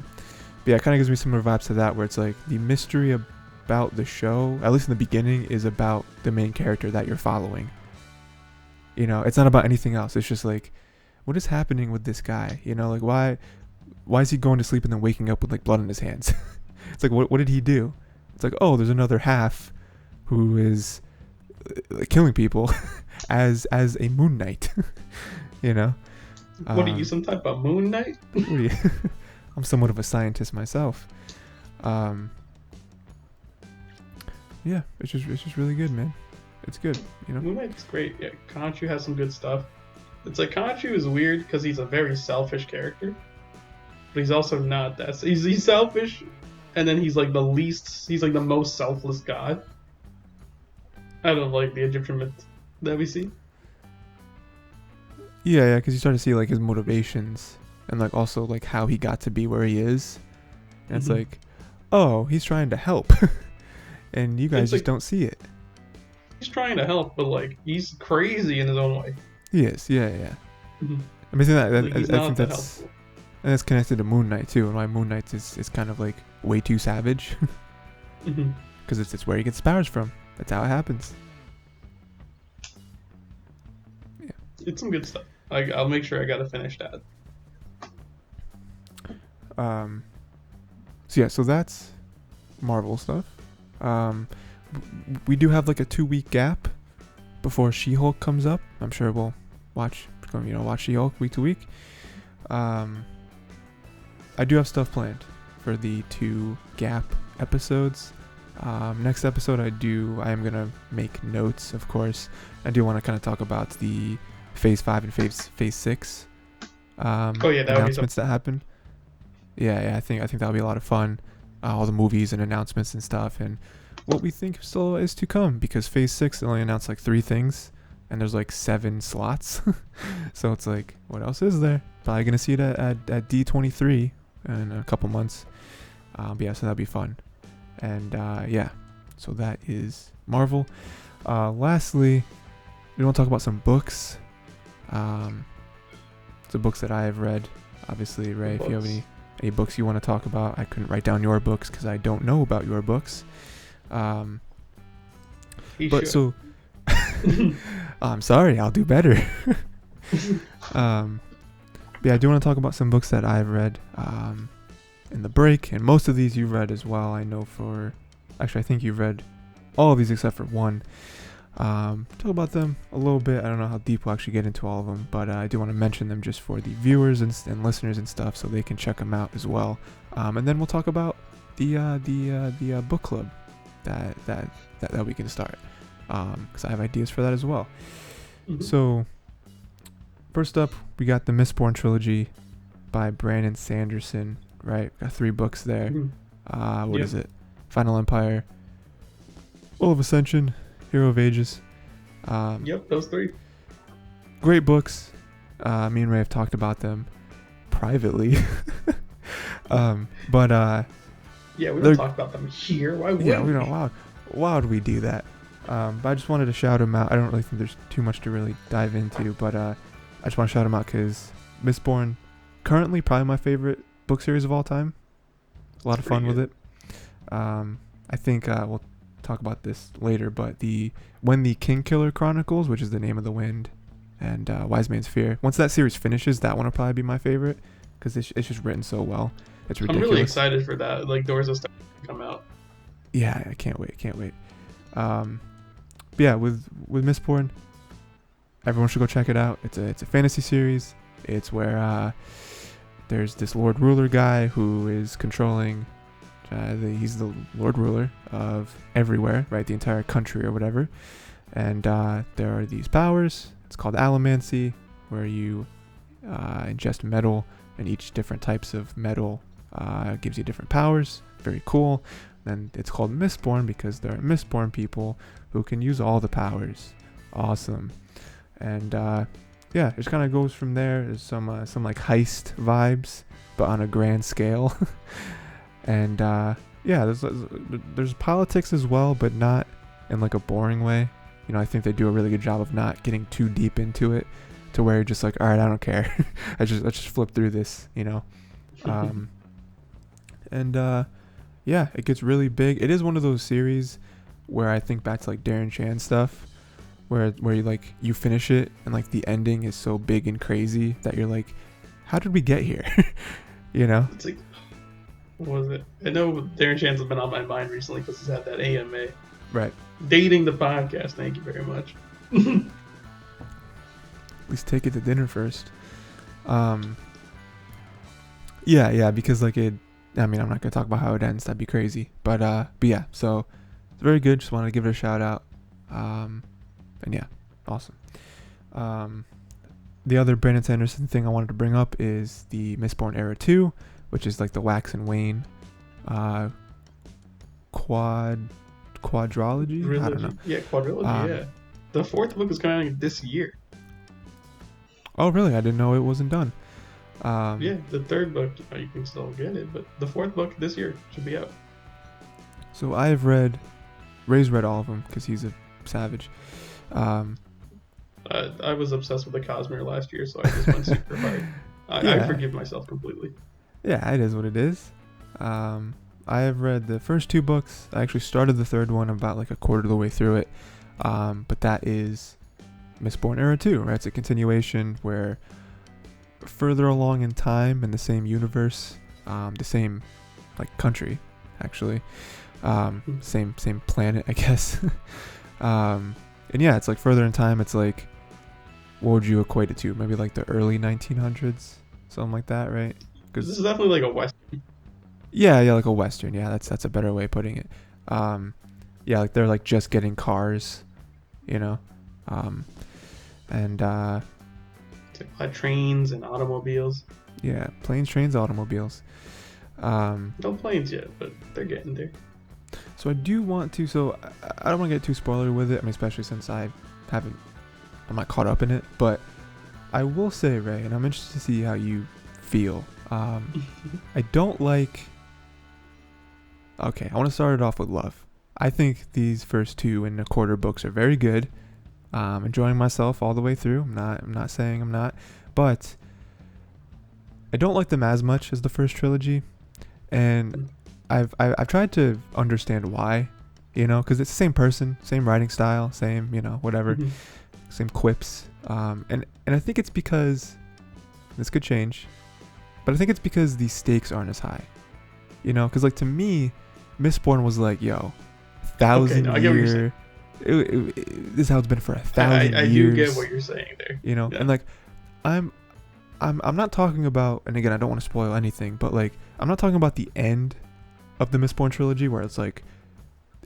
yeah, it kind of gives me similar vibes to that, where it's like the mystery about the show, at least in the beginning, is about the main character that you're following. You know, it's not about anything else. It's just like, what is happening with this guy? You know, like why is he going to sleep and then waking up with like blood in his hands? It's like, what did he do? It's like, oh, there's another half who is killing people as a Moon Knight. You know. What are you, some type of Moon Knight? What are you? I'm somewhat of a scientist myself. Yeah, it's just really good, man. It's good, you know. Moon Knight's great. Yeah, Khonshu has some good stuff. It's like Khonshu is weird because he's a very selfish character, but he's also not that. He's selfish, and then he's like he's like the most selfless god out of like the Egyptian myth that we see. Yeah, because you start to see like his motivations and like also like how he got to be where he is, and it's like, oh, he's trying to help, and you guys just don't see it. He's trying to help, but like he's crazy in his own way. He is, yeah. Mm-hmm. I mean, Like, I think that's helpful. and that's connected to Moon Knight too, and why Moon Knight is kind of like way too savage, because it's where he gets powers from. That's how it happens. Yeah, It's some good stuff. I'll make sure I gotta finish that. So that's Marvel stuff. We do have like a 2-week gap before She-Hulk comes up. I'm sure we'll watch She-Hulk week to week. I do have stuff planned for the 2 gap episodes. Next episode I am gonna make notes, of course. I do want to kind of talk about the Phase 5 and Phase 6 announcements that happened. Yeah, I think that'll be a lot of fun. All the movies and announcements and stuff, and what we think still is to come, because Phase 6 only announced like 3 things, and there's like 7 slots. So it's like, what else is there? Probably gonna see it at D23 in a couple months. But yeah, so that'll be fun. And yeah, so that is Marvel. Lastly, we want to talk about some books. The books that I have read. Obviously, Ray, if you have any books you want to talk about, I couldn't write down your books because I don't know about your books. I'm sorry, I'll do better. Yeah, I do want to talk about some books that I've read in the break, and most of these you've read as well. I think you've read all of these except for one. Talk about them a little bit. I don't know how deep we'll actually get into all of them, but I do want to mention them just for the viewers and listeners and stuff, so they can check them out as well. And then we'll talk about the book club that we can start, because I have ideas for that as well. Mm-hmm. So first up, we got the Mistborn Trilogy by Brandon Sanderson. Right, got 3 books there. Mm-hmm. What is it? Final Empire, Will of Ascension, Hero of Ages. Those 3. Great books. Me and Ray have talked about them privately. But yeah, we don't talk about them here. Why would we? Yeah, we don't. Why would we do that? But I just wanted to shout them out. I don't really think there's too much to really dive into, but I just want to shout them out because Mistborn, currently probably my favorite book series of all time. A lot of fun with it. I think we'll talk about this later, but when the Kingkiller Chronicles, which is the Name of the Wind, and Wise Man's Fear, once that series finishes, that one will probably be my favorite because it's just written so well. It's ridiculous. I'm really excited for that. Like, Doors of Stone to come out. Yeah, I can't wait. But yeah, with Mistborn, everyone should go check it out. It's a fantasy series. It's where there's this Lord Ruler guy who is controlling. He's the Lord Ruler of everywhere, right? The entire country or whatever. And there are these powers. It's called allomancy, where you ingest metal, and each different types of metal gives you different powers. Very cool. And it's called Mistborn because there are Mistborn people who can use all the powers. Awesome. And yeah, it just kind of goes from there. There's some like heist vibes, but on a grand scale. And yeah, there's politics as well, but not in like a boring way. You know, I think they do a really good job of not getting too deep into it to where you're just like, all right, I don't care. let's just flip through this, you know. And yeah, it gets really big. It is one of those series where I think back to like Darren Chan stuff, where you like you finish it and like the ending is so big and crazy that you're like, how did we get here? You know? It's like, what was it? I know Darren Chan's been on my mind recently because he's had that AMA. Right. Dating the podcast. Thank you very much. At least take it to dinner first. Yeah, because like I mean, I'm not gonna talk about how it ends. That'd be crazy. But yeah, so it's very good. Just wanted to give it a shout out. And yeah, awesome. The other Brandon Sanderson thing I wanted to bring up is the Mistborn Era 2, which is like the Wax and Wane quadrology. I don't know. Yeah, quadrilogy. Yeah, the fourth book is coming out this year. Oh, really? I didn't know it wasn't done. Yeah, the third book, you can still get it, but the fourth book this year should be out. So I have Ray's read all of them because he's a savage. I was obsessed with the Cosmere last year, so I just went super hard. I forgive myself completely. Yeah, it is what it is. I have read the first two books. I actually started the third one about like a quarter of the way through it. But that is Mistborn Era 2, right? It's a continuation where further along in time in the same universe, the same like country, actually, same planet, I guess. And yeah, it's like further in time. It's like, what would you equate it to? Maybe like the early 1900s, something like that, right? Because this is definitely like a Western. Yeah, like a Western. Yeah, that's a better way of putting it. Yeah, like they're like just getting cars, you know, and trains and automobiles. Yeah, planes, trains, automobiles. No planes yet, but they're getting there. So I do want to. So I don't want to get too spoilery with it. I mean, especially since I'm not caught up in it. But I will say, Ray, and I'm interested to see how you feel. I don't like. Okay, I want to start it off with love. I think these first 2.25 books are very good. Enjoying myself all the way through. I'm not saying I'm not, but I don't like them as much as the first trilogy, and I've tried to understand why, you know, because it's the same person, same writing style, same, you know, whatever, same quips, and I think it's because this could change, but I think it's because the stakes aren't as high, you know, because like to me, Mistborn was like, yo, 1,000 year. This is how it's been for 1,000 years. I do get what you're saying there. You know, yeah. And like, I'm not talking about, and again, I don't want to spoil anything, but like, I'm not talking about the end of the Mistborn trilogy where it's like,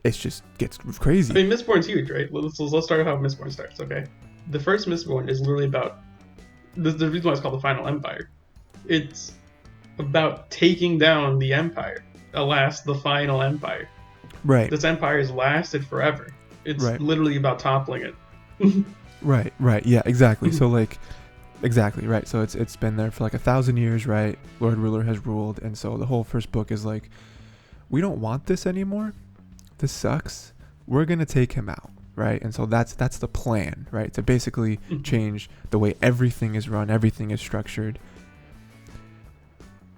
it just gets crazy. I mean, Mistborn's huge, right? Let's start how Mistborn starts, okay? The first Mistborn is literally about the reason why it's called the Final Empire. It's about taking down the Empire. Alas, the Final Empire. Right. This empire has lasted forever. It's literally about toppling it. Right. Yeah, exactly. So like, exactly, right. So it's been there for like 1,000 years, right? Lord Ruler has ruled, and so the whole first book is like, we don't want this anymore. This sucks. We're gonna take him out, right? And so that's the plan, right? To basically change the way everything is run, everything is structured.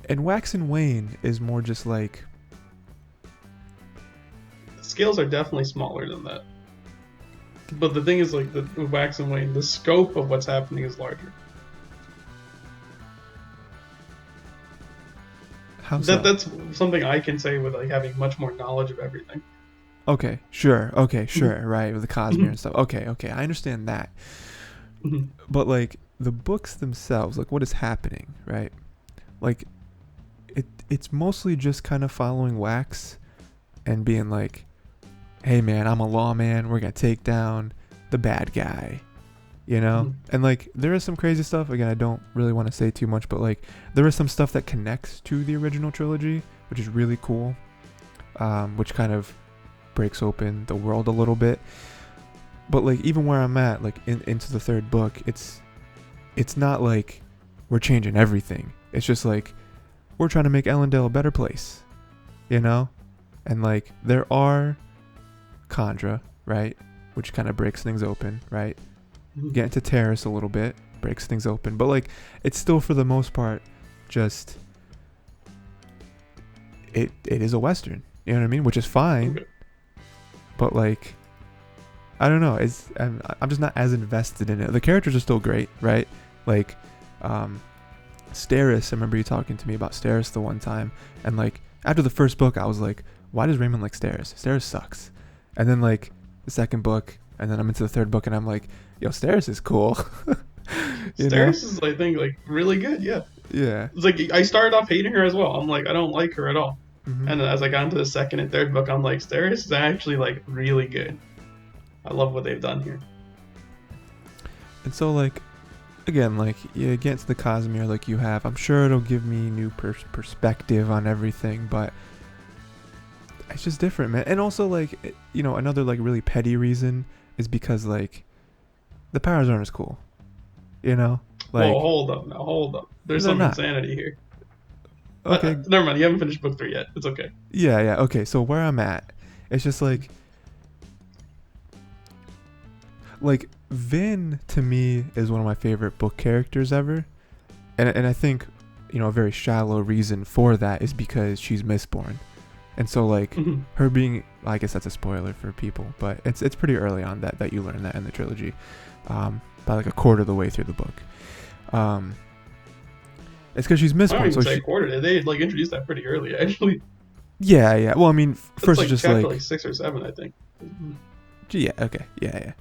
And Wax and Wane is more just like, the scales are definitely smaller than that. But the thing is, like, the Wax and Wane, the scope of what's happening is larger. How so? That's something I can say with like having much more knowledge of everything. Okay, sure, right, with the Cosmere and stuff. Okay, I understand that. Mhm. But like the books themselves, like what is happening, right? Like it's mostly just kind of following Wax and being like, hey man, I'm a lawman, we're gonna take down the bad guy, you know? Mhm. And like there is some crazy stuff. Again, I don't really want to say too much, but like there is some stuff that connects to the original trilogy, which is really cool, which kind of breaks open the world a little bit. But like even where I'm at, like into the third book, it's not like we're changing everything. It's just like we're trying to make Ellendale a better place, you know? And like there are Khandra, right? Which kind of breaks things open, right? Mhm. Get into Terrace a little bit, breaks things open. But like it's still for the most part just it is a Western. You know what I mean? Which is fine. Okay. But like I don't know. I'm just not as invested in it. The characters are still great, right? Like Steris, I remember you talking to me about Steris the one time, and like after the first book I was like, why does Rayman like Steris? Steris sucks. And then like the second book, and then I'm into the third book and I'm like, yo, Steris is cool. You know? Steris is, I think, like really good. Yeah. Yeah. It's like I started off hating her as well. I'm like, I don't like her at all. Mm-hmm. And then as I got into the second and third book, I'm like, Steris is actually like really good. I love what they've done here. And so like again, like you get into the Cosmere like you have, I'm sure it'll give me new perspective on everything, but it's just different, man. And also like you know, another like really petty reason is because like the powers aren't as cool, you know? Like Well, hold up now, hold up. There's they're some not. insanity here. Okay. Never mind. You haven't finished book 3 yet. It's okay. Yeah. Okay. So where I'm at, it's just like Vin to me is one of my favorite book characters ever, and I think you know a very shallow reason for that is because she's Mistborn, and so like Mhm. her being, I guess that's a spoiler for people, but it's pretty early on that you learn that in the trilogy, by like a quarter of the way through the book. It's because she's I don't Mistborn, even so say she, quarter. They like introduced that pretty early, actually. yeah. Well, I mean, It's first like it's just chapter like like 6 or 7, I think. yeah, okay, yeah.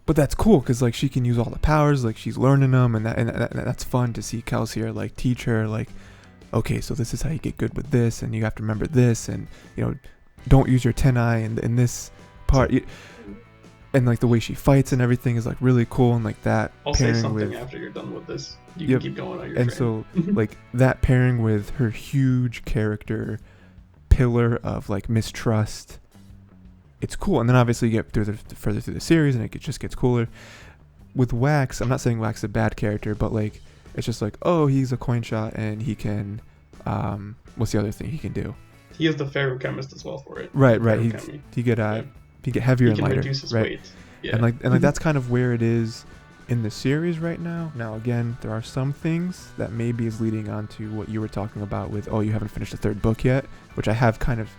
But that's cool because like she can use all the powers, like she's learning them, and that's fun to see Kelsier like teach her like, okay, so this is how you get good with this, and you have to remember this, and you know, don't use your tenai in this part, and like the way she fights and everything is like really cool, and like that I'll say pairing something with, after you're done with this. You Yep. can keep going on your and train. so like that pairing with her huge character pillar of like mistrust, it's cool. And then obviously you get further through the series and it just gets cooler. With Wax, I'm not saying Wax is a bad character, but like it's just like, oh, he's a coin shot and he can what's the other thing he can do? He is the feruchemist as well for it. Right. Feruchemy. He get Yeah. he get heavier He and can lighter, reduce his right? weight. Yeah. And like that's kind of where it is in the series right now. Now again, there are some things that maybe is leading on to what you were talking about with, oh, you haven't finished the third book yet, which I have kind of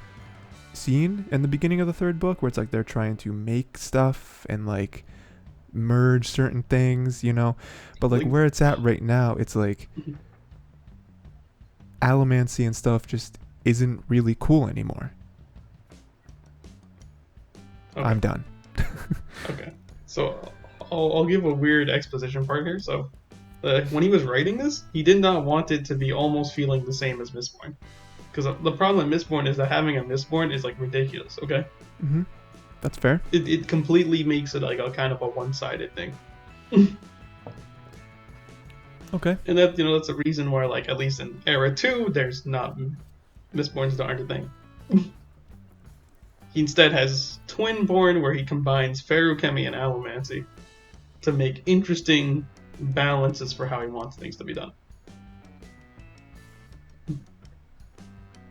seen in the beginning of the third book, where it's like they're trying to make stuff and like merge certain things, you know. But like where it's at right now, it's like allomancy and stuff just isn't really cool anymore. Okay. I'm done. Okay. So I'll give a weird exposition part here. So when he was writing this, he did not want it to be almost feeling the same as Mistborn. Because the problem with Mistborn is that having a Mistborn is like ridiculous, okay? Mm-hmm. That's fair. It completely makes it like a kind of a one-sided thing. Okay. And that, you know, that's the reason why, like, at least in Era 2, there's not Mistborns aren't a thing. He instead has Twinborn, where he combines feruchemy and allomancy to make interesting balances for how he wants things to be done.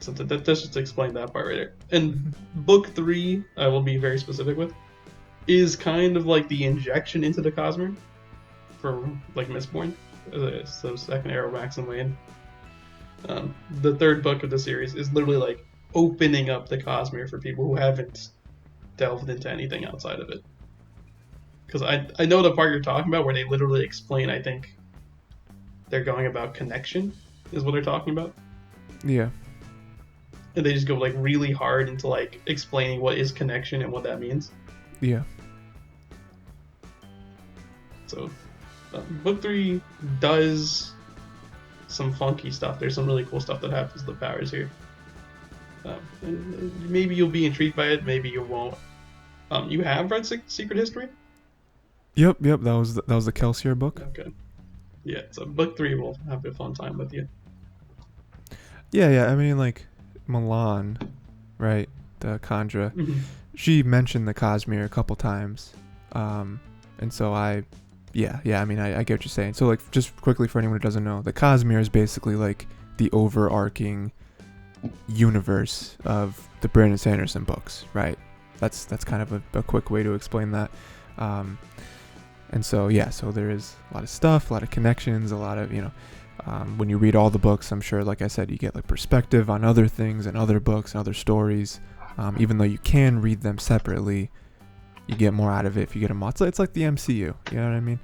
So that's just to explain that part right there. And book 3, I will be very specific with, is kind of like the injection into the Cosmere for like Mistborn. So second Arrow Max and Wayne. The third book of the series is literally like opening up the Cosmere for people who haven't delved into anything outside of it. Because I know the part you're talking about where they literally explain, I think, they're going about connection, is what they're talking about. Yeah. And they just go like really hard into like explaining what is connection and what that means. Yeah. So, book 3 does some funky stuff. There's some really cool stuff that happens to the powers here. And maybe you'll be intrigued by it, maybe you won't. You have read Secret History? Yep. That was the Kelsier book. Okay. Yeah, so book 3 will have a fun time with you. Yeah. I mean, like, Milan, right? The Khandra. Mhm. She mentioned the Cosmere a couple times. And so I get what you're saying. So, like, just quickly for anyone who doesn't know, the Cosmere is basically, like, the overarching universe of the Brandon Sanderson books, right? That's kind of a quick way to explain that. And so, so there is a lot of stuff, a lot of connections, a lot of, when you read all the books, I'm sure, like I said, you get, like, perspective on other things and other books and other stories. Even though you can read them separately, you get more out of it if you get them all. It's like the MCU, you know what I mean?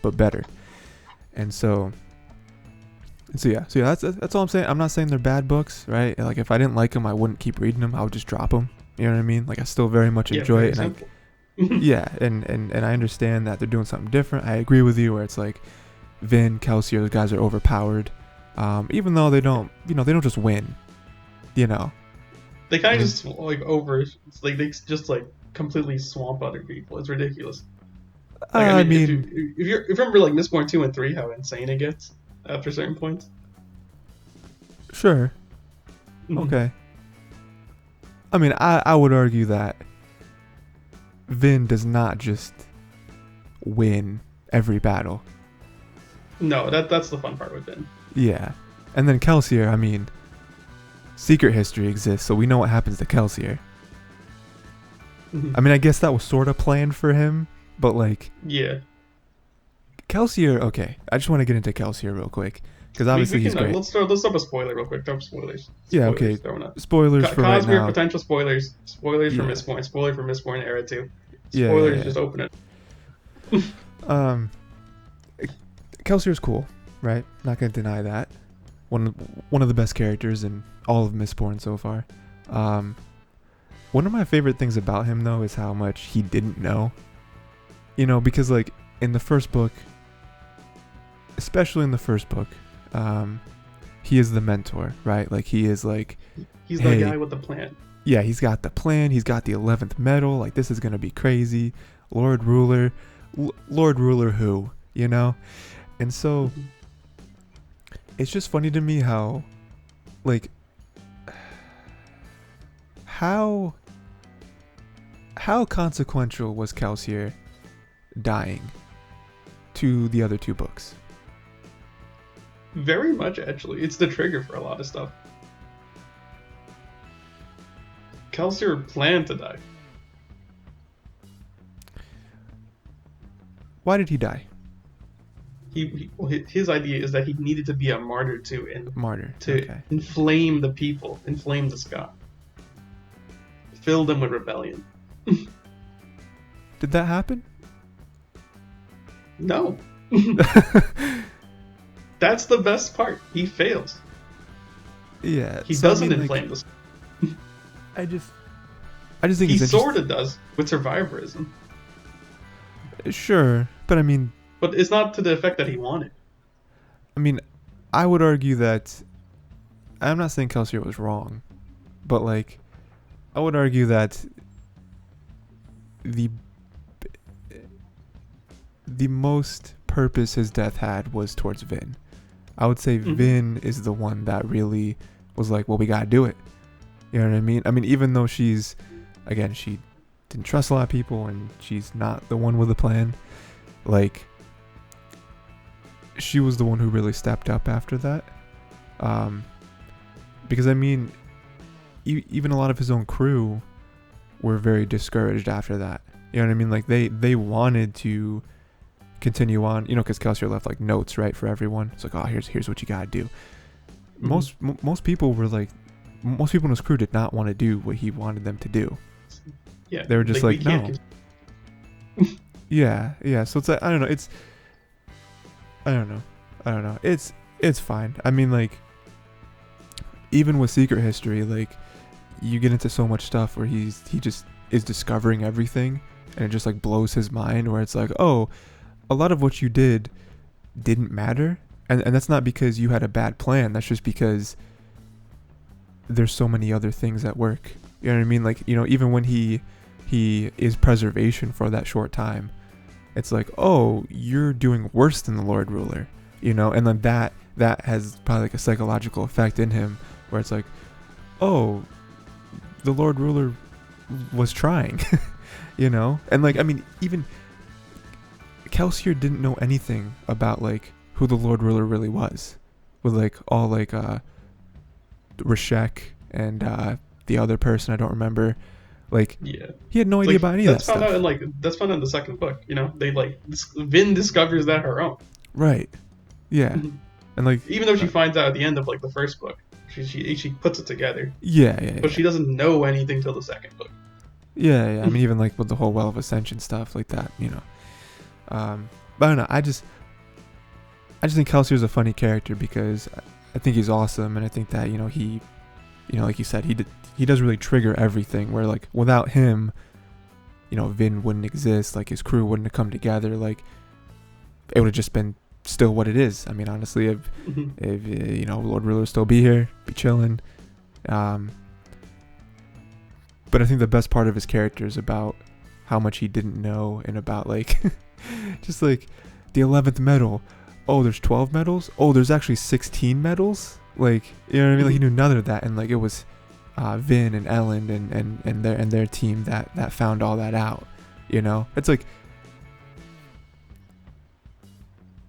But better. And so that's all I'm saying. I'm not saying they're bad books, right? Like, if I didn't like them, I wouldn't keep reading them. I would just drop them. You know what I mean? Like, I still very much enjoy it. And and I understand that they're doing something different. I agree with you where it's like Vin, Kelsier, those guys are overpowered. Even though they don't just win, They kind of just, like, it's like they just, like, completely swamp other people. It's ridiculous. Like, if you remember, like, Mistborn 2 and 3, how insane it gets after certain points. Sure. Okay. I mean, I would argue that Vin does not just win every battle. No, that's the fun part with Vin. Yeah. And then Kelsier, I mean, Secret History exists, so we know what happens to Kelsier. I mean, I guess that was sort of planned for him, but, like... Yeah. Kelsier, okay. I just want to get into Kelsier real quick, because obviously he's great. Let's start a spoiler real quick. Throw up spoilers. Yeah, okay. Spoilers for right now. Potential spoilers. Spoilers for Mistborn. Spoiler for Mistborn Era 2. Spoilers, just open it. Kelsier's cool, right? Not gonna deny that. One of the best characters in all of Mistborn so far. One of my favorite things about him, though, is how much he didn't know. Because, like, in the first book, especially in the first book, he is the mentor, right? Like, he is like... He's the guy with the plan. Yeah, he's got the plan. He's got the 11th medal. Like, this is going to be crazy. Lord Ruler who, And so, it's just funny to me how, like, how consequential was Kelsier dying to the other two books? Very much, actually. It's the trigger for a lot of stuff. Kelsier planned to die. Why did he die? His idea is that he needed to be a martyr to inflame the people, inflame the sky, fill them with rebellion. Did that happen? No. That's the best part. He fails. Yeah. He doesn't inflame the sky. I just think he sort of does with survivorism. Sure, but I mean... But it's not to the effect that he wanted. I mean, I would argue that... I'm not saying Kelsier was wrong, but, like, I would argue that the most purpose his death had was towards Vin. I would say Vin is the one that really was like, well, we gotta do it. You know what I mean? I mean, even though she didn't trust a lot of people and she's not the one with a plan, like, she was the one who really stepped up after that. Because, I mean, even a lot of his own crew were very discouraged after that. You know what I mean? Like, they wanted to continue on, because Kelsier left, like, notes, right, for everyone. It's like, oh, here's what you gotta do. Most people were like, most people in his crew did not want to do what he wanted them to do. Yeah, they were just like no. Yeah. So it's like, I don't know. It's fine. I mean, like, even with Secret History, like, you get into so much stuff where he just is discovering everything, and it just, like, blows his mind. Where it's like, oh, a lot of what you didn't matter, and that's not because you had a bad plan. That's just because there's so many other things at work. You know what I mean? Like, even when he is preservation for that short time, it's like, oh, you're doing worse than the Lord Ruler, and then that has probably like a psychological effect in him where it's like, oh, the Lord Ruler was trying, and like, I mean, even Kelsier didn't know anything about like who the Lord Ruler really was, with like all like Rashek and the other person I don't remember. Like, Yeah, he had no idea about any of that stuff. That's found out in the second book. They like Vin discovers that her own. Right. Yeah. And like, even though she finds out at the end of like the first book, she puts it together. Yeah. But she doesn't know anything till the second book. Yeah. I mean, even like with the whole Well of Ascension stuff like that, But I don't know. I just think Kelsier's a funny character because I think he's awesome, and I think that he, like you said, he does really trigger everything. Where like without him, Vin wouldn't exist. Like his crew wouldn't have come together. Like it would have just been still what it is. I mean, honestly, if Lord Ruler would still be here, be chilling. But I think the best part of his character is about how much he didn't know, and about like just like the 11th medal. Oh, there's 12 medals? Oh, there's actually 16 medals? Like, you know what I mean? Like, he knew none of that, and like it was Vin and Ellen and their team that found all that out. It's like,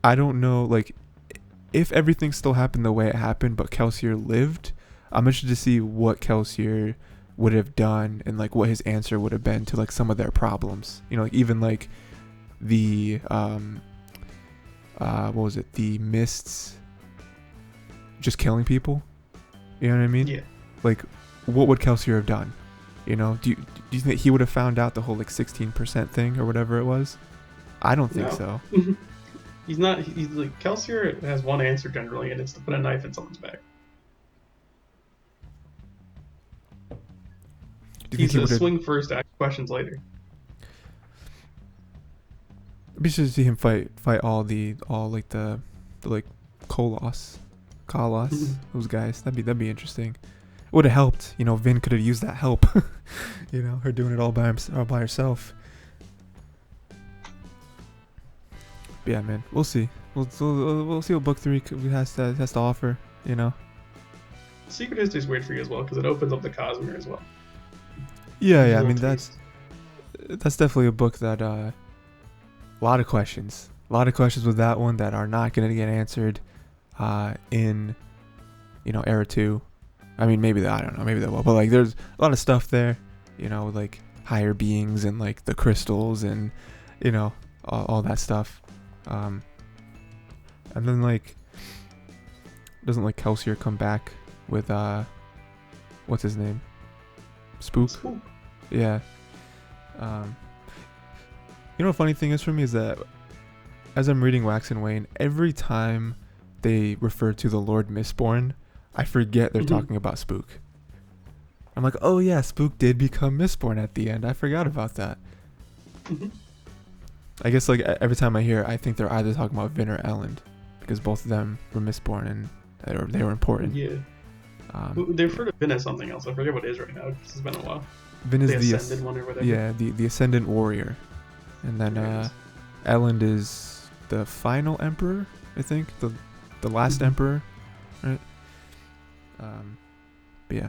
I don't know, like, if everything still happened the way it happened, but Kelsier lived, I'm interested to see what Kelsier would have done, and like what his answer would have been to like some of their problems. Like even like the what was it? The mists just killing people. You know what I mean? Yeah. Like, what would Kelsier have done? Do you think he would have found out the whole like 16% thing or whatever it was? I don't think so. He's like, Kelsier has one answer generally, and it's to put a knife in someone's back. He's a swing first, ask questions later. It'd be interesting to see him fight all like the like Kolos, those guys. That'd be interesting. It would have helped. Vin could have used that help. Her doing it all by herself. But yeah, man, we'll see. We'll see what book 3 has to offer. Secret History is weird for you as well because it opens up the Cosmere as well. Yeah. I mean, that's definitely a book that a lot of questions with that one that are not going to get answered in Era 2. I mean, maybe I don't know, maybe they will, but like there's a lot of stuff there, like higher beings and like the crystals and all that stuff. And then like, doesn't like Kelsier come back with what's his name? Spook. Yeah. The funny thing is for me is that as I'm reading Wax and Wane, every time they refer to the Lord Mistborn, I forget they're talking about Spook. I'm like, oh yeah, Spook did become Mistborn at the end. I forgot about that. I guess like every time I hear it, I think they're either talking about Vin or Elend, because both of them were Mistborn and they were important. Yeah. They refer to Vin as something else. I forget what it is right now. It's been a while. Vin is the Ascendant one or whatever. Yeah, the Ascendant Warrior. And then Elend is the final Emperor, I think. The last Emperor, right? But yeah.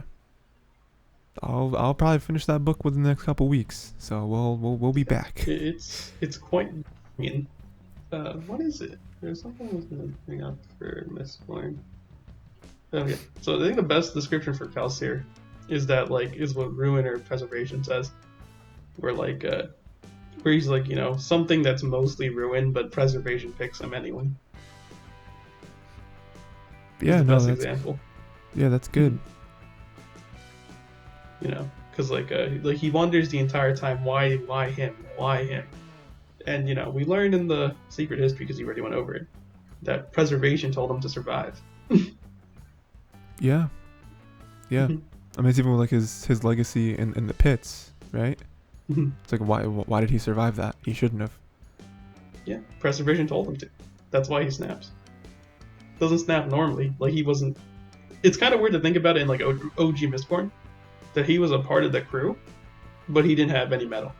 I'll probably finish that book within the next couple weeks. So we'll be back. It's quite what is it? There's something I was gonna bring up for Mistborn. Okay. So I think the best description for Kelsier is that is what Ruin or Preservation says. Where where he's like, something that's mostly Ruin, but Preservation picks him anyway. Yeah, that's the best example. Yeah, that's good. Because he wonders the entire time why him, and we learned in the Secret History, because he already went over it, that Preservation told him to survive. Yeah. I mean, it's even like his legacy in the pits, right? It's like why did he survive that? He shouldn't have. Yeah, preservation told him to. That's why he snaps. Doesn't snap normally. Like he wasn't. It's kind of weird to think about it in like OG Mistborn, that he was a part of the crew, but he didn't have any metal.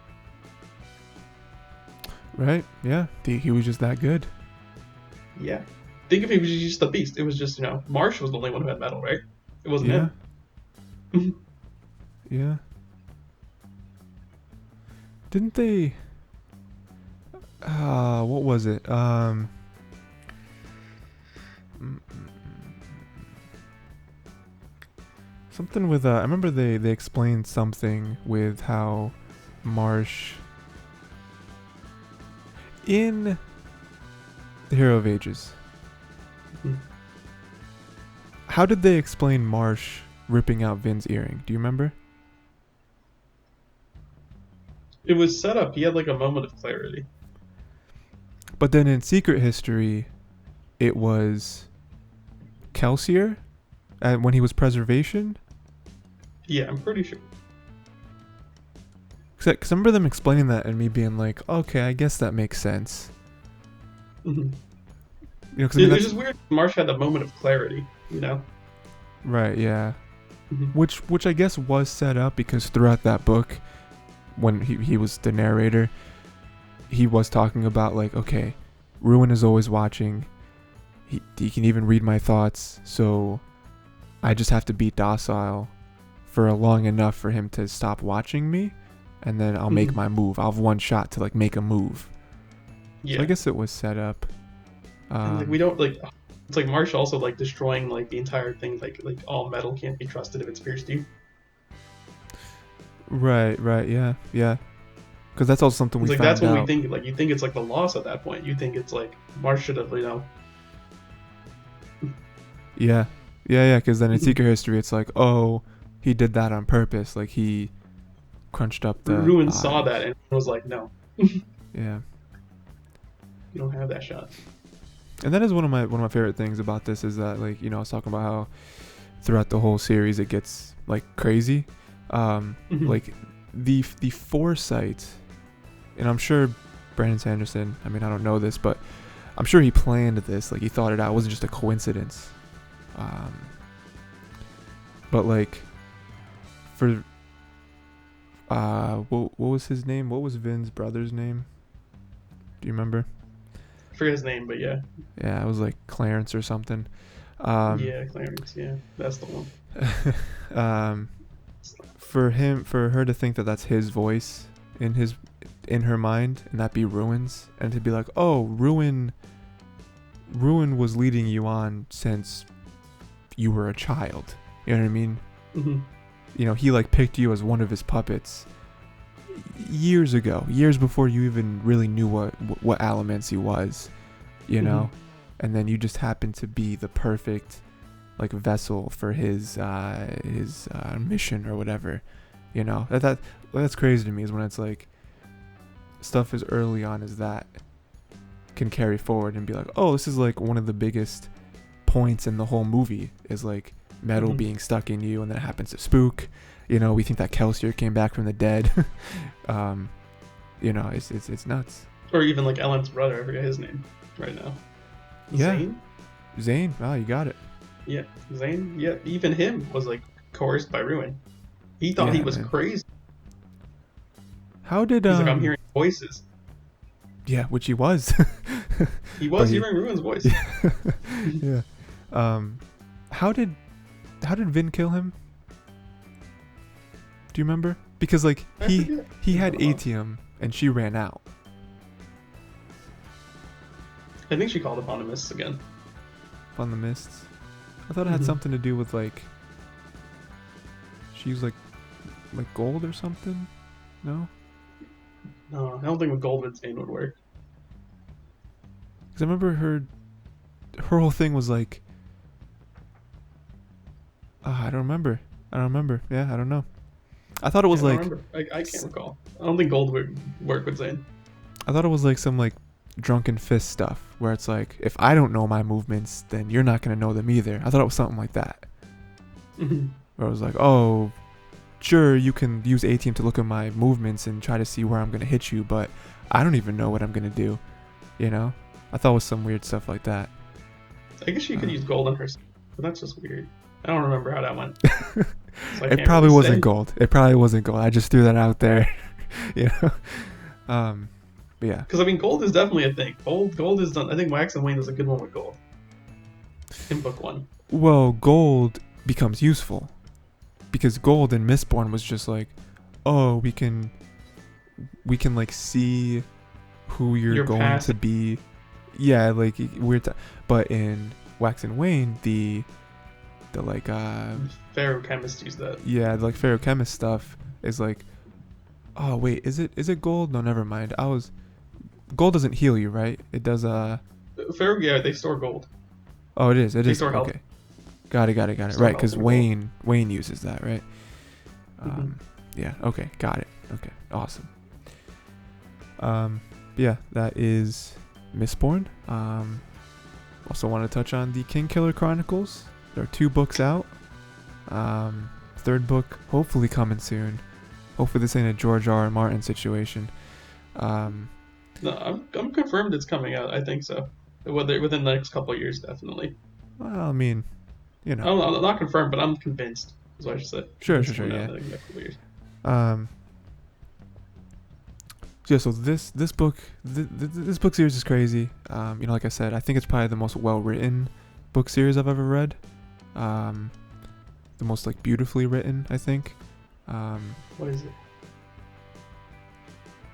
Right? Yeah. He was just that good. Yeah. Think if he was just a beast. It was just, Marsh was the only one who had metal, right? It wasn't him. Yeah. Didn't they... what was it? Something with... I remember they explained something with how Marsh... In the Hero of Ages... How did they explain Marsh ripping out Vin's earring? Do you remember? It was set up. He had like a moment of clarity. But then in Secret History, it was Kelsier, and when he was Preservation. Yeah, I'm pretty sure. Because I remember them explaining that and me being like, okay, I guess that makes sense. Mm-hmm. Cause it's just weird. Marsh had a moment of clarity, Right, yeah. Mm-hmm. Which I guess was set up because throughout that book, when he was the narrator, he was talking about like, okay, Ruin is always watching. He can even read my thoughts, so I just have to be docile for long enough for him to stop watching me, and then I'll make my move. I'll have one shot to like make a move. Yeah. So I guess it was set up. We don't like. It's like Marsh also like destroying like the entire thing. Like all metal can't be trusted if it's pierced you. Right. Yeah. Because that's also something we found out. That's when we think like you think it's like the loss at that point. You think it's like Marsh should have Yeah. Because then in Secret History, it's like, oh, he did that on purpose. Like he crunched up the. Ruin saw that and was like, no. Yeah. You don't have that shot. And that is one of my favorite things about this is that like I was talking about how throughout the whole series it gets like crazy, like the foresight, and I'm sure Brandon Sanderson. I mean I don't know this, but I'm sure he planned this. Like he thought it out. It wasn't just a coincidence. But like for what was his name? What was Vin's brother's name? Do you remember? I forget his name, but yeah. Yeah, it was like Clarence or something. Yeah, Clarence. Yeah, that's the one. For her to think that that's his voice in her mind, and that be Ruin's, and to be like, oh, Ruin was leading you on since you were a child. You know what I mean? Mm-hmm. He like picked you as one of his puppets years ago, years before you even really knew what Allomancy was, and then you just happened to be the perfect like vessel for his mission or whatever. That's crazy to me, is when it's like stuff as early on as that can carry forward and be like, oh, this is like one of the biggest points in the whole movie is like metal being stuck in you, and then it happens to Spook. We think that Kelsier came back from the dead. It's nuts. Or even like Ellen's brother, I forget his name right now. Yeah. Zane. Wow, you got it. Yeah, Zane. Yeah, even him was like coerced by Ruin. He thought he was crazy. How did He's like, I'm hearing voices. Yeah, which he was. He was hearing Ruin's voice. Yeah. How did Vin kill him? Do you remember? Because like he had Atium and she ran out. I think she called upon the mists again. Upon the mists? I thought it had something to do with like she used like gold or something. No, I don't think with gold with Zane would work. Because I remember her whole thing was like I don't remember. Yeah, I don't know. I thought it was I can't recall. I don't think gold would work with Zane. I thought it was like some like drunken fist stuff where it's like, if I don't know my movements, then you're not going to know them either. I thought it was something like that. Where I was like, oh, sure, you can use A-Team to look at my movements and try to see where I'm going to hit you, but I don't even know what I'm going to do. You know, I thought it was some weird stuff like that. I guess she could use gold on her, but that's just weird. I don't remember how that went. So It probably wasn't gold. It probably wasn't gold. I just threw that out there. You know. But yeah. Because I mean, gold is definitely a thing. Gold is done. I think Wax and Wayne is a good one with gold. In book 1. Well, gold becomes useful because gold in Mistborn was just like, oh, we can like see who you're going past. to be. Yeah, like weird. But in Wax and Wayne, the like Ferrochemist use that. Yeah, the like ferrochemist stuff is like, oh wait, is it gold? No, never mind. Gold doesn't heal you, right? It does. Yeah, they store gold. Oh, it is. It They is. store health. Okay. Got it. Right, because Wayne uses that, right? Yeah. Okay. Got it. Okay. Awesome. Yeah, that is Mistborn. Also want to touch on the Kingkiller Chronicles. There are 2 books out. 3rd book hopefully coming soon. Hopefully this ain't a George R. R. Martin situation. No, I'm confirmed it's coming out. I think so. Within the next couple of years, definitely. Well, I mean, you know. I'm not confirmed, but I'm convinced. Is what I should say. Sure. Yeah. In the next couple of years. Yeah, so this book series is crazy. You know, like I said, I think it's probably the most well-written book series I've ever read. The most like beautifully written, I think. What is it?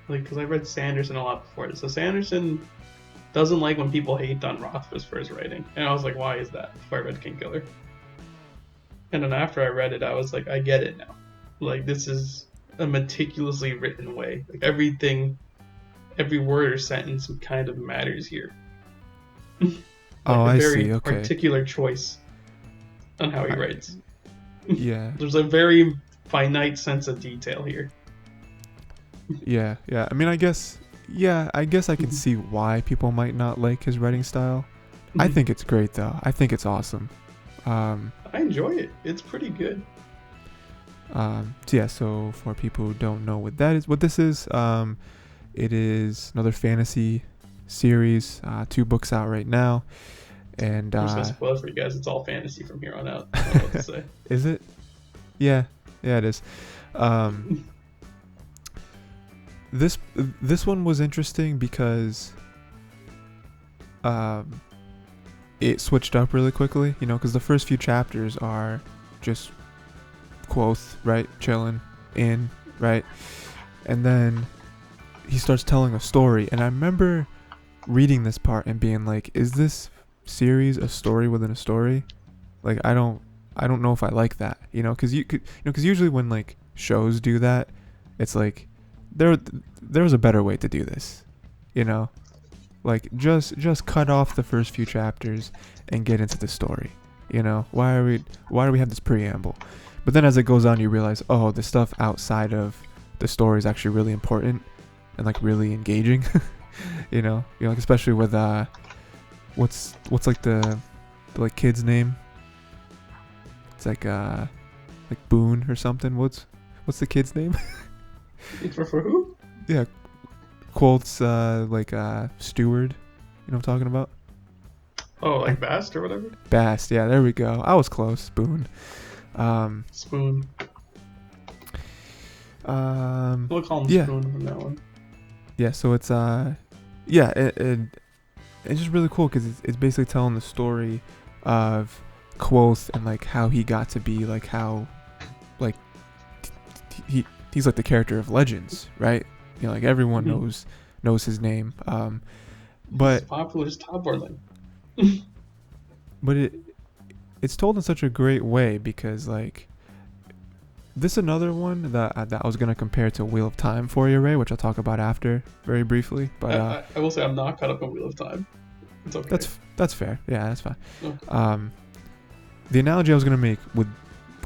Like, because I read Sanderson a lot before this. So Sanderson doesn't like when people hate on Rothfuss for his writing, and I was like, why is that? Before I read Kingkiller, and then after I read it, I was like, I get it now. Like, this is a meticulously written way. Like, everything, every word or sentence kind of matters here. Like I see. Okay. A very particular choice on how he writes. Yeah. There's a very finite sense of detail here. Yeah. I mean, I guess I can see why people might not like his writing style. I think it's great though. I think it's awesome. I enjoy it. It's pretty good. So for people who don't know what this is, it is another fantasy series. 2 books out right now, and I'm just gonna spoil it for you guys. It's all fantasy from here on out. I don't know what to say. Is it? Yeah, it is. This one was interesting because it switched up really quickly, you know, because the first few chapters are just Quoth, right, chilling in, right, and then he starts telling a story, and I remember reading this part and being like, is this series a story within a story? Like, I don't know if I like that, you know, because because usually when like shows do that, it's like there was a better way to do this, you know, like just cut off the first few chapters and get into the story, you know. Why do we have this preamble? But then as it goes on, you realize, oh, the stuff outside of the story is actually really important and like really engaging. you know, like especially with what's like the like kid's name? It's like Boone or something. What's the kid's name? For who? Yeah, Quoth's like steward. You know what I'm talking about? Oh, like Bast or whatever. Bast. Yeah, there we go. I was close. Boone. Spoon. We'll call him Spoon from that one. Yeah, so it's it's just really cool because it's basically telling the story of Quoth and like how he got to be like how like he's like the character of Legends, right? You know, like everyone knows his name. But he's popular as Top Borland. But it's told in such a great way because like this is another one that I was gonna compare to Wheel of Time for you, Ray, which I'll talk about after very briefly. But I will say I'm not caught up on Wheel of Time. It's okay. That's fair. Yeah, that's fine. Okay. The analogy I was gonna make with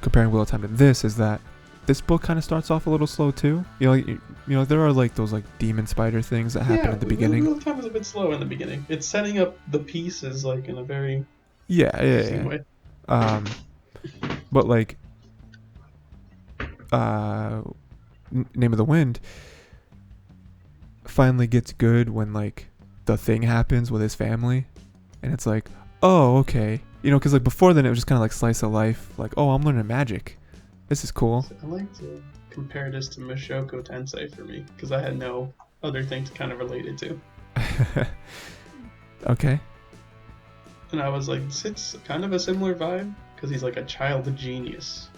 comparing Wheel of Time to this is that this book kind of starts off a little slow too. You know, there are like those like demon spider things that happen at the beginning. Wheel of Time is a bit slow in the beginning. It's setting up the pieces like in a very way. But like Name of the Wind finally gets good when like the thing happens with his family, and it's like, oh, okay, you know, because like before then it was just kind of like slice of life, like, oh, I'm learning magic, this is cool. I like to compare this to Mushoku Tensei for me because I had no other thing to kind of relate it to. Okay. And I was like, it's kind of a similar vibe because he's like a child genius.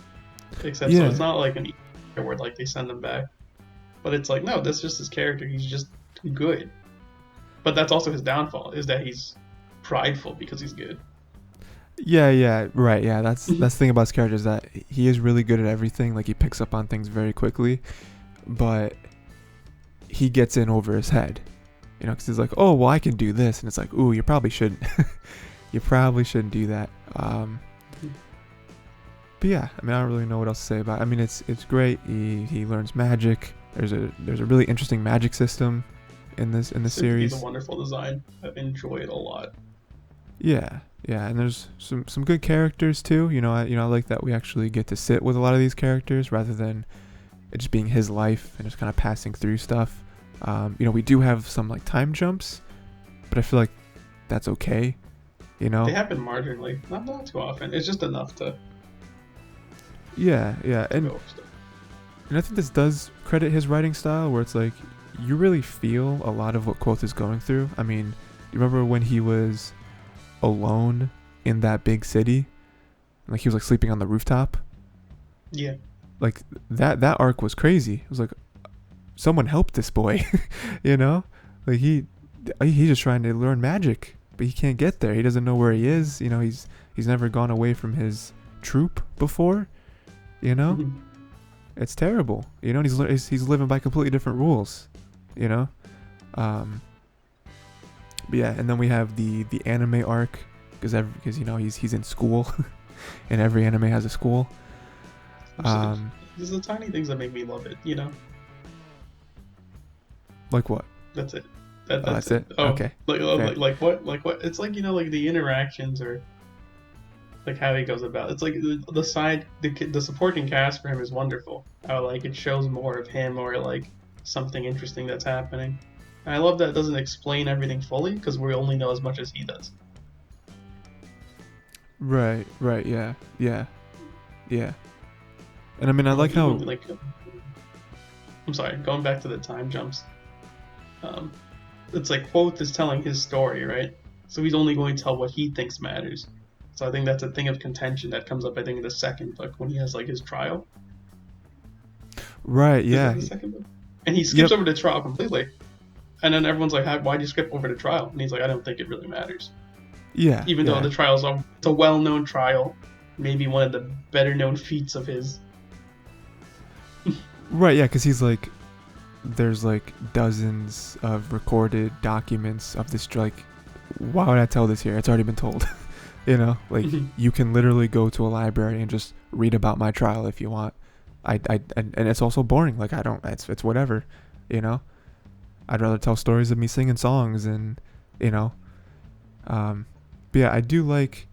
Except so it's not like an where like they send him back. But it's like, no, that's just his character. He's just good. But that's also his downfall, is that he's prideful because he's good. Yeah, right, yeah. That's the thing about his character, is that he is really good at everything. Like, he picks up on things very quickly, but he gets in over his head. You know, because he's like, oh, well, I can do this. And it's like, ooh, you probably shouldn't. You probably shouldn't do that. But yeah, I mean, I don't really know what else to say about it. I mean, it's great. He learns magic. There's a really interesting magic system in this series. It's a wonderful design. I've enjoyed a lot. Yeah, and there's some good characters too. You know, I like that we actually get to sit with a lot of these characters rather than it just being his life and just kind of passing through stuff. You know, we do have some like time jumps, but I feel like that's okay. You know, they happen marginally, not too often. It's just enough to. Yeah, and I think this does credit his writing style, where it's like you really feel a lot of what Quoth is going through. I mean, you remember when he was alone in that big city, like he was like sleeping on the rooftop? Yeah. Like that arc was crazy. It was like, someone helped this boy, you know? Like he's just trying to learn magic, but he can't get there. He doesn't know where he is. You know, he's never gone away from his troop before. You know, it's terrible. You know, and he's living by completely different rules. You know, but yeah, and then we have the anime arc because you know he's in school, and every anime has a school. These are the tiny things that make me love it. You know, like what? That's it. That's it. Oh, okay. Like what? It's like, you know, like the interactions or. Like how he goes about it's like the supporting cast for him is wonderful. How like it shows more of him or like something interesting that's happening. And I love that it doesn't explain everything fully because we only know as much as he does. Right, yeah. And I mean, I like how like. I'm sorry, going back to the time jumps. It's like Quoth is telling his story, right? So he's only going to tell what he thinks matters. So I think that's a thing of contention that comes up, I think, in the second book when he has like his trial. Right, yeah. The second book? And he skips over the trial completely. And then everyone's like, why'd you skip over the trial? And he's like, I don't think it really matters. Yeah. Even though the trial's it's a well-known trial. Maybe one of the better-known feats of his. Right, yeah, because he's like, there's like dozens of recorded documents of this, like, why would I tell this here? It's already been told. You know, like you can literally go to a library and just read about my trial if you want. And it's also boring. Like it's whatever, you know. I'd rather tell stories of me singing songs and, you know. But yeah, I do like,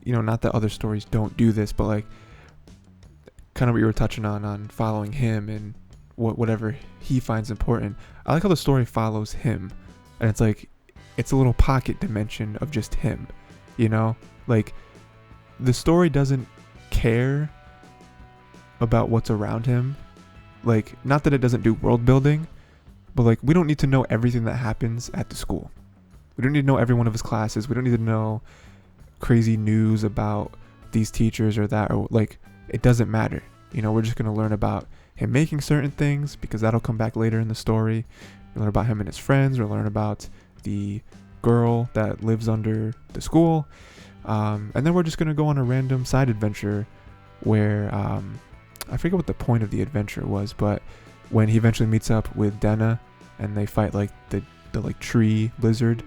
you know, not that other stories don't do this, but like kind of what you were touching on following him and whatever he finds important. I like how the story follows him, and it's like, it's a little pocket dimension of just him, you know? Like, the story doesn't care about what's around him. Like, not that it doesn't do world building, but like, we don't need to know everything that happens at the school. We don't need to know every one of his classes. We don't need to know crazy news about these teachers or that, or like, it doesn't matter. You know, we're just going to learn about him making certain things because that'll come back later in the story. We learn about him and his friends. We'll learn about the girl that lives under the school, and then we're just gonna go on a random side adventure where I forget what the point of the adventure was, but when he eventually meets up with Denna and they fight like the like tree lizard,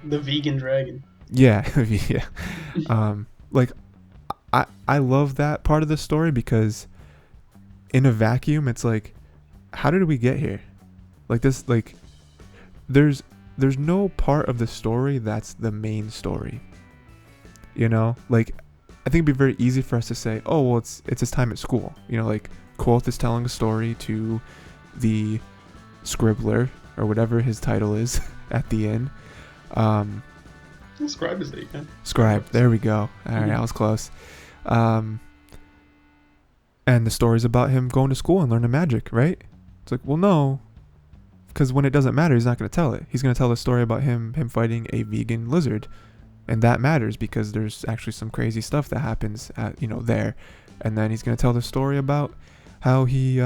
the vegan dragon. Yeah. Like I love that part of the story because in a vacuum it's like, how did we get here? Like this, like there's no part of the story that's the main story. You know, like I think it'd be very easy for us to say, oh well, it's his time at school. You know, like Quoth is telling a story to the scribbler or whatever his title is at the inn. Scribe is it, yeah. Scribe, there we go. All right, I was close. And the story's about him going to school and learning magic, right? It's like, well, no, because when it doesn't matter, he's not going to tell it. He's going to tell the story about him fighting a vegan lizard, and that matters because there's actually some crazy stuff that happens at there. And then he's going to tell the story about how he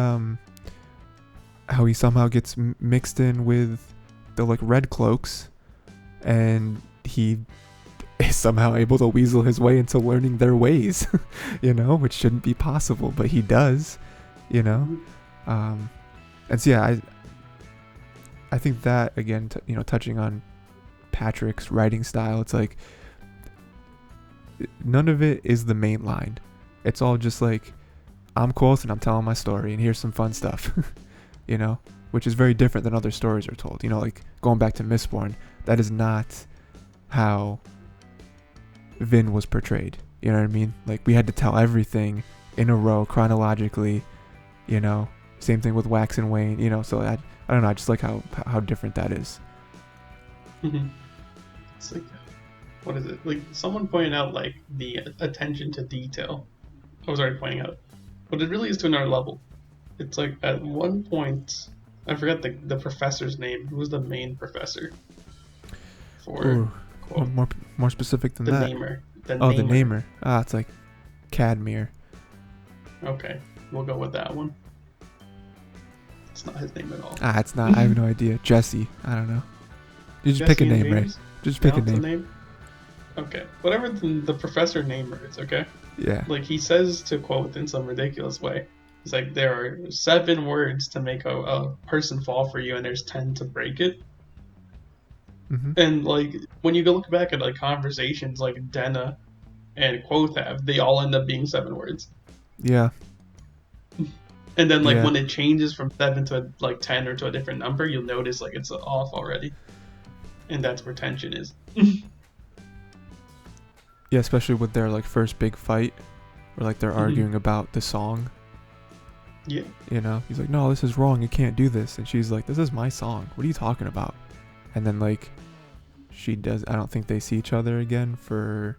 somehow gets mixed in with the like red cloaks, and he is somehow able to weasel his way into learning their ways, which shouldn't be possible, but he does, and so yeah, I think that again, touching on Patrick's writing style, it's like none of it is the main line. It's all just like, I'm Quoth and I'm telling my story and here's some fun stuff, which is very different than other stories are told. Like going back to Mistborn, that is not how Vin was portrayed. You know what I mean? Like we had to tell everything in a row chronologically, same thing with Wax and Wayne, so I don't know, I just like how different that is. It's like, what is it? Like someone pointed out like the attention to detail. I was already pointing out, but it really is to another level. It's like at one point, I forgot the professor's name. Who was the main professor? More specific than that. The namer. The namer. It's like Cadmere. Okay, we'll go with that one. It's not his name at all. It's not. I have no idea. Jesse. I don't know. You just pick a name, Ray. Just pick a name. Okay. Whatever the professor namer is, okay? Yeah. Like he says to quote in some ridiculous way. It's like there are 7 words to make a person fall for you, and there's 10 to break it. Mm-hmm. And like when you go look back at like conversations like Denna and Quoth have, they all end up being 7 words. Yeah. And then like when it changes from 7 to like 10 or to a different number, you'll notice like it's off already. And that's where tension is. Yeah, especially with their like first big fight, where like they're arguing about the song. Yeah. He's like, no, this is wrong. You can't do this. And she's like, this is my song. What are you talking about? And then like she does. I don't think they see each other again for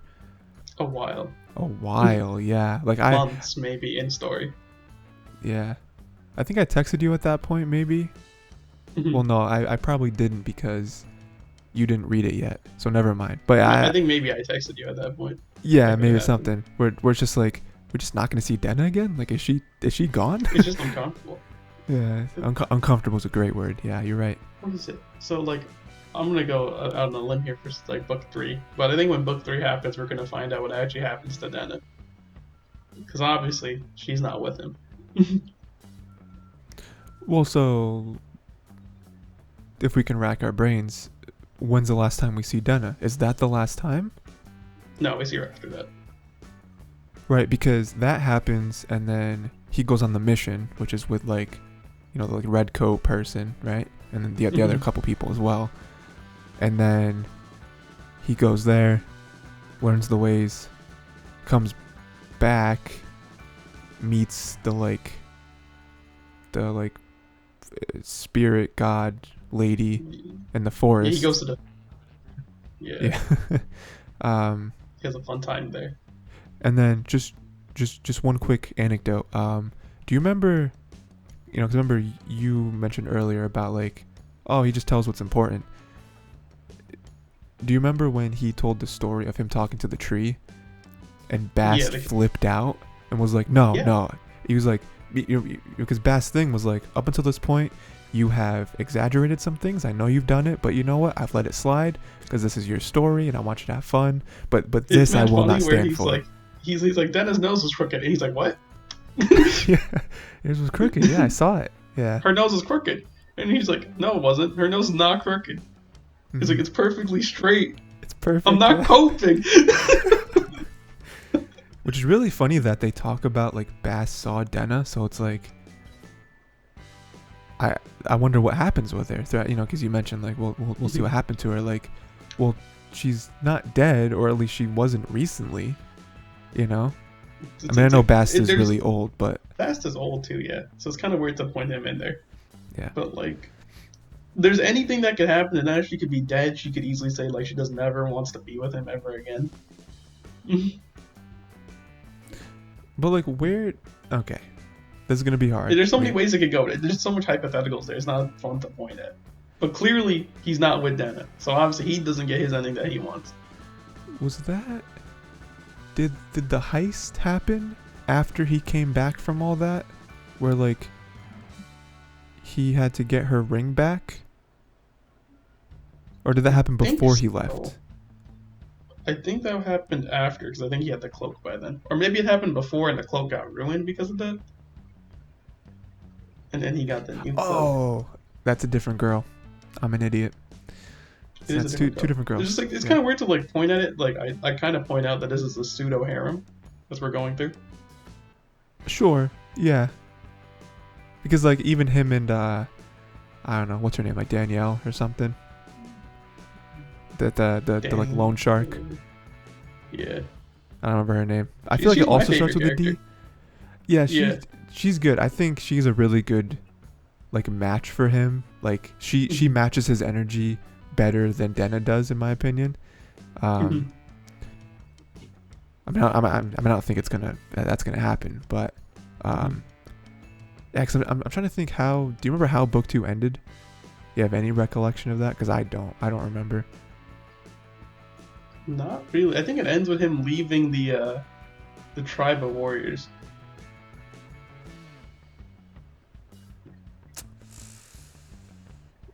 a while. Yeah. Like months maybe in story. Yeah. I think I texted you at that point, maybe. Well, no, I probably didn't because you didn't read it yet, so never mind. But I think maybe I texted you at that point. Yeah, maybe something. We're just like, we're just not gonna see Denna again. Like, is she gone? It's just uncomfortable. Yeah, uncomfortable is a great word. Yeah, you're right. What is it? So like, I'm gonna go out on a limb here for like book 3, but I think when book 3 happens, we're gonna find out what actually happens to Denna, because obviously she's not with him. Well, so if we can rack our brains, when's the last time we see Denna? Is that the last time? No, we see her after that. Right, because that happens, and then he goes on the mission, which is with like, the like red coat person, right? And then the other couple people as well. And then he goes there, learns the ways, comes back, meets the spirit god lady in the forest. Yeah, he goes to the... Yeah. He has a fun time there. And then just one quick anecdote. Do you remember, because remember you mentioned earlier about like, oh, he just tells what's important. Do you remember when he told the story of him talking to the tree and Bast flipped out and was like, no. He was like, because Bast's thing was like, up until this point, you have exaggerated some things. I know you've done it, but you know what? I've let it slide because this is your story and I want you to have fun. But this I will not stand for. Like, he's like, Denna's nose was crooked. And he's like, what? Yeah, it was crooked. Yeah, I saw it. Yeah. Her nose is crooked. And he's like, no, it wasn't. Her nose is not crooked. He's like, it's perfectly straight. It's perfect. I'm not coping. Which is really funny that they talk about like Bast saw Denna, so it's like, I wonder what happens with her. Because you mentioned like, we'll see what happened to her. Like, well, she's not dead, or at least she wasn't recently. I know Bast is really old, but Bast is old too, yeah. So it's kind of weird to point him in there. Yeah. But like, there's anything that could happen, and now she could be dead. She could easily say like she doesn't ever wants to be with him ever again. But like, where? Okay, this is gonna be hard. There's so many ways it could go. There's so much hypotheticals there. It's not fun to point at. But clearly, he's not with Dana, so obviously he doesn't get his ending that he wants. Was that? Did the heist happen after he came back from all that? Where like he had to get her ring back? Or did that happen before he left? I think that happened after, because I think he had the cloak by then. Or maybe it happened before and the cloak got ruined because of that. And then he got the new cloak. Oh, that's a different girl. I'm an idiot. So that's two different girls. It's just like, it's kind of weird to like point at it. Like I kind of point out that this is a pseudo harem that we're going through. Sure, yeah. Because like even him and I don't know, what's her name, like Danielle or something. The like loan shark. Yeah. I don't remember her name. I feel like it also starts with a D. Yeah, she's good. I think she's a really good like match for him. Like she matches his energy better than Denna does, in my opinion. I mean, I don't think that's gonna happen, but yeah, 'cause I'm trying to think how. Do you remember how book 2 ended? You have any recollection of that? Because I don't remember. Not really. I think it ends with him leaving the tribe of warriors.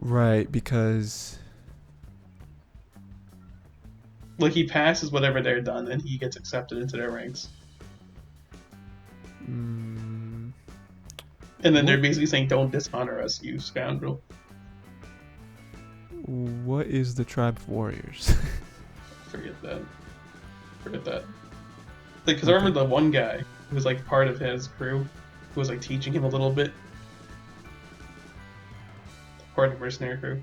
Right, because like he passes whatever they're done, and he gets accepted into their ranks. And then they're basically saying, "Don't dishonor us, you scoundrel." What is the tribe of warriors? Forget that. Because I remember the one guy who was like part of his crew, who was like teaching him a little bit. Part of mercenary crew.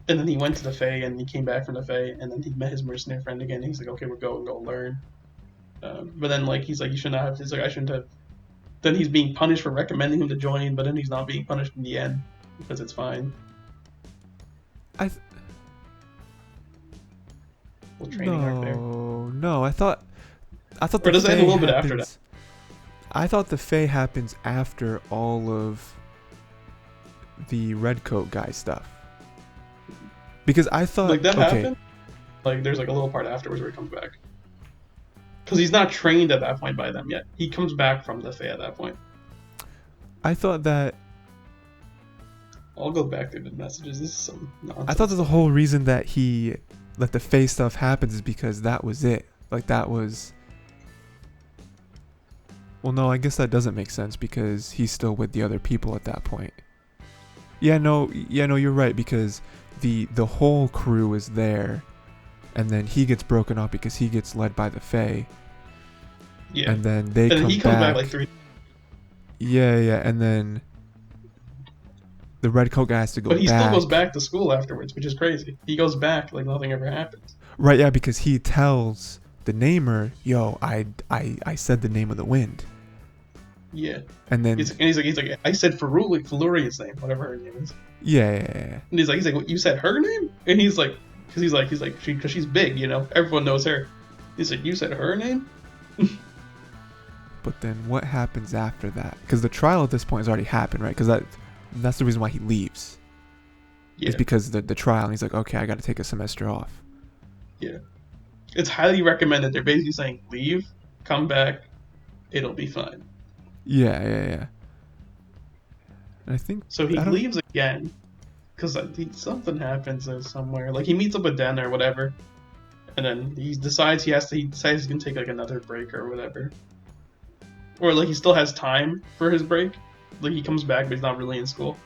And then he went to the Fae, and he came back from the Fae, and then he met his mercenary friend again. And he's like, "Okay, we're going, go learn." But then like he's like, "You should not have." He's like, "I shouldn't have." Then he's being punished for recommending him to join, but then he's not being punished in the end because it's fine. No, I thought the or does it end a little bit after that? I thought the Fae happens after all of the Redcoat guy stuff. Because I thought like that happened. Like there's like a little part afterwards where he comes back. Because he's not trained at that point by them yet. He comes back from the Fae at that point. I thought that. I'll go back through the messages. This is some nonsense. I thought that the whole reason that the Fae stuff happens is because that was it. Like that was. Well, no, I guess that doesn't make sense because he's still with the other people at that point. Yeah, no, you're right, because the whole crew is there, and then he gets broken up because he gets led by the Fae. Yeah. And then he comes back like 3. Yeah, and then the Redcoat guy has to go back. But he still goes back to school afterwards, which is crazy. He goes back like nothing ever happened. Right, yeah, because he tells the namer, "Yo, I said the name of the wind." Yeah. And then he's like, "I said Feluria's name, whatever her name is." Yeah. And he's like, "What, you said her name?" And he's like, because she's big, you know, everyone knows her. He's like, "You said her name?" But then what happens after that? Because the trial at this point has already happened, right? Because that's the reason why he leaves. Yeah. It's because the trial, and he's like, "Okay, I got to take a semester off." Yeah. It's highly recommended. They're basically saying, leave, come back, it'll be fine. Yeah. And I think so. He leaves again because something happens somewhere. Like he meets up with Dan or whatever, and then he decides he's gonna take like another break or whatever, or like he still has time for his break. Like he comes back, but he's not really in school.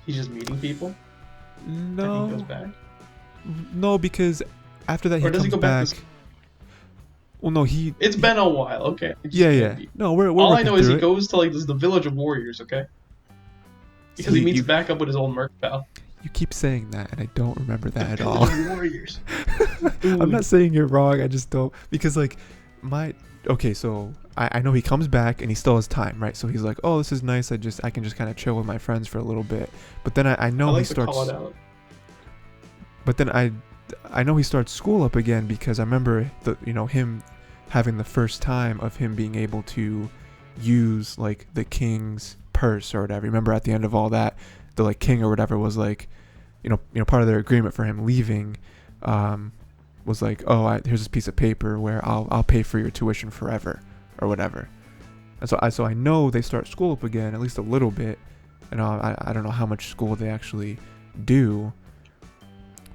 He's just meeting people. No. And he goes back. No, because after that he comes back. Well, no, It's been a while, okay. Yeah. No, we're all I know is he goes to like the village of warriors, okay? Because he meets back up with his old merc pal. You keep saying that, and I don't remember that at all. Warriors. I'm not saying you're wrong. I just don't, because like okay, so I know he comes back and he still has time, right? So he's like, oh, this is nice. I can just kind of chill with my friends for a little bit. But then I I know like he to call starts. it out. But then I know he starts school up again because I remember him having the first time of him being able to use like the king's purse or whatever. Remember at the end of all that, the like king or whatever was like, part of their agreement for him leaving, was like, oh, here's this piece of paper where I'll pay for your tuition forever or whatever. And so I know they start school up again at least a little bit, and I don't know how much school they actually do,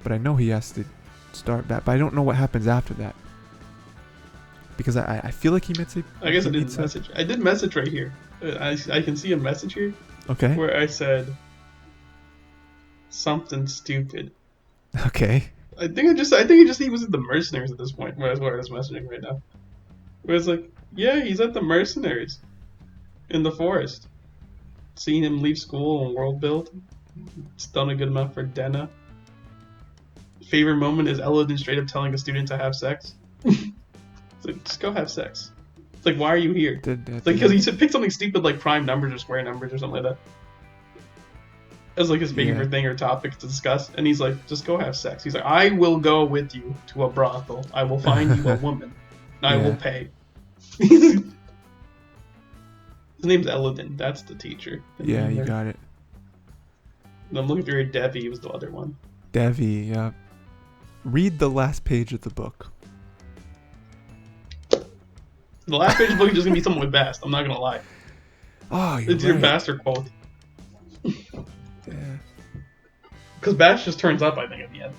but I know he has to start back. But I don't know what happens after that because I feel like he meant to. I guess I didn't message. I did message right here. I can see a message here. Okay. Where I said something stupid. Okay. I think he was at the mercenaries at this point. That's where I was messaging right now. Where it's like, yeah, he's at the mercenaries in the forest. Seeing him leave school and world build. It's done a good amount for Denna. Favorite moment is Eladin straight up telling a student to have sex. It's like, just go have sex. It's like, why are you here? It's like, because he said pick something stupid like prime numbers or square numbers or something like that. As like his favorite thing or topic to discuss. And he's like, just go have sex. He's like, I will go with you to a brothel. I will find you a woman. And I will pay. His name's Eladin. That's the teacher. Yeah, you got it. And I'm looking through Devi was the other one. Devi, yeah. Read the last page of the book. The last page of the book is just going to be something with Bast. I'm not going to lie. Oh, it's your Bastard quote. Yeah. Because Bast just turns up, I think, at the end.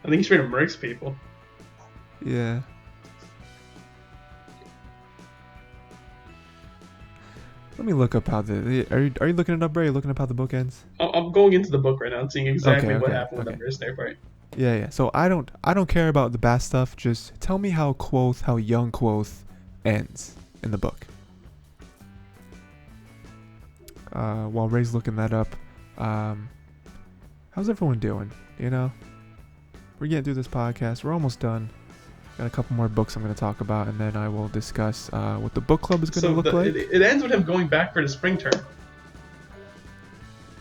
I think he straight up murks people. Yeah. Let me look up how are you looking it up, Bray? Are you looking up how the book ends? I'm going into the book right now and seeing exactly what happened with the mercenary part. Yeah. So I don't care about the Bast stuff. Just tell me how young Quoth ends in the book. While Ray's looking that up, how's everyone doing? We're getting through this podcast. We're almost done. Got a couple more books I'm going to talk about, and then I will discuss what the book club is going to look like. It ends with him going back for the spring term.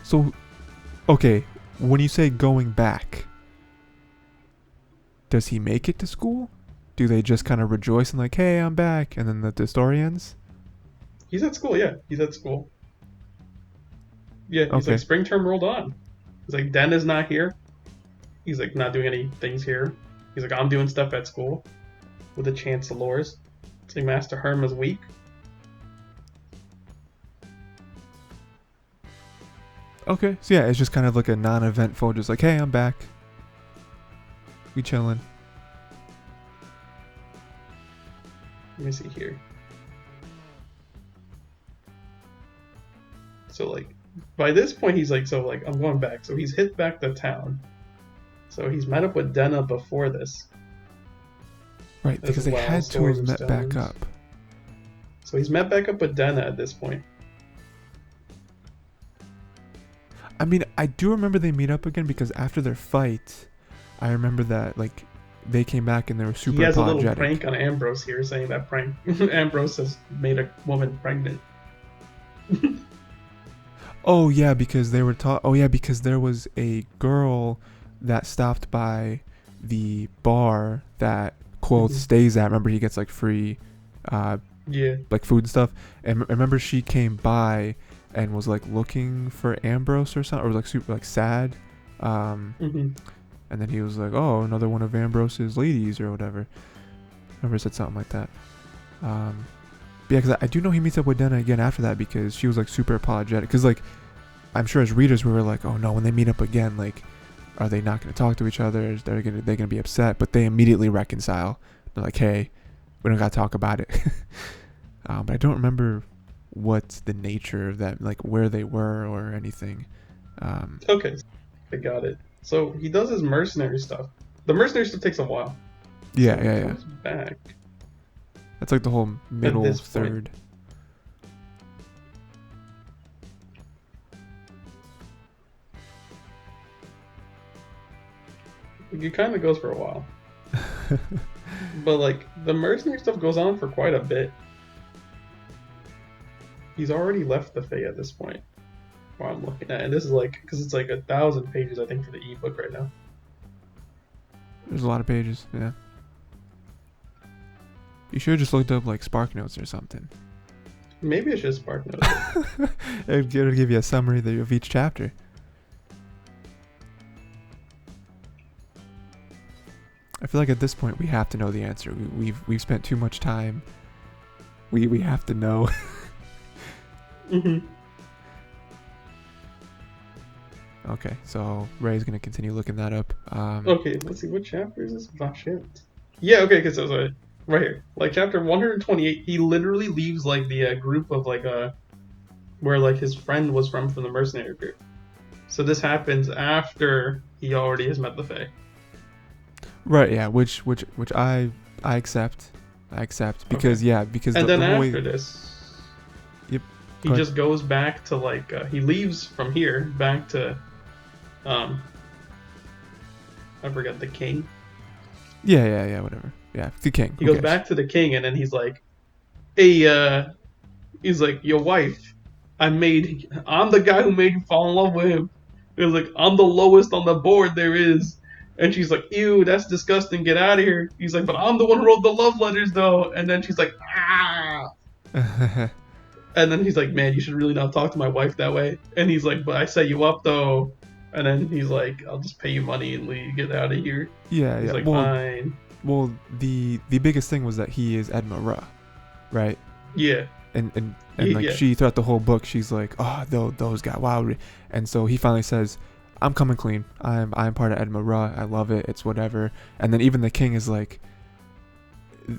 So, okay, when you say going back, does he make it to school? Do they just kind of rejoice and like, hey, I'm back, and then the story ends? He's at school, yeah. He's at school. Yeah, he's like, spring term rolled on. He's like, Den is not here. He's like, not doing any things here. He's like, I'm doing stuff at school with the Chancellors. It's like Master Herma's weak. Okay, so yeah, it's just kind of like a non-eventful, just like, hey, I'm back. We chilling. Let me see here. So like, by this point, he's like, I'm going back. So he's hit back to town. So he's met up with Denna before this. Right, because they had to have met back up. So he's met back up with Denna at this point. I mean, I do remember they meet up again because after their fight, I remember that like they came back and they were super apologetic. He has a little prank on Ambrose here, saying that Ambrose has made a woman pregnant. Oh yeah, because they were because there was a girl that stopped by the bar that Quoth stays at. Remember, he gets like free, like food and stuff. And remember, she came by and was like looking for Ambrose or something, or like super like sad. And then he was like, "Oh, another one of Ambrose's ladies or whatever." Remember, said something like that. Yeah, because I do know he meets up with Denna again after that because she was like super apologetic. Because like, I'm sure as readers we were like, "Oh no, when they meet up again, like, are they not going to talk to each other? They're gonna be upset." But they immediately reconcile. They're like, "Hey, we don't got to talk about it." But I don't remember what's the nature of that, like where they were or anything. Okay, I got it. So he does his mercenary stuff. The mercenary stuff takes a while. Yeah, so yeah. Comes back. That's like the whole middle third. It kind of goes for a while. But like the mercenary stuff goes on for quite a bit. He's already left the Fae at this point. While I'm looking at it, and this is like because it's like 1,000 pages I think for the ebook right now. There's a lot of pages. Yeah. You should have just looked up like Spark Notes or something. Maybe I should spark note it. It'll give you a summary of each chapter. I feel like at this point we have to know the answer. We've spent too much time. We have to know. Mm-hmm. Okay, so Ray's gonna continue looking that up. Okay, let's see. What chapter is this? Vashit. Yeah, okay, because it was right here. Like chapter 128, he literally leaves like the group of like where like his friend was from the mercenary group. So this happens after he already has met the Fae. Right, yeah, which I accept. I accept because Okay. because And the then whole after way, this, Yep. he Go just goes back to like he leaves from here back to I forget the king. yeah, whatever. Yeah, the king. He Who goes cares? back to the king and then he's like, "Hey, he's like, your wife. I'm the guy who made you fall in love with him. He was like, I'm the lowest on the board there is." And she's like, "Ew, that's disgusting. Get out of here." He's like, "But I'm the one who wrote the love letters, though." And then she's like, "Ah." And then he's like, "Man, you should really not talk to my wife that way." And he's like, "But I set you up, though." And then he's like, "I'll just pay you money and leave. Get out of here." Yeah, He's yeah. like, Well, "Fine." the biggest thing was that he is Edma Ra, right? Yeah. And like Yeah. she throughout the whole book, she's like, oh, those guys, wow. And so he finally says, I'm coming clean. I'm part of Edma Ra. I love it. It's whatever. And then even the king is like, the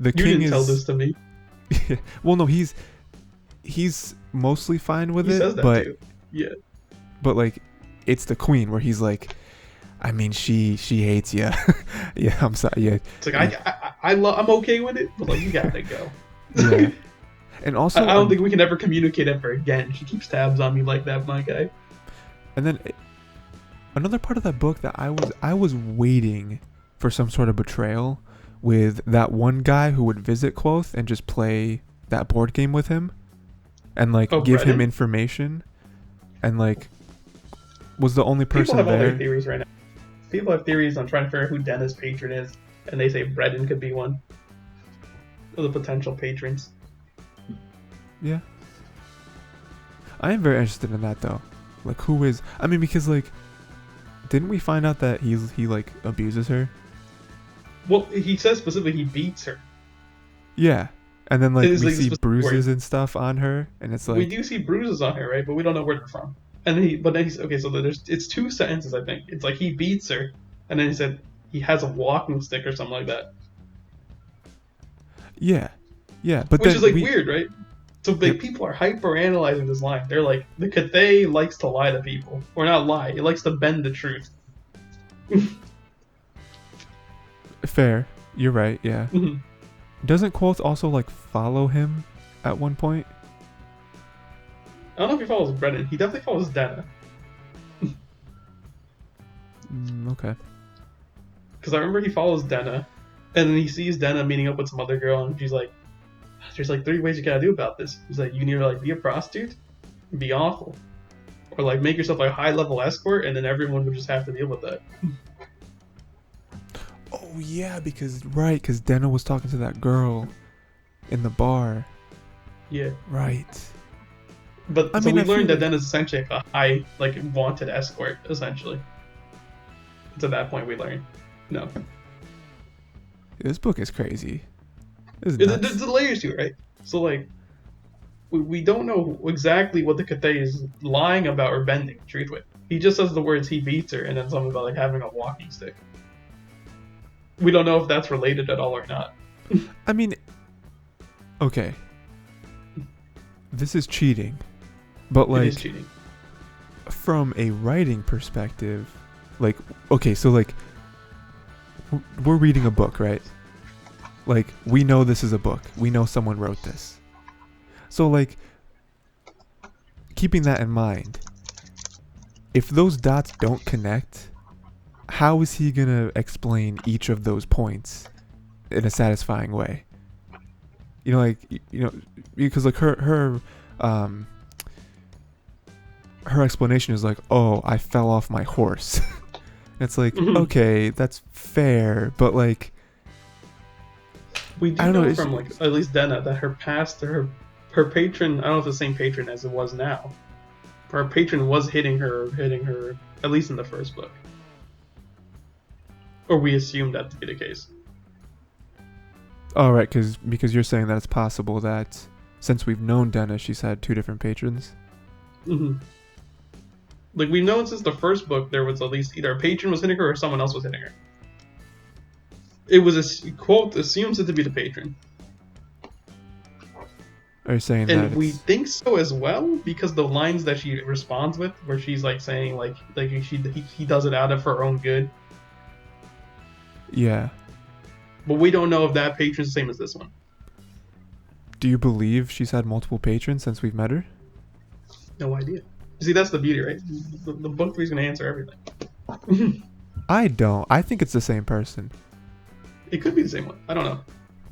You king didn't is. tell this to me. Well, no, he's mostly fine with He it, says that but too. Yeah. but like, it's the queen where he's like, I mean, she hates you. Yeah, I'm sorry. Yeah, It's like I'm okay with it, but like you gotta go. yeah. And also, I don't think we can ever communicate ever again. She keeps tabs on me like that, my guy. And then another part of that book that I was waiting for some sort of betrayal with that one guy who would visit Quoth and just play that board game with him and like give him Brennan? information and like was the only People person have all their there. theories right now. People have theories on trying to figure out who Denna's patron is, and they say Bredden could be one of the potential patrons. Yeah. I am very interested in that though. Like who is I mean because like didn't we find out that he like abuses her? Well, he says specifically he beats her. Yeah. And then like It is, we like, see specific bruises word. and stuff on her and it's We like do see bruises on her, right? But we don't know where they're from. And then he's okay. So it's two sentences, I think. It's like he beats her, and then he said he has a walking stick or something like that, yeah. Yeah, but which then is like we, weird, right? So like Yep. people are hyper analyzing this line. They're like, the Cathay likes to lie to people, or not lie. It likes to bend the truth. Fair. You're right, yeah. Mhm. Doesn't Quoth also like follow him at one point? I don't know if he follows Brennan. He definitely follows Denna. Okay. Because I remember he follows Denna, and then he sees Denna meeting up with some other girl, and she's like, "There's like 3 ways you gotta do about this." He's like, "You need to like be a prostitute, be awful, or like make yourself a high level escort, and then everyone would just have to deal with that." Oh yeah, because Denna was talking to that girl in the bar. Yeah, Right. but I so mean, we I feel learned that like- Denna's essentially like a high, like wanted escort, essentially. To that point, we learned. No, This book is crazy. This is there's nuts. the layers to it, right? So like, we don't know exactly what the Cathay is lying about or bending the truth with. He just says the words he beats her, and then something about like having a walking stick. We don't know if that's related at all or not. I mean, okay. This is cheating. But It like is cheating. from a writing perspective, like okay, so like we're reading a book, right? Like we know this is a book. We know someone wrote this. So like keeping that in mind, if those dots don't connect, how is he going to explain each of those points in a satisfying way. You know, like because like her explanation is like, oh, I fell off my horse. It's like, okay, that's fair, but like, we do know from like at least Denna that her patron, I don't know if it's the same patron as it was now. Her patron was hitting her at least in the first book, or we assumed that to be the case. Oh, right, because you're saying that it's possible that since we've known Denna, she's had two different patrons. Like, we've known since the first book there was at least either a patron was hitting her or someone else was hitting her. It was quote assumes it to be the patron. Are you saying and that? And we think so as well, because the lines that she responds with, where she's like saying like he does it out of her own good. Yeah. But we don't know if that patron's the same as this one. Do you believe she's had multiple patrons since we've met her? No idea. See, that's the beauty, right? The book 3 is going to answer everything. I don't. I think it's the same person. It could be the same one. I don't know.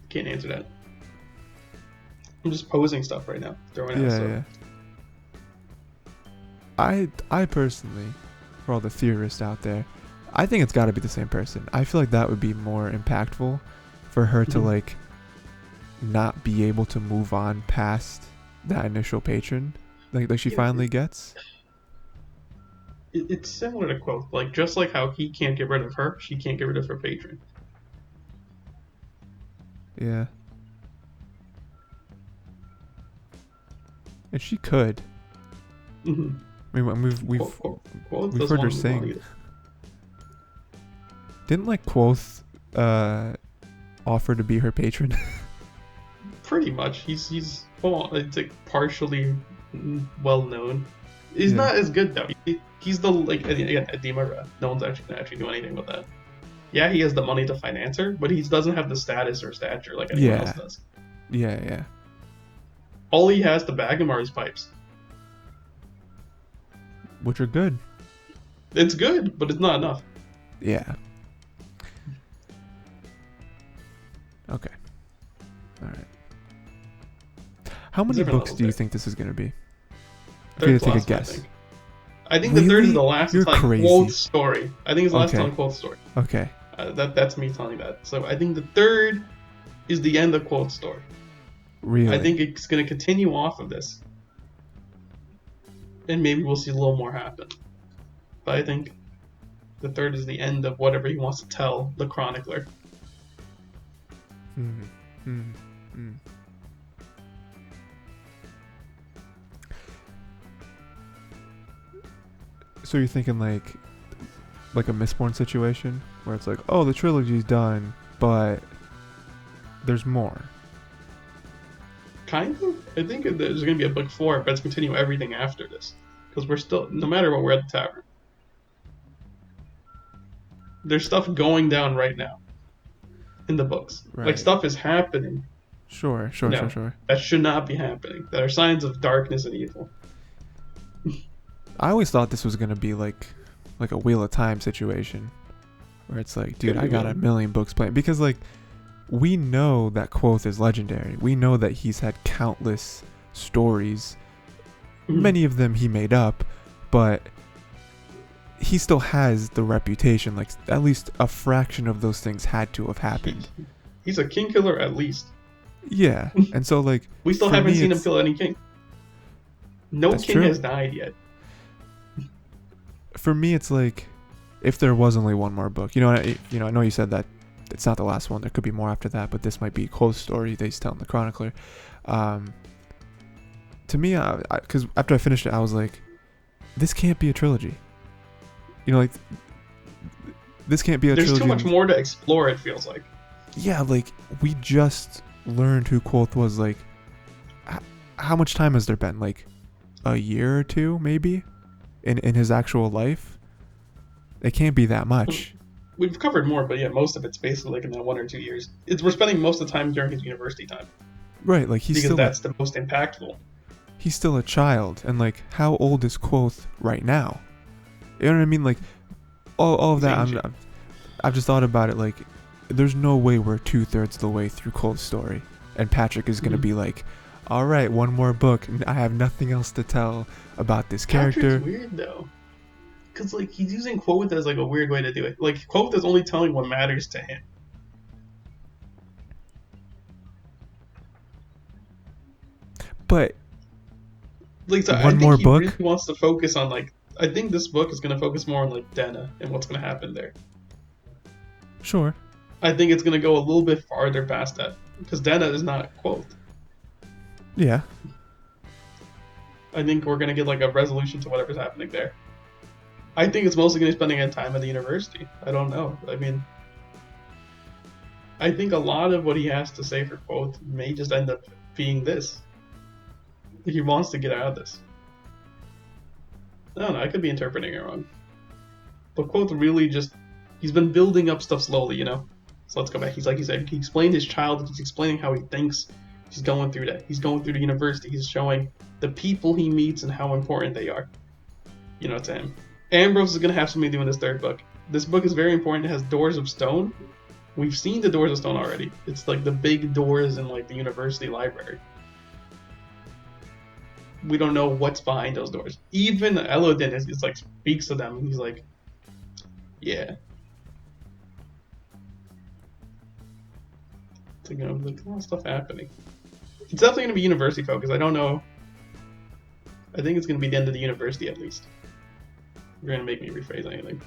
Can't answer that. I'm just posing stuff right now. Throwing out stuff. Yeah. I personally, for all the theorists out there, I think it's got to be the same person. I feel like that would be more impactful for her to like not be able to move on past that initial patron. Like she finally gets. It's similar to Quoth. Like, just like how he can't get rid of her, she can't get rid of her patron. Yeah. And she could. I mean, we've heard her sing. Didn't like Quoth offer to be her patron? Pretty much. He's it's like partially well known. He's not as good though. He's the like again Edema. No one's actually gonna do anything with that. Yeah, he has the money to finance her, but he doesn't have the status or stature like anyone else does. Yeah. All he has to bag him are his pipes, which are good. It's good, but it's not enough. Yeah. Okay. All right. How many books do you think this is going to be? If you had to take a guess. I think the third is the last You're crazy. Quoth story. I think it's the last telling Quoth story. Okay. That's me telling that. So I think the third is the end of Quoth story. Really? I think it's going to continue off of this. And maybe we'll see a little more happen. But I think the third is the end of whatever he wants to tell the chronicler. So you're thinking like a Mistborn situation where it's like, oh, the trilogy's done, but there's more. Kind of. I think there's going to be a book 4, but it's continue everything after this. Because we're still, no matter what, we're at the tavern. There's stuff going down right now in the books. Right. Like, stuff is happening. Sure. That should not be happening. That are signs of darkness and evil. I always thought this was going to be like a Wheel of Time situation. Where it's like, dude, I got a million books playing. Because, like, we know that Quoth is legendary. We know that he's had countless stories. Many of them he made up. But he still has the reputation. Like, at least a fraction of those things had to have happened. He's a Kingkiller at least. Yeah. And so, like... we still haven't seen him kill any king. No king has died yet. For me, it's like, if there was only one more book, I know you said that it's not the last one. There could be more after that, but this might be Quoth's story that he's telling the chronicler. To me, because after I finished it, I was like, this can't be a trilogy. This can't be a trilogy. There's too much more to explore, it feels like. Yeah, like, we just learned who Quoth was. Like, how much time has there been? Like, a year or two, maybe? In his actual life? It can't be that much. We've covered more, but yeah, most of it's basically like in that 1 or 2 years. We're spending most of the time during his university time. Right, like that's the most impactful. He's still a child, and like, how old is Quoth right now? You know what I mean? Like, all of that, I've just thought about it, like, there's no way we're 2/3 of the way through Cole's story, and Patrick is gonna be like, all right, one more book. I have nothing else to tell about this character. Patrick's weird though, because like he's using Quoth as like a weird way to do it. Like Quoth is only telling what matters to him. But like so one I think more he book really wants to focus on like. I think this book is going to focus more on like Denna and what's going to happen there. Sure. I think it's going to go a little bit farther past that because Denna is not Quoth. Yeah. I think we're going to get like a resolution to whatever's happening there. I think it's mostly going to be spending time at the university. I don't know. I mean, I think a lot of what he has to say for Quoth may just end up being this. He wants to get out of this. I don't know, I could be interpreting it wrong. But Quoth really just, he's been building up stuff slowly, you know? So let's go back. He's like he said, he explained his childhood, he's explaining how he thinks, he's going through that. He's going through the university, he's showing the people he meets and how important they are, you know, to him. Ambrose is going to have something to do in this third book. This book is very important, it has doors of stone. We've seen the doors of stone already. It's like the big doors in like the university library. We don't know what's behind those doors. Even Elodin is like speaks to them and he's like, yeah. So, you know, like a lot of stuff happening. It's definitely gonna be university focused. I don't know. I think it's gonna be the end of the university at least. You're gonna make me rephrase anything.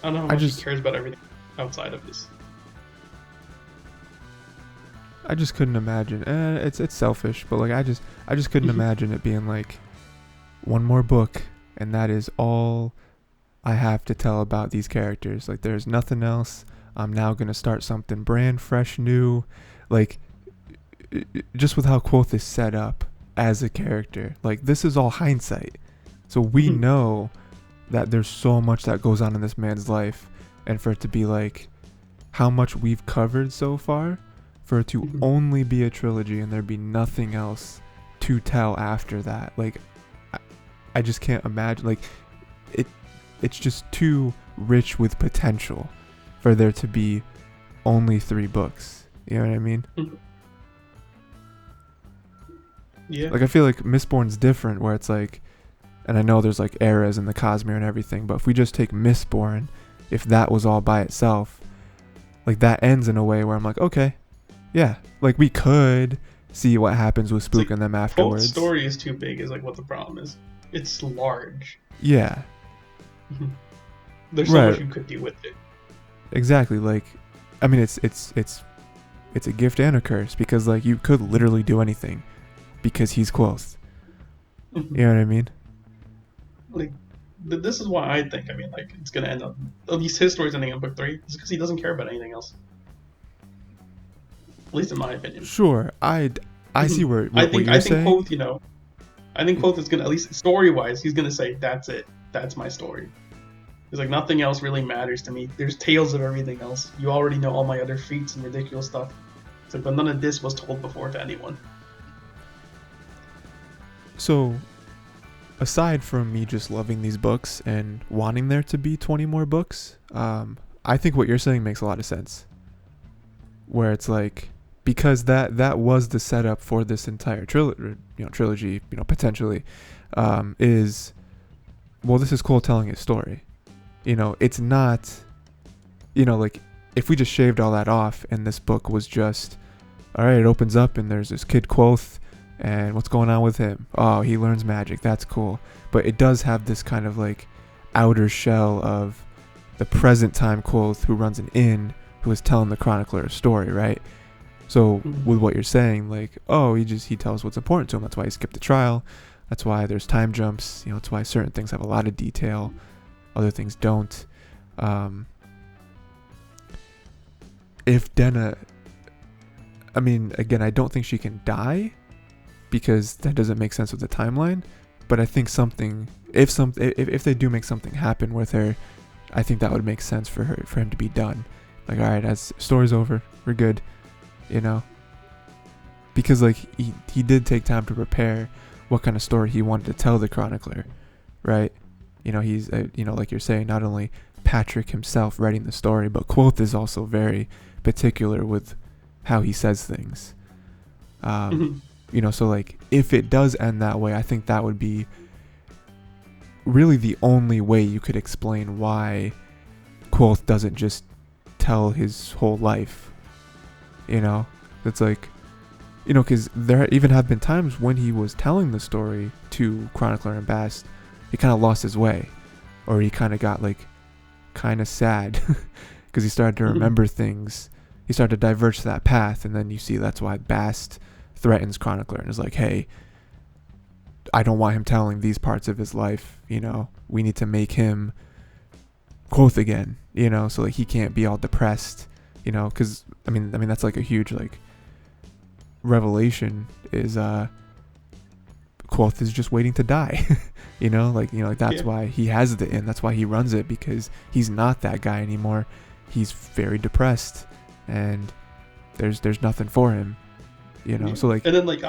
I don't know how much he cares about everything outside of this. I just couldn't imagine. It's selfish, but like I just couldn't imagine it being like one more book, and that is all I have to tell about these characters. Like there's nothing else. I'm now gonna start something brand fresh, new. Like just with how Quoth is set up as a character. Like this is all hindsight, so we know that there's so much that goes on in this man's life, and for it to be like how much we've covered so far. For it to only be a trilogy and there be nothing else to tell after that, like I just can't imagine. Like it's just too rich with potential for there to be only 3 books. You know what I mean? Yeah. Like I feel like Mistborn's different, where it's like, and I know there's like eras in the Cosmere and everything, but if we just take Mistborn, if that was all by itself, like that ends in a way where I'm like, okay. Yeah, like we could see what happens with Spook and them afterwards. The story is too big is like what the problem is. It's large. Yeah. There's so much you could do with it. Exactly. Like, I mean, it's a gift and a curse because like you could literally do anything because he's Quoth. You know what I mean? Like, this is why I think. I mean, like it's gonna end up. At least his story's ending in book 3. It's because he doesn't care about anything else. At least in my opinion. Sure, I see what you're saying. I think Quoth, you know, I think Quoth is gonna, at least story-wise, he's gonna say, "That's it. That's my story." He's like, nothing else really matters to me. There's tales of everything else. You already know all my other feats and ridiculous stuff. It's like, but none of this was told before to anyone. So, aside from me just loving these books and wanting there to be 20 more books, I think what you're saying makes a lot of sense. Where it's like, because that was the setup for this entire trilogy, potentially, is, well, this is Cole telling his story. It's not, like, if we just shaved all that off and this book was just, all right, it opens up and there's this kid Quoth, and what's going on with him? Oh, he learns magic. That's cool. But it does have this kind of like outer shell of the present time Quoth who runs an inn, who is telling the chronicler a story, right? So with what you're saying, like, oh, he tells what's important to him. That's why he skipped the trial. That's why there's time jumps. That's why certain things have a lot of detail, other things don't. If Denna, I mean, again, I don't think she can die because that doesn't make sense with the timeline. But I think if they do make something happen with her, I think that would make sense for him to be done. Like, all right, as story's over, we're good, because like he did take time to prepare what kind of story he wanted to tell the chronicler, right? He's like you're saying, not only Patrick himself writing the story, but Quoth is also very particular with how he says things. So like if it does end that way, I think that would be really the only way you could explain why Quoth doesn't just tell his whole life. It's like, because there even have been times when he was telling the story to Chronicler and Bast, he kind of lost his way, or he kind of got like kind of sad because he started to remember things. He started to diverge to that path, and then you see that's why Bast threatens Chronicler and is like, hey, I don't want him telling these parts of his life. We need to make him Quoth again, so like he can't be all depressed, because I mean that's like a huge like revelation is Quoth is just waiting to die. That's why he has the inn. That's why he runs it, because he's not that guy anymore. He's very depressed, and there's nothing for him. So like, and then like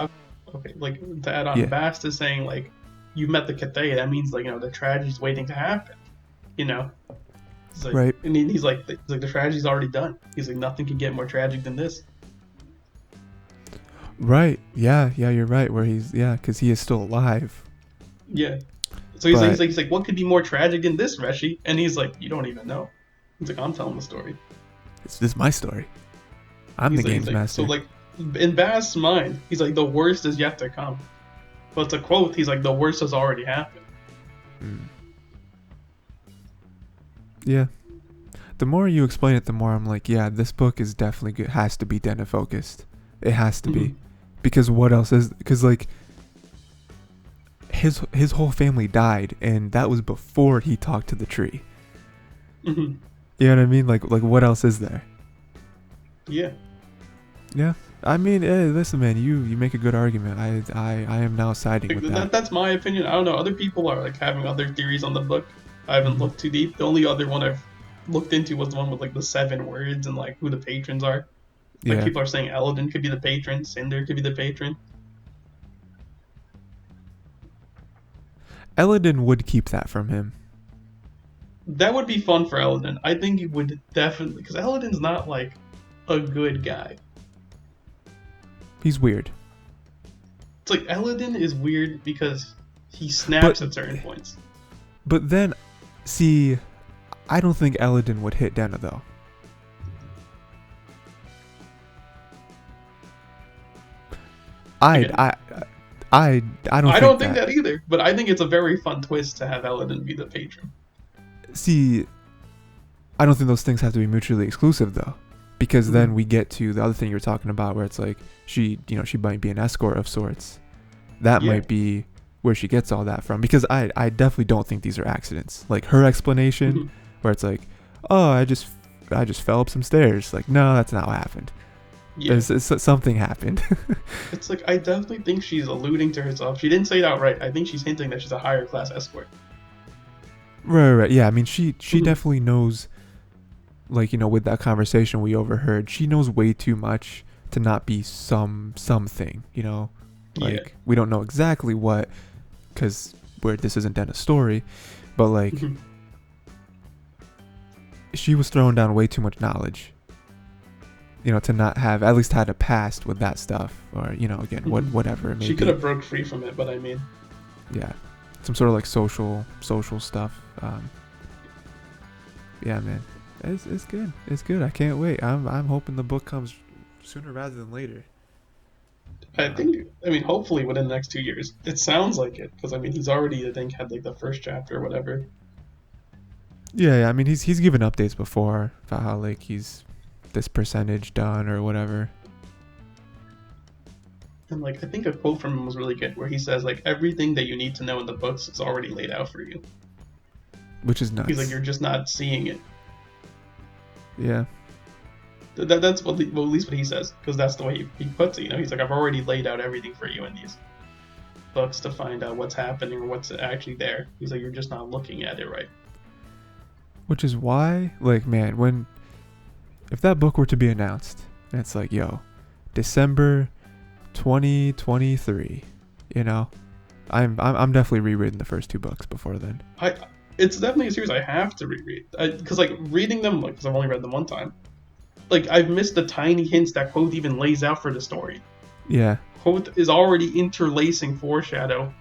like to add on, Bast is saying like, you met the Cathay, that means like the tragedy's waiting to happen. It's like, right. And he's like the tragedy's already done. He's like, nothing can get more tragic than this. Right. Yeah, you're right. Where because he is still alive. Yeah. So he's like, what could be more tragic than this, Reshi? And he's like, you don't even know. He's like, I'm telling the story. This is my story. I'm the games master. So like, in Bast's mind, he's like, the worst is yet to come. But to Quoth, he's like, the worst has already happened. Yeah. The more you explain it, the more I'm like, yeah, this book is definitely good. Has to be den focused. It has to be, because what else is? Because like his whole family died, and that was before he talked to the tree. You know what I mean? Like what else is there? Yeah. Yeah. I mean, hey, listen, man, you make a good argument. I am now siding with that. That's my opinion. I don't know. Other people are like having other theories on the book. I haven't looked too deep. The only other one I've looked into was the one with like the 7 words and like who the patrons are. Like people are saying Eladin could be the patron, Cinder could be the patron. Eladin would keep that from him. That would be fun for Eladin. I think it would definitely, because Eladin's not like a good guy. He's weird. It's like Eladin is weird because he snaps at certain points. But then, see, I don't think Eladin would hit Denna though. I don't think that either. But I think it's a very fun twist to have Eladin be the patron. See, I don't think those things have to be mutually exclusive though, because then we get to the other thing you're talking about, where it's like she might be an escort of sorts. That might be where she gets all that from, because I definitely don't think these are accidents. Like her explanation, where it's like, oh, I just fell up some stairs. Like, no, that's not what happened. Yeah. Something happened. It's like, I definitely think she's alluding to herself. She didn't say it outright. I think she's hinting that she's a higher class escort. Right. Yeah, I mean, she definitely knows, like, with that conversation we overheard, she knows way too much to not be something, Like, we don't know exactly what, because this isn't Denna's story, but, like, she was throwing down way too much knowledge. To not have at least had a past with that stuff, or again, whatever it may be. She could have broke free from it, but I mean, yeah, some sort of like social stuff. Yeah, man, it's good. It's good. I can't wait. I'm hoping the book comes sooner rather than later. I mean, hopefully within the next 2 years. It sounds like it, because I mean, he's already, I think, had like the first chapter or whatever. Yeah. I mean, he's given updates before about how like he's this percentage done or whatever. And like, I think a quote from him was really good, where he says like, everything that you need to know in the books is already laid out for you. Which is nuts. He's like, you're just not seeing it. Yeah. That's at least what he says, because that's the way he puts it. He's like, I've already laid out everything for you in these books to find out what's happening or what's actually there. He's like, you're just not looking at it right. Which is why, like, man, if that book were to be announced, and it's like, yo, December 2023, I'm definitely rereading the first 2 books before then. it's definitely a series I have to reread because like reading them, like because I've only read them one time, like I've missed the tiny hints that Quoth even lays out for the story. Yeah. Quoth is already interlacing foreshadow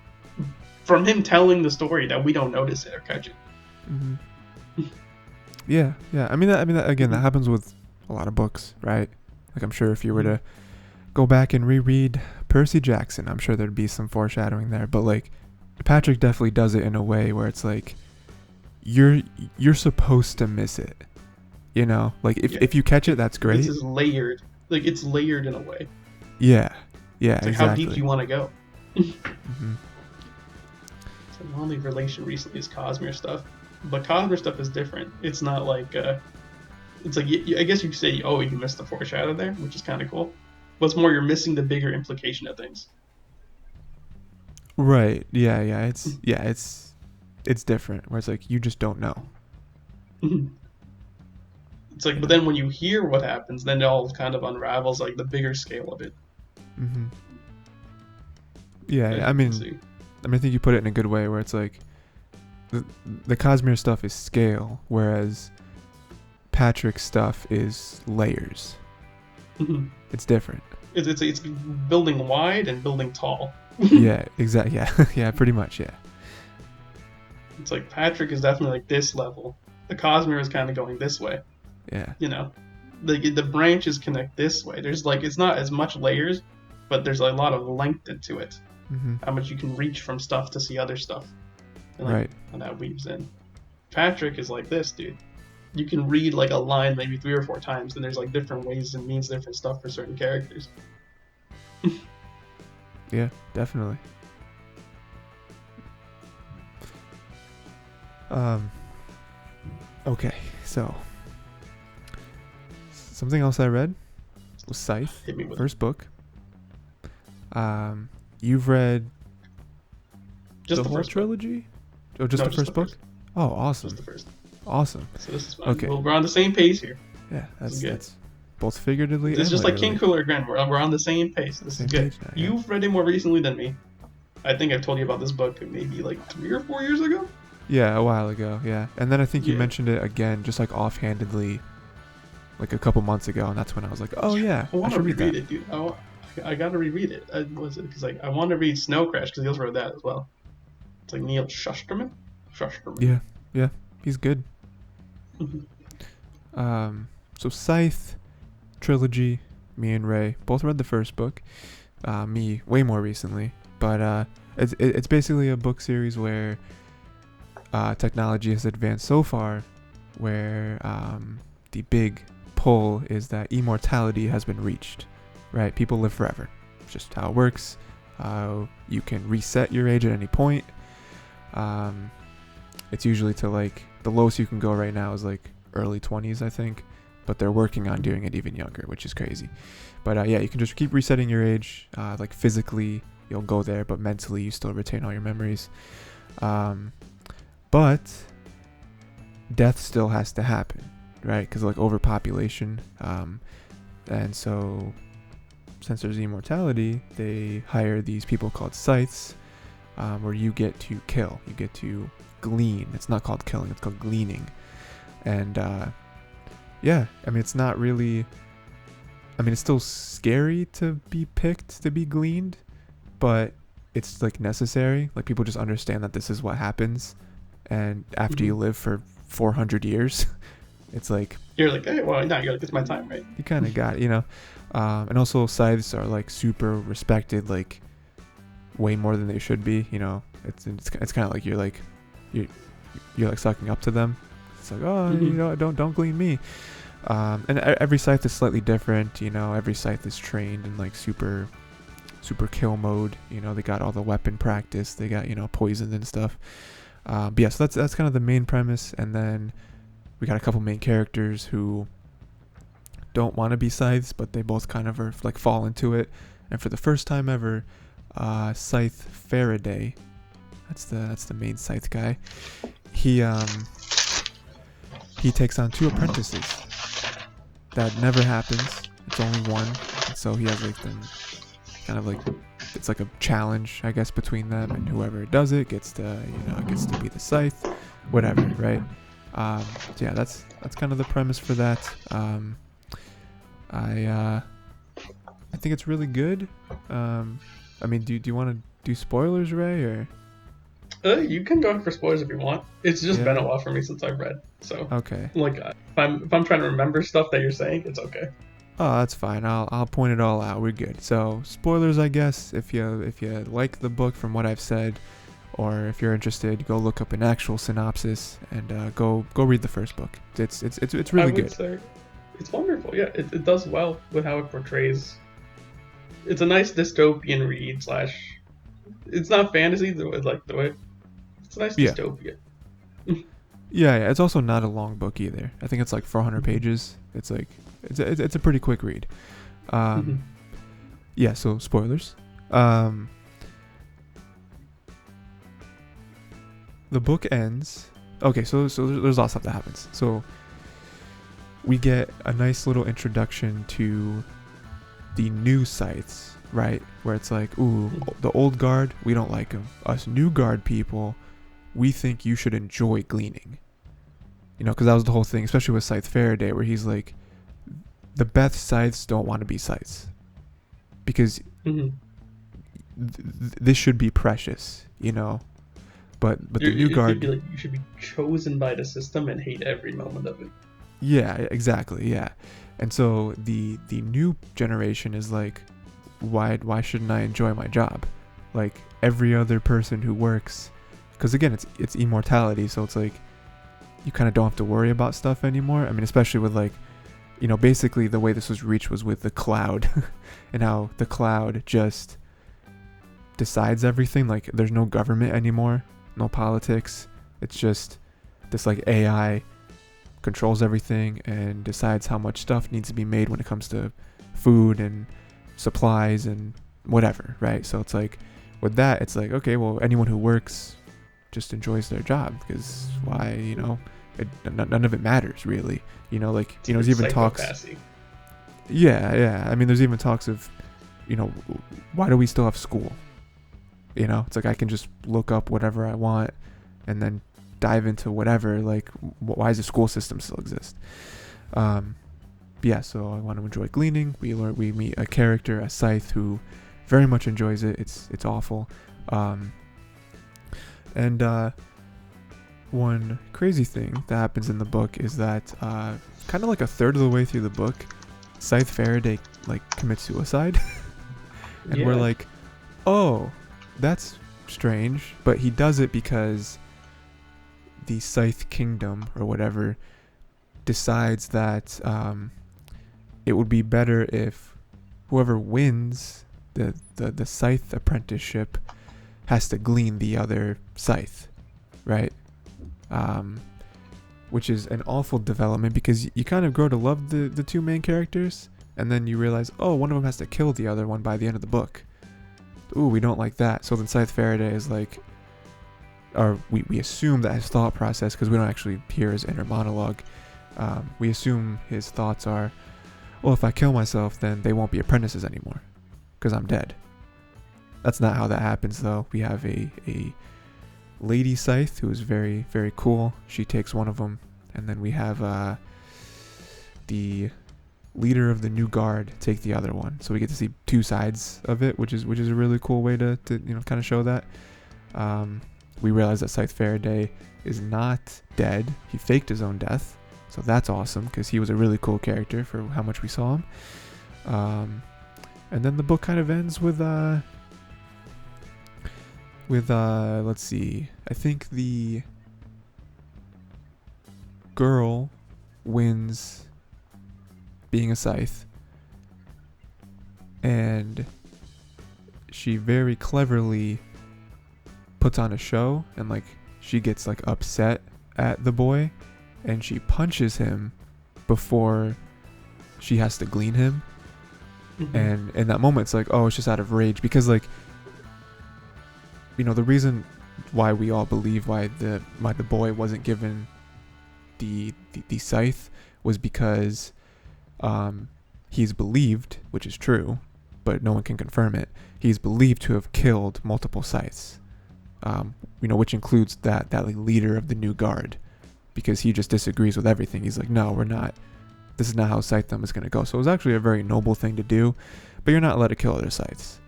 from him telling the story that we don't notice it or catch it. Hmm. Yeah, yeah. Again, that happens with a lot of books, right? Like I'm sure if you were to go back and reread Percy Jackson, I'm sure there'd be some foreshadowing there. But like Patrick definitely does it in a way where it's like you're supposed to miss it. You know, like if you catch it, that's great. This is layered. Like it's layered in a way. Yeah, yeah, it's like exactly. How deep do you want to go? Mm-hmm. So my only relation recently is Cosmere stuff, but Cosmere stuff is different. It's not like it's like I guess you could say, oh, you missed the foreshadow there, which is kind of cool. But it's more you're missing the bigger implication of things. Right. Yeah. Yeah. It's different. Where it's like you just don't know. It's like, but then when you hear what happens, then it all kind of unravels, like the bigger scale of it. Mm-hmm. Yeah. I mean, I think you put it in a good way, where it's like the Cosmere stuff is scale, whereas Patrick's stuff is layers. It's different. It's building wide and building tall. Yeah, exactly. Yeah, yeah, pretty much. Yeah. It's like Patrick is definitely like this level. The Cosmere is kind of going this way. Yeah. You know, the branches connect this way. There's like it's not as much layers, but there's a lot of length into it. Mm-hmm. How much you can reach from stuff to see other stuff. And like, right. And that weaves in. Patrick is like this, dude. You can read like a line maybe 3 or 4 times, and there's like different ways and means different stuff for certain characters. Yeah, definitely. Okay, so something else I read was Scythe, first book. You've read just the whole trilogy? Oh, just the first book? Oh, awesome. Just the first. Awesome. So this is fun. Okay. Well, we're on the same pace here. Yeah, that's both figuratively. It's just like Kingkiller again. We're on the same pace. This is good. Now, yeah. You've read it more recently than me. I think I've told you about this book maybe like 3 or 4 years ago. Yeah, a while ago. Yeah, and then I think you mentioned it again, just like offhandedly, like a couple months ago, and that's when I was like, oh yeah, I should read that. It, dude. I gotta reread it. Was it because like I want to read Snow Crash because he also wrote that as well. It's like Neil Shusterman. Yeah, he's good. So Scythe trilogy, me and Ray both read the first book. Me way more recently, but it's basically a book series where technology has advanced so far, where the big pull is that immortality has been reached. Right, people live forever. It's just how it works. You can reset your age at any point. It's usually to like the lowest you can go right now is like early 20s, I think, but they're working on doing it even younger, which is crazy. But yeah, you can just keep resetting your age. Like physically you'll go there, but mentally you still retain all your memories. But death still has to happen, right? Because like overpopulation, and so since there's immortality, they hire these people called Scythes, where you get to kill, you get to glean. It's not called killing, it's called gleaning. And yeah, I mean, it's not really, I mean, it's still scary to be picked to be gleaned, but it's like necessary. Like people just understand that this is what happens, and after you live for 400 years, it's like you're like, hey, well, no, you're like, it's my time, right? You kind of got, you know. And also Scythes are like super respected, like way more than they should be. You know, it's kind of like you're like sucking up to them. It's like, oh, you know, don't glean me. And every Scythe is slightly different. You know, every Scythe is trained in like super kill mode. You know, they got all the weapon practice. They got, you know, poison and stuff. But yeah, so that's kind of the main premise. And then we got a couple main characters who don't want to be Scythes, but they both kind of are like fall into it. And for the first time ever, Scythe Faraday, that's the main Scythe guy. He takes on 2 apprentices. That never happens. It's only one. And so he has like them kind of like, it's like a challenge, I guess, between them, and whoever does it gets to be the Scythe. whatever, right? So yeah, that's kind of the premise for that. I think it's really good. I mean, do you want to do spoilers, Ray, or? You can go for spoilers if you want. It's just been Yeah. a while for me since I've read, so Okay. like if I'm trying to remember stuff that you're saying, it's okay. Oh, that's fine. I'll point it all out. We're good. So spoilers, I guess. If you like the book from what I've said, or if you're interested, go look up an actual synopsis and go read the first book. It's I really would good. say it's wonderful. Yeah, it does well with how it portrays. It's a nice dystopian read slash. It's not fantasy the way. It's a nice Yeah. dystopia. Yeah. It's also not a long book either. I think it's like 400 pages. It's like it's a pretty quick read. Yeah. So spoilers. The book ends. Okay, so there's a lot of stuff that happens. So we get a nice little introduction to the new Scythes, right? Where it's like, ooh, the old guard, we don't like them. Us new guard people, we think you should enjoy gleaning. You know, because that was the whole thing, especially with Scythe Faraday, where he's like, the best Scythes don't want to be Scythes. Because this should be precious, you know? But the new guard... Be like, you should be chosen by the system and hate every moment of it. Yeah, exactly, yeah. And so the new generation is like, why shouldn't I enjoy my job? Like every other person who works, because again, it's immortality, so it's like you kind of don't have to worry about stuff anymore. I mean, especially with like, you know, basically the way this was reached was with the cloud, and how the cloud just decides everything. Like there's no government anymore, no politics. It's just this like AI controls everything and decides how much stuff needs to be made when it comes to food and supplies and whatever, right? So it's like with that, it's like, okay, well, anyone who works just enjoys their job, because why, you know, none of it matters really, you know, like, you know, there's even talks. Yeah. I mean, there's even talks of, you know, why do we still have school? You know, it's like I can just look up whatever I want and then dive into whatever. Like, why does the school system still exist? Yeah, so I want to enjoy gleaning. We meet a character, a Scythe, who very much enjoys it. It's awful. And one crazy thing that happens in the book is that kind of like a third of the way through the book, Scythe Faraday like commits suicide. And we're like, oh, that's strange. But he does it because the Scythe Kingdom or whatever decides that it would be better if whoever wins the Scythe apprenticeship has to glean the other Scythe, right? Which is an awful development, because you kind of grow to love the two main characters, and then you realize, oh, one of them has to kill the other one by the end of the book. Ooh, we don't like that. So then Scythe Faraday is like, or we assume that his thought process, because we don't actually hear his inner monologue, we assume his thoughts are, well, if I kill myself, then they won't be apprentices anymore, because I'm dead. That's not how that happens, though. We have a lady Scythe who is very, very cool. She takes one of them, and then we have the leader of the new guard take the other one. So we get to see two sides of it, which is a really cool way to you know, kind of show that. We realize that Scythe Faraday is not dead. He faked his own death, so that's awesome, because he was a really cool character for how much we saw him. And then the book kind of ends with let's see, I think the girl wins being a Scythe, and she very cleverly puts on a show, and like she gets like upset at the boy, and she punches him before she has to glean him. And in that moment, it's like, oh, it's just out of rage, because like, you know, the reason why we all believe why the boy wasn't given the Scythe was because he's believed, which is true, but no one can confirm it, he's believed to have killed multiple Scythes. which includes that like leader of the new guard, because he just disagrees with everything. He's like, no, we're not. This is not how Scythe is going to go. So it was actually a very noble thing to do, but you're not allowed to kill other Scythes.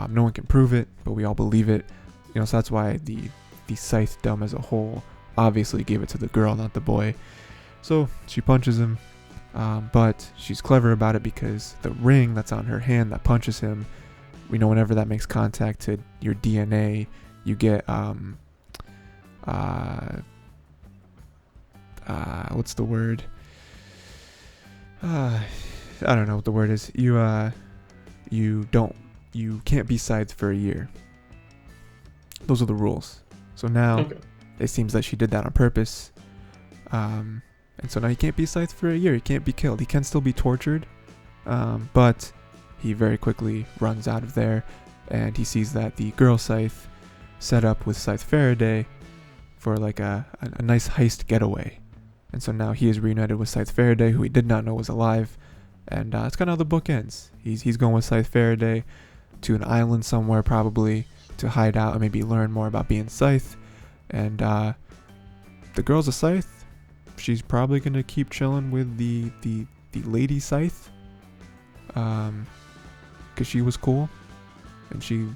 No one can prove it, but we all believe it. So that's why the Scythedom as a whole obviously gave it to the girl, not the boy. So she punches him, but she's clever about it because the ring that's on her hand that punches him, we know whenever that makes contact to your DNA, you get what's the word? I don't know what the word is. You can't be Scythed for a year. Those are the rules. So now it seems that she did that on purpose. And so now he can't be Scythed for a year. He can't be killed. He can still be tortured. But he very quickly runs out of there, and he sees that the girl Scythe set up with Scythe Faraday for like a nice heist getaway. And so now he is reunited with Scythe Faraday, who he did not know was alive. And that's kind of how the book ends. He's going with Scythe Faraday to an island somewhere, probably, to hide out and maybe learn more about being Scythe. And the girl's a Scythe. She's probably going to keep chilling with the lady Scythe. Because she was cool. And she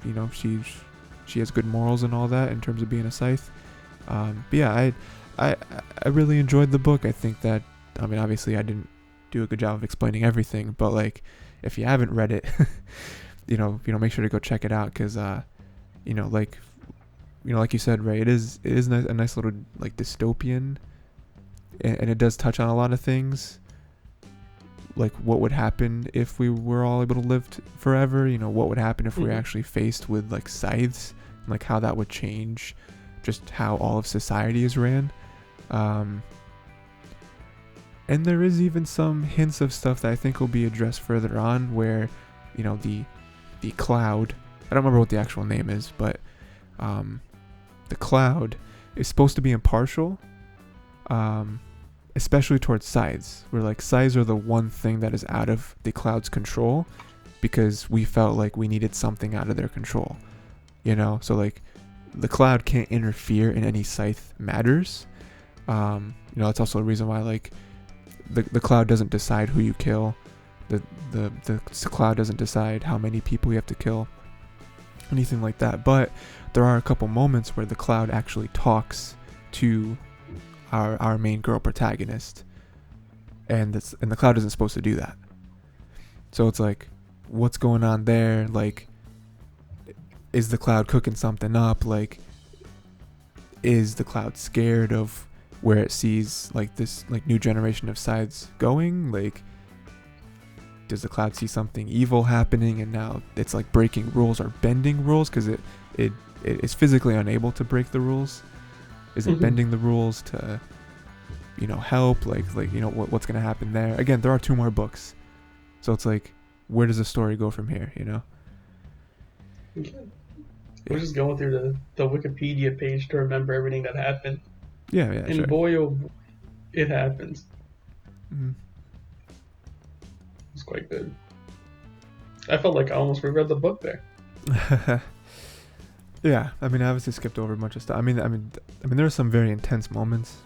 has good morals and all that in terms of being a Scythe. But yeah, I really enjoyed the book. I think that, obviously I didn't do a good job of explaining everything, but like, if you haven't read it, make sure to go check it out, because, like you said, Ray, it is a nice little like dystopian, and it does touch on a lot of things, like what would happen if we were all able to live forever. What would happen if we were actually faced with like scythes, and like how that would change just how all of society is ran. And there is even some hints of stuff that I think will be addressed further on, where, the cloud, I don't remember what the actual name is, but the cloud is supposed to be impartial, especially towards scythes, where like scythes are the one thing that is out of the cloud's control, because we felt like we needed something out of their control, so like the cloud can't interfere in any scythe matters. That's also a reason why like the cloud doesn't decide who you kill. The cloud doesn't decide how many people you have to kill, anything like that. But there are a couple moments where the cloud actually talks to our main girl protagonist, and the cloud isn't supposed to do that. So it's like, what's going on there? Like, is the cloud cooking something up? Like, is the cloud scared of where it sees like this like new generation of scythes going? Like, does the cloud see something evil happening, and now it's like breaking rules or bending rules, because it is physically unable to break the rules? Is it bending the rules to help? Like what's gonna happen there? Again, there are 2 more books, so it's like, where does the story go from here? Okay. We're just going through the Wikipedia page to remember everything that happened. Yeah, and sure. boy, oh, it happens. It's quite good. I felt like I almost reread the book there. Yeah, I obviously skipped over a bunch of stuff. There are some very intense moments,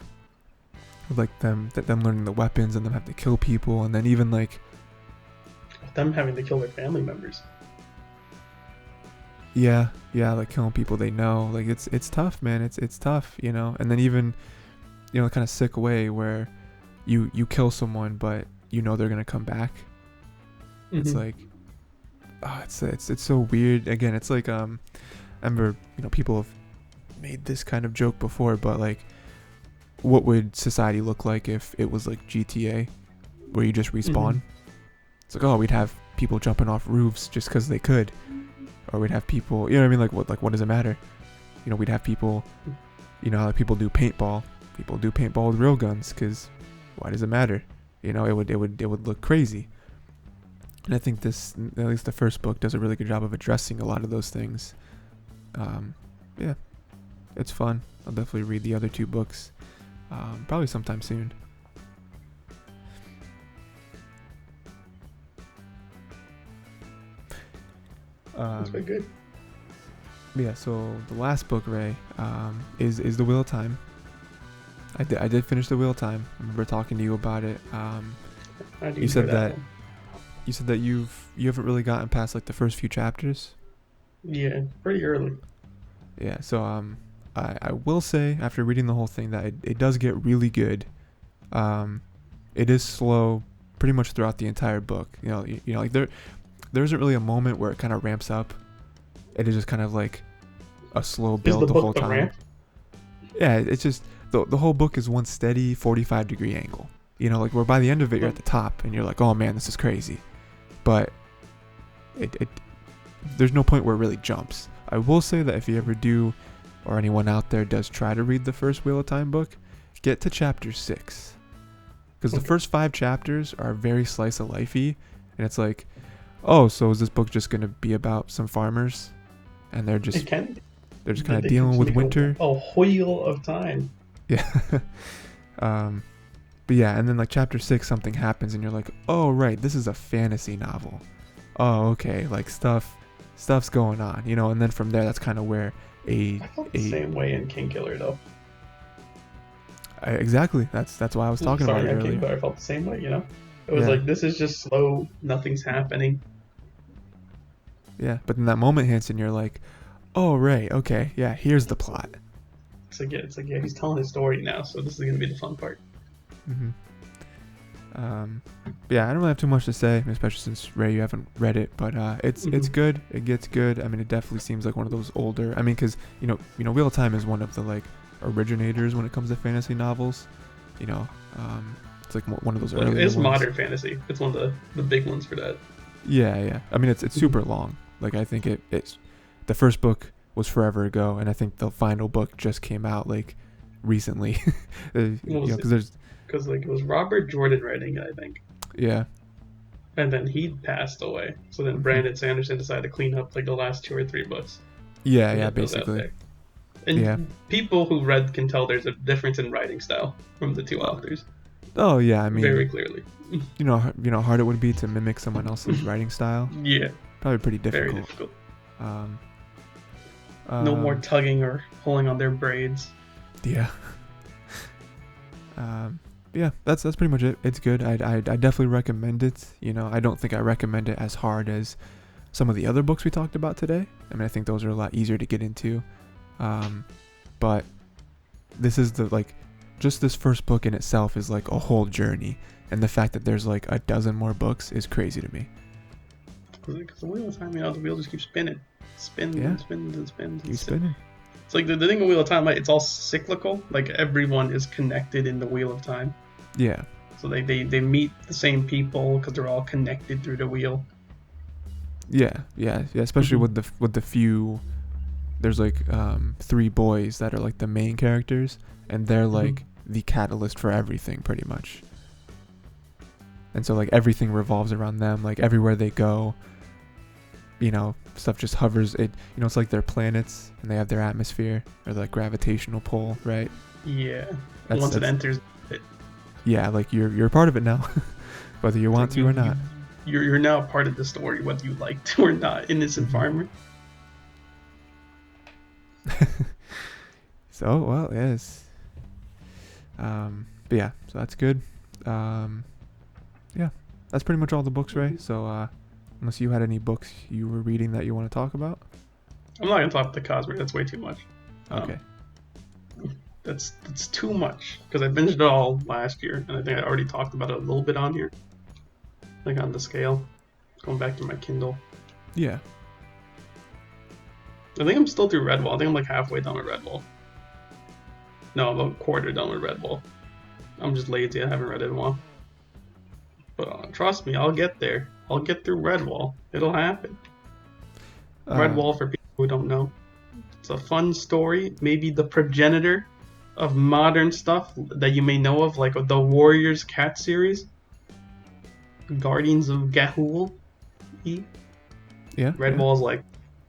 like them learning the weapons and them having to kill people, and then even like them having to kill their family members. Yeah, like killing people they know. Like it's tough, man. It's tough, And then even, kind of sick way where you kill someone, but they're gonna come back. It's like, it's so weird. Again, it's like I remember people have made this kind of joke before, but like, what would society look like if it was like GTA, where you just respawn? It's like, we'd have people jumping off roofs just because they could. Or we'd have people, like what does it matter? We'd have people, like people do paintball. People do paintball with real guns, because why does it matter? It would look crazy. And I think this, at least the first book, does a really good job of addressing a lot of those things. Yeah, it's fun. I'll definitely read the other 2 books, probably sometime soon. That's quite good. Yeah, so the last book, Ray, is The Wheel of Time. I did finish The Wheel of Time. I remember talking to you about it. I do You hear said that one. you said that you haven't really gotten past like the first few chapters. Yeah, pretty early. Yeah, so I will say after reading the whole thing that it does get really good. It is slow pretty much throughout the entire book. You know, like there isn't really a moment where it kind of ramps up. It is just kind of like a slow Is build the the whole book the time. ramp? Yeah, it's just the whole book is one steady 45-degree angle. You know, like where by the end of it you're at the top and you're like, oh man, this is crazy. But it there's no point where it really jumps. I will say that if you ever do, or anyone out there does try to read the first Wheel of Time book, get to chapter 6. Because the first 5 chapters are very slice of lifey, and it's like, oh, so is this book just gonna be about some farmers, and they're It just can. kind of They can dealing just with make winter? a wheel of time. Yeah. But yeah, and then like chapter 6, something happens, and you're like, oh right, this is a fantasy novel. Oh okay, like stuff's going on, you know. And then from there, that's kind of where I felt the a same way in Kingkiller though. exactly that's why I was talking about Sorry, it on earlier. Kingkiller, I felt the same way. You know, it was Yeah, like this is just slow. Nothing's happening. yeah. But then that moment hits, and you're like, oh right, okay, yeah. Here's the plot. It's like yeah, he's telling his story now, so this is gonna be the fun part. hmm But yeah, I don't really have too much to say, especially since Ray, you haven't read it. But it's good. It gets good. I mean, it definitely seems like one of those older. I mean, because Wheel of Time is one of the like originators when it comes to fantasy novels. You know, it's like one of those Like earlier it's ones. modern fantasy. It's one of the big ones for that. Yeah, yeah. I mean, it's super long. Like I think it's the first book was forever ago, and I think the final book just came out like recently. Because there's Because like it was Robert Jordan writing it, I think, yeah. and then he passed away. So then Brandon Sanderson decided to clean up like the last 2 or 3 books Yeah, and yeah, get those out basically. there. Yeah. And people who read can tell there's a difference in writing style from the 2 authors Oh yeah, I mean, very clearly. hard it would be to mimic someone else's writing style. Yeah, Probably pretty very difficult. difficult. Um, No more um, tugging or pulling on their braids. yeah. Yeah, that's pretty much it. It's good. I definitely recommend it. You know, I don't think I recommend it as hard as some of the other books we talked about today. I mean, I think those are a lot easier to get into. But this is just this first book in itself is like a whole journey, and the fact that there's like a dozen more books is crazy to me. Because the wheel of time, the wheel just keeps spinning. Spins Yeah, and spins and spins. keep spinning. It's like the thing of Wheel of Time, like, it's all cyclical. Like everyone is connected in the Wheel of Time. Yeah, So they meet the same people because they're all connected through the wheel. yeah. Especially with the few. There's like 3 boys that are like the main characters, and they're like the catalyst for everything pretty much. And so like everything revolves around them. Like everywhere they go, stuff just hovers. It's like they're planets and they have their atmosphere or like gravitational pull, right? Yeah. That's It enters it. Yeah, like you're a part of it now, whether you want to or not. You're now a part of the story, whether you like to or not, innocent farmer. So well, yes. But yeah, so that's good. Yeah, that's pretty much all the books, Ray. So unless you had any books you were reading that you want to talk about. I'm not gonna talk about the Cosmic. That's way too much. Okay. That's too much because I binged it all last year, and I think I already talked about it a little bit on here, like on the scale. Going back to my Kindle. Yeah. I think I'm still through Redwall. I think I'm like halfway done with Redwall. No, I'm a quarter done with Redwall. I'm just lazy. I haven't read it in a while. But trust me, I'll get there. I'll get through Redwall. It'll happen. Redwall, for people who don't know, it's a fun story. Maybe the progenitor of modern stuff that you may know of, like the Warriors Cat series, Guardians of Ga'Hoole. Yeah. Redwall's like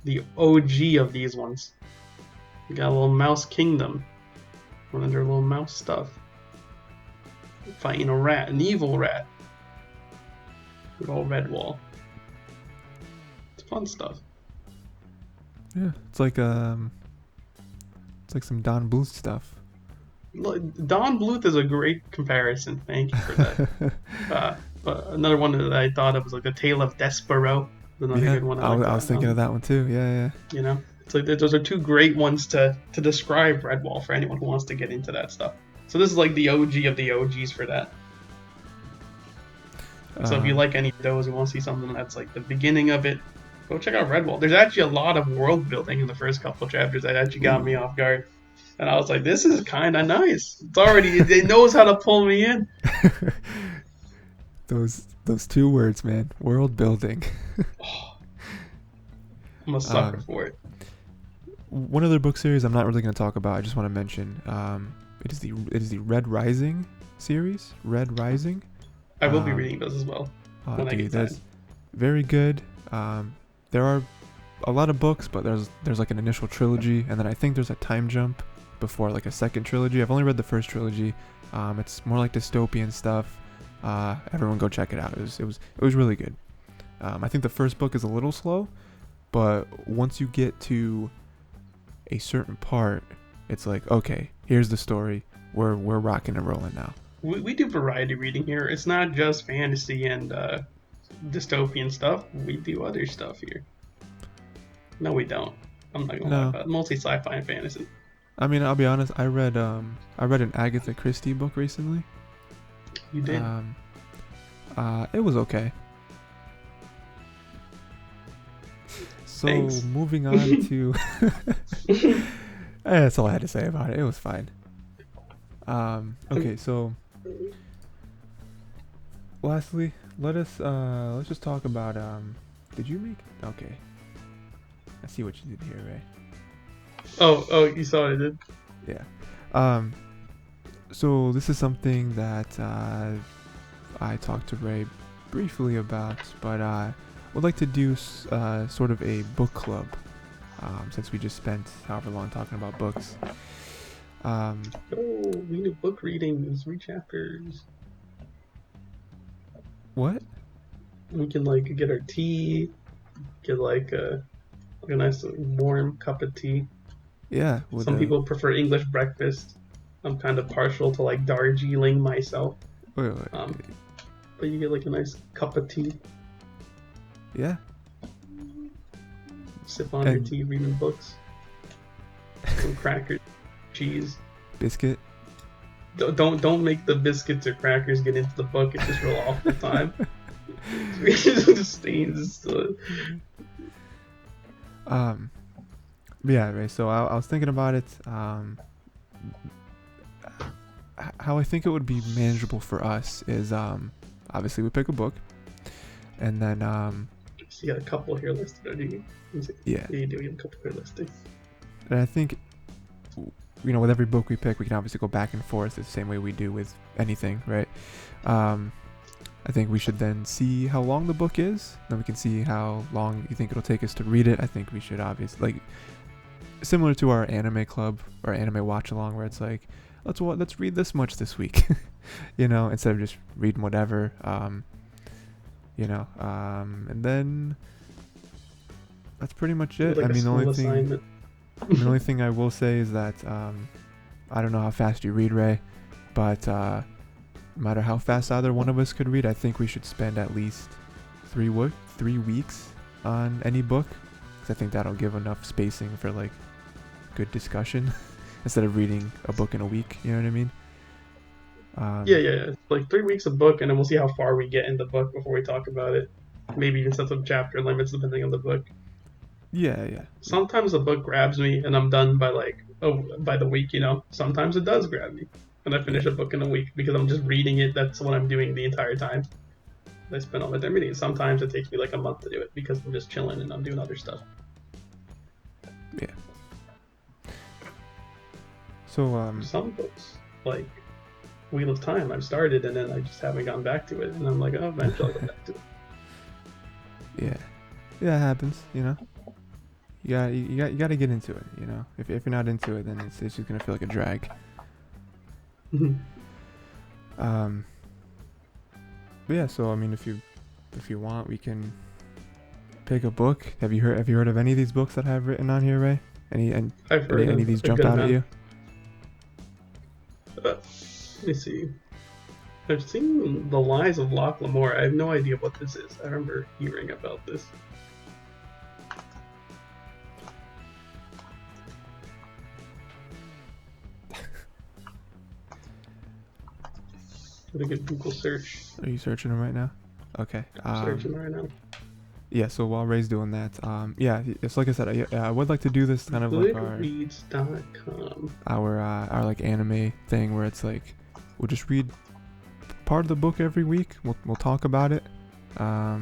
the OG of these ones. You got a little mouse kingdom, running their little mouse stuff, fighting a rat, an evil rat. Good old Redwall. It's fun stuff. Yeah, it's like some Don Bluth stuff. Don Bluth is a great comparison. Thank you for that. But another one that I thought of was like The Tale of Despero. Another Yeah, good one. I was thinking of that one too. Yeah. You know, it's like those are two great ones to describe Redwall for anyone who wants to get into that stuff. So this is like the OG of the OGs for that. So if you like any of those and want to see something that's like the beginning of it, go check out Redwall. There's actually a lot of world building in the first couple chapters that actually got me off guard. And I was like, this is kind of nice. It's already, it knows how to pull me in. Those two words, man. World building. I'm a sucker for it. One other book series I'm not really going to talk about. I just want to mention. It is the Red Rising series. Red Rising. I will be reading those as well. When I get time. That's very good. There are a lot of books, but there's like an initial trilogy, and then I think there's a time jump before like a second trilogy. I've only read the first trilogy. It's more like dystopian stuff. Everyone go check it out. It was really good. I think the first book is a little slow, but once you get to a certain part, it's like, okay, here's the story. We're rocking and rolling now. We do variety reading here. It's not just fantasy and dystopian stuff. We do other stuff here. No, we don't. I'm not gonna lie about it. Mostly sci-fi and fantasy. I mean, I'll be honest. I read an Agatha Christie book recently. You did? It was okay. So Thanks. moving on to that's all I had to say about it. It was fine. Okay, so lastly, let's just talk about did you make okay. I see what you did here, Ray. Oh, you saw what I did? Yeah. So this is something that I talked to Ray briefly about, but I would like to do sort of a book club, since we just spent however long talking about books. We do book readings, read chapters. What? We can like get our tea, get like a nice warm cup of tea. Yeah. Some people prefer English breakfast. I'm kind of partial to like Darjeeling myself. Wait. But you get like a nice cup of tea. Yeah. Sip on your tea, reading books. Some crackers, cheese. Biscuit. Don't make the biscuits or crackers get into the book. It's just real awful time. It stains. Yeah, Ray. So I was thinking about it. How I think it would be manageable for us is obviously we pick a book, and then so you got a couple here listed, or do you? Yeah, you do. You have a couple here listed. And I think, with every book we pick, we can obviously go back and forth the same way we do with anything, right? I think we should then see how long the book is. Then we can see how long you think it'll take us to read it. I think we should obviously, similar to our anime club or anime watch along, where it's like, let's read this much this week, instead of just reading whatever, and then that's pretty much it. Like I mean, the only thing I will say is that I don't know how fast you read, Ray, but no matter how fast either one of us could read, I think we should spend at least 3 weeks on any book, because I think that'll give enough spacing for good discussion instead of reading a book in a week. You know what I mean? Yeah. Like 3 weeks a book, and then we'll see how far we get in the book before we talk about it. Maybe even set some chapter limits depending on the book. Yeah. Sometimes the book grabs me, and I'm done by by the week. Sometimes it does grab me, and I finish a book in a week because I'm just reading it. That's what I'm doing the entire time. I spend all my time reading it. Sometimes it takes me a month to do it because I'm just chilling and I'm doing other stuff. Yeah. So some books, like Wheel of Time, I've started and then I just haven't gone back to it, and I'm like, oh, eventually I'll go back to it. Yeah, it happens. You got to get into it. If you're not into it, then it's just gonna feel like a drag. But yeah, so I mean, if you want, we can Pick a book. Have you heard of any of these books that I have written on here, Ray? I've heard Any of these a jump good out at amount. you? Let me see. I've seen The Lies of Locke Lamore. I have no idea what this is. I remember hearing about this. What a good Google search. Are you searching them right now? Okay. Searching right now. Yeah. So while Ray's doing that, yeah, it's like I said, I would like to do this kind of like our like anime thing where it's like we'll just read part of the book every week. We'll talk about it. Yeah,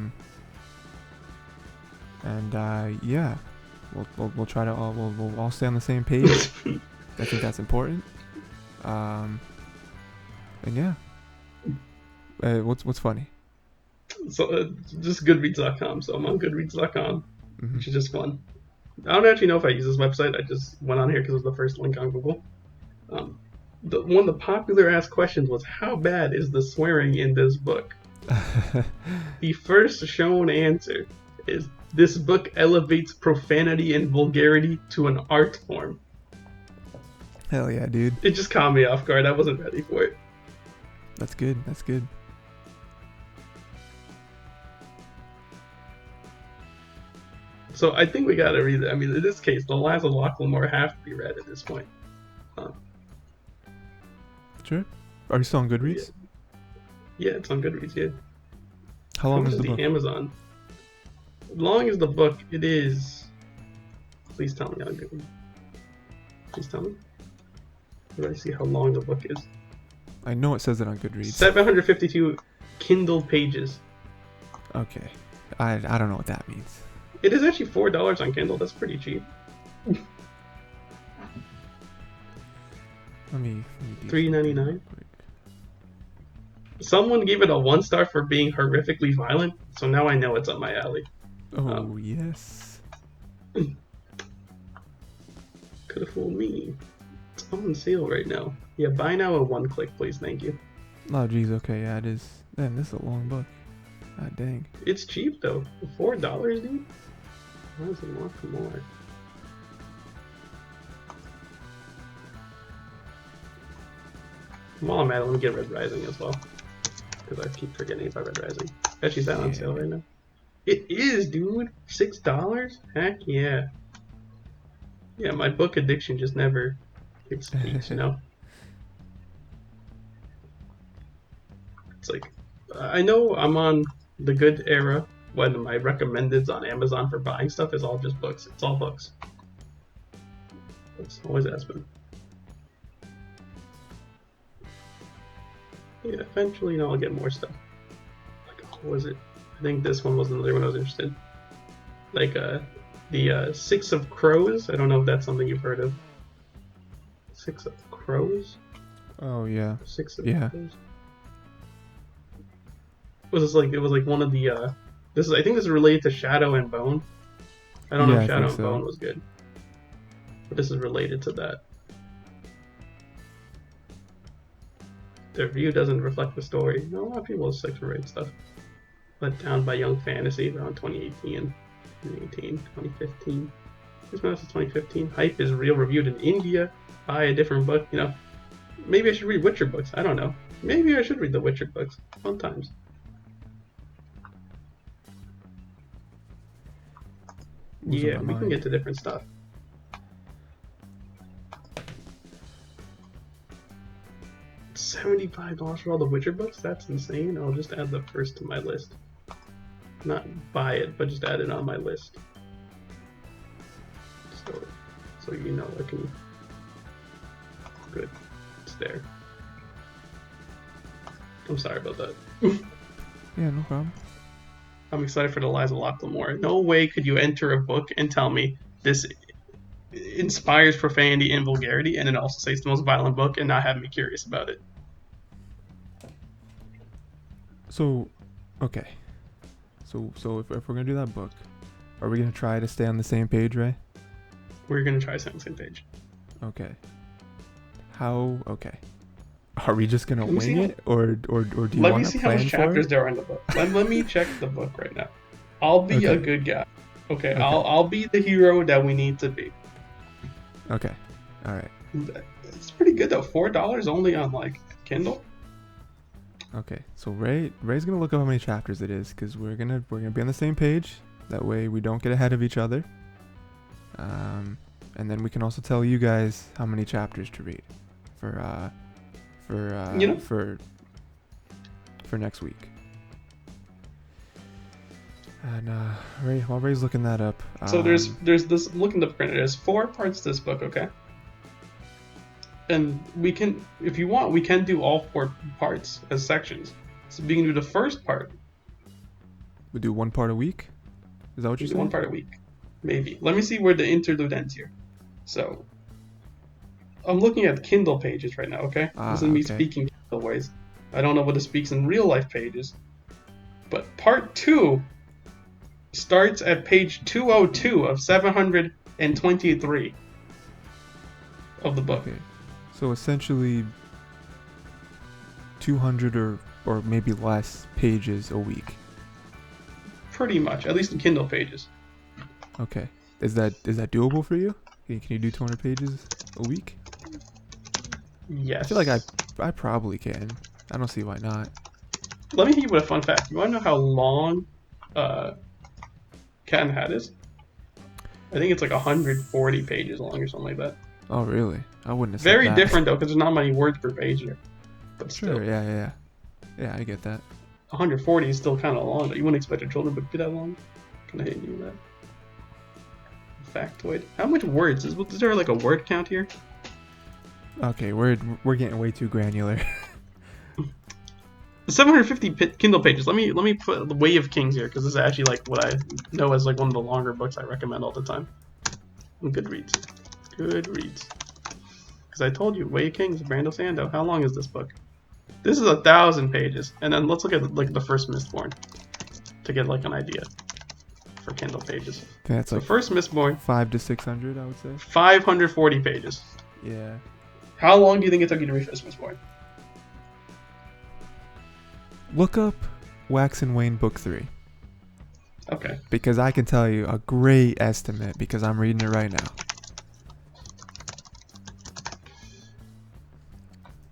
we'll try to we'll all stay on the same page. I think that's important. And yeah. What's funny? So just Goodreads.com. So I'm on Goodreads.com, Mm-hmm. which is just fun. I don't actually know if I use this website. I just went on here because it was the first link on Google. One of the popular asked questions was, how bad is the swearing in this book? The first shown answer is, this book elevates profanity and vulgarity to an art form. Hell yeah, dude. It just caught me off guard. I wasn't ready for it. That's good. That's good. So I think we gotta read it. I mean, in this case, The Lies of Locke Lamore have to be read at this point. Sure. Are you still on Goodreads? Yeah, it's on Goodreads, yeah. How long is the book? Amazon. As long as the book, it is... Please tell me on Goodreads. Please tell me. Where do I see how long the book is? I know it says it on Goodreads. 752 Kindle pages. Okay. I don't know what that means. It is actually $4 on Kindle. That's pretty cheap. Let me do $3.99. quick. Someone gave it a 1 star for being horrifically violent, so now I know it's up my alley. Oh, yes. Could have fooled me. It's on sale right now. Yeah, buy now at 1 click, please. Thank you. Oh, geez. Okay, yeah, it is. Man, this is a long book. God dang. It's cheap though. $4, dude. Why does it want for more? While I'm at it, let me get Red Rising as well. Because I keep forgetting about Red Rising. Actually, is that on sale right now? It is, dude! $6? Heck yeah. Yeah, my book addiction just never hits peaks, you know? It's like, I know I'm on the good era when my recommendeds on Amazon for buying stuff is all just books. It's all books. It's always has been. Yeah, eventually, I'll get more stuff. Like, what was it? I think this one was another one I was interested in. Like, the Six of Crows. I don't know if that's something you've heard of. Six of Crows? Oh, yeah. Six of Yeah. Crows? It was like one of the, I think this is related to Shadow and Bone. I don't know if Shadow and Bone was good. But this is related to that. The review doesn't reflect the story. A lot of people just like to write stuff. Let Down by Young Fantasy around 2018, 2015. This one is 2015. Hype is real reviewed in India. Buy a different book. You know, maybe I should read Witcher books. I don't know. Maybe I should read the Witcher books. Sometimes. Yeah, we can get to different stuff. $75 for all the Witcher books? That's insane. I'll just add the first to my list. Not buy it, but just add it on my list. So you know I can... Good. It's there. I'm sorry about that. Yeah, no problem. I'm excited for The Lies of Locke Lamore. No way could you enter a book and tell me this inspires profanity and vulgarity, and it also says it's the most violent book, and not have me curious about it. So, okay. So if we're gonna do that book, are we gonna try to stay on the same page, Ray? We're gonna try to stay on the same page. Okay. How? Okay. Are we just gonna wing it, or do you want to plan for it? Let me see how much chapters there are in the book. Let me check the book right now. I'll be a good guy. Okay, Okay. I'll be the hero that we need to be. Okay. All right. It's pretty good though. $4 only on like Kindle. Okay. So Ray's gonna look up how many chapters it is, because we're gonna be on the same page. That way we don't get ahead of each other. And then we can also tell you guys how many chapters to read for next week. And while Ray's looking that up. So there's this. Look in the printer. There's 4 parts to this book. Okay. And we can, if you want, we can do all 4 parts as sections. So we can do the first part. We do one part a week. Is that what you're saying? One part a week, maybe. Let me see where the interlude ends here. So I'm looking at Kindle pages right now. Okay. This is me speaking Kindle ways. I don't know what it speaks in real life pages. But part 2 starts at page 202 of 723 of the book. Okay. So essentially 200 or maybe less pages a week. Pretty much, at least in Kindle pages. Okay. Is that doable for you? Can you do 200 pages a week? Yes. I feel like I probably can. I don't see why not. Let me hit you with a fun fact. You want to know how long Cat in the Hat is? I think it's like 140 pages long or something like that. Oh, really? I wouldn't have said Very that. different though, because there's not many words per page here. But still, Sure, yeah, I get that. 140 is still kind of long. But you wouldn't expect a children's book to be that long. Kind of hitting you with that. Factoid. How much words? Is there like a word count here? Okay, we're getting way too granular. 750 Kindle pages. Let me put the Way of Kings here, because this is actually like what I know as like one of the longer books I recommend all the time. Goodreads. Because I told you, Way of Kings, Brando Sando. How long is this book? This is 1,000 pages. And then let's look at like the first Mistborn to get like an idea for Kindle pages. That's So like first Mistborn, 500 to 600, I would say. 540 pages. Yeah. How long do you think it took you to read first Mistborn? Look up Wax and Wayne Book 3. Okay. Because I can tell you a great estimate, because I'm reading it right now.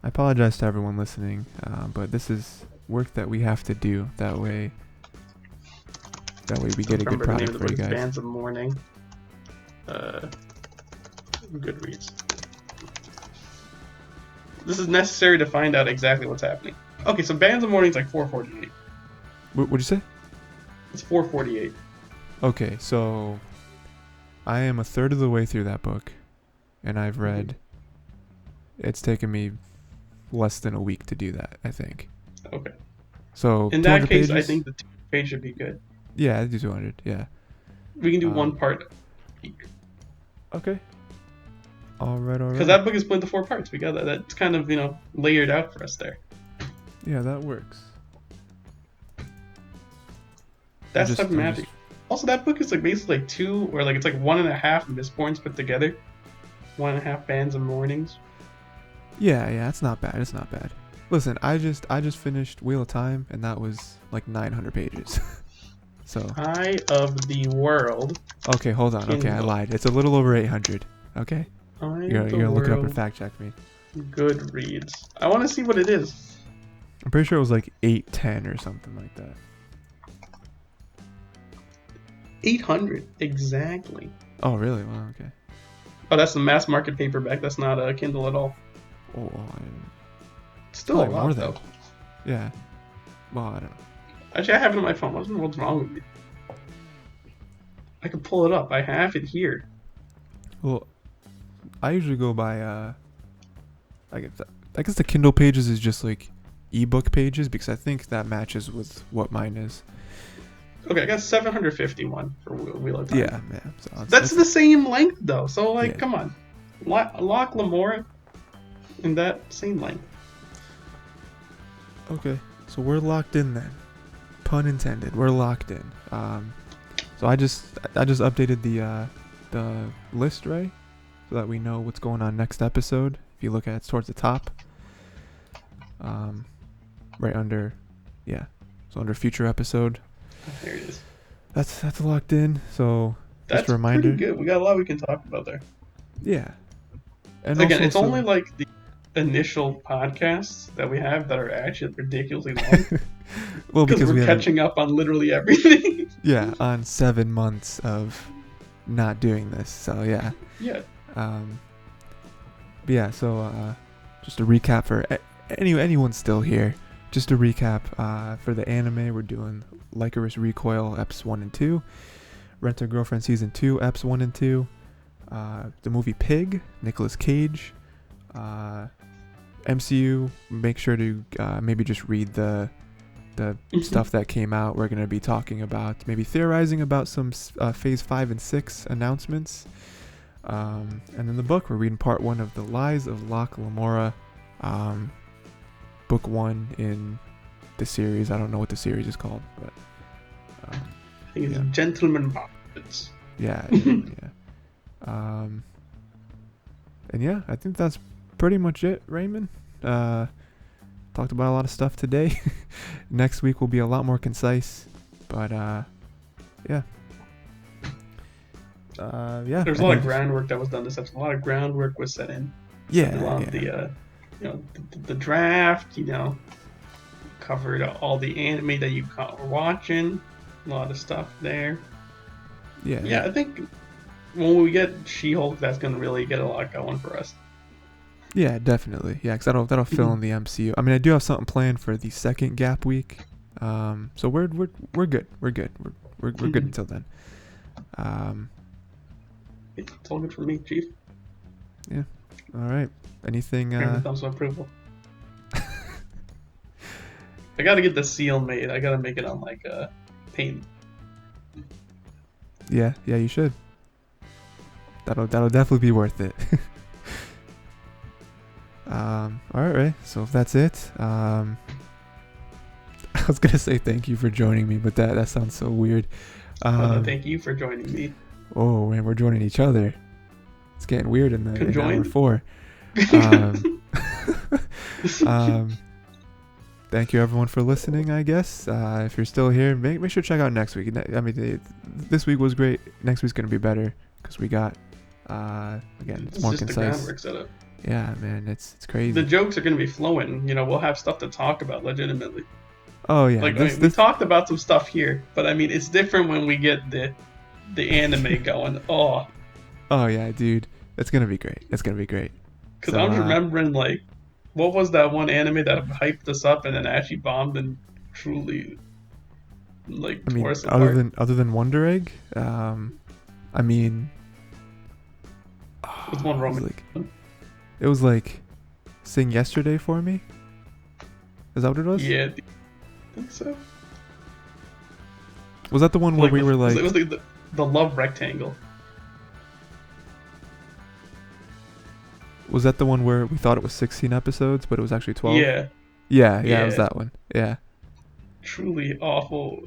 I apologize to everyone listening, but this is work that we have to do. That way we get a good product for you guys. Bands of Mourning. Goodreads. This is necessary to find out exactly what's happening. Okay, so Bands of Mourning is like 448. What'd you say? It's 448. Okay, so I am a third of the way through that book, and I've read. It's taken me less than a week to do that, I think. Okay. So in that case, pages? I think the 2 page should be good. Yeah, I do 200. Yeah. We can do one part a week. Okay. All right. Because that book is split into 4 parts. We got that. That's kind of layered out for us there. Yeah, that works. That's the type of magic. Also, that book is like basically like 2 or like it's like 1.5 Mistborns put together. 1.5 Bands of Mournings. Yeah, it's not bad. It's not bad. Listen, I just finished Wheel of Time, and that was like 900 pages. So. Eye of the World. Okay, hold on. Okay, I lied. It's a little over 800. Okay. You're gonna look it up and fact check me. Goodreads. I want to see what it is. I'm pretty sure it was like 810 or something like that. 800 exactly. Oh, really? Well, okay. Oh, that's the mass market paperback. That's not a Kindle at all. Oh, still a lot more though. Yeah. Well, I don't know. Actually, I have it on my phone. What's wrong with me? I can pull it up. I have it here. Well, I usually go by I guess the Kindle pages is just like ebook pages, because I think that matches with what mine is. Okay, I got 751 for Wheel of Time. Yeah. So that's the same length though. So come on, lock Lamore in that same length. Okay, so we're locked in then. Pun intended. We're locked in. So I just updated the list, right, so that we know what's going on next episode. If you look at it, it's towards the top. Right under, so under future episode. There it is. that's locked in. So just That's a pretty reminder. good. We got a lot we can talk about there. Yeah. And Again, also it's only some. like the initial podcasts that we have that are actually ridiculously long Well, because because we're we had catching up on literally everything. on 7 months of not doing this. So yeah. Yeah. But yeah. So just a recap for anyone still here. Just a recap. For the anime, we're doing Lycoris Recoil Eps 1 and 2, Rent a Girlfriend Season 2 Eps 1 and 2, the movie Pig, Nicolas Cage, MCU. Make sure to maybe just read the stuff that came out. We're going to be talking about, maybe theorizing about some Phase 5 and 6 announcements. And in the book, we're reading part 1 of The Lies of Locke Lamora, book 1 in the series. I don't know what the series is called, but I think it's Gentleman Puppets. yeah. And yeah, I think that's pretty much it, Rayman. Talked about a lot of stuff today. Next week will be a lot more concise, but yeah. There's a lot of groundwork that was done this episode. A lot of groundwork was set in. Yeah. A lot of the, the draft. Covered all the anime that you were watching. A lot of stuff there. Yeah. I think when we get She-Hulk, that's gonna really get a lot going for us. Yeah, definitely. Yeah, because that'll fill in the MCU. I mean, I do have something planned for the second gap week. So we're good. We're good. We're good until then. It's all good for me, Chief. Yeah. All right. Anything? Thumbs of approval. I gotta get the seal made. I gotta make it on like paint. Yeah, you should. That'll definitely be worth it. All right, Ray. So if that's it, I was gonna say thank you for joining me, but that sounds so weird. Thank you for joining me. Oh man, we're joining each other. It's getting weird in hour 4. Thank you everyone for listening. I guess if you're still here, make sure to check out next week. I mean, this week was great. Next week's gonna be better because we got again, it's more concise. The groundwork setup. Yeah, man, it's crazy. The jokes are gonna be flowing. We'll have stuff to talk about legitimately. Oh yeah, we talked about some stuff here, but I mean, it's different when we get the anime going. Oh yeah, dude, it's gonna be great. Because I'm remembering what was that one anime that hyped us up and then actually bombed and truly tore us apart? Other than Wonder Egg, I mean, what's one Roman? It was like Sing Yesterday for Me. Is that what it was? Yeah, I think so. Was that the one where we were like? It was the love rectangle. Was that the one where we thought it was 16 episodes, but it was actually 12? Yeah. Yeah, it was that one. Yeah. Truly awful.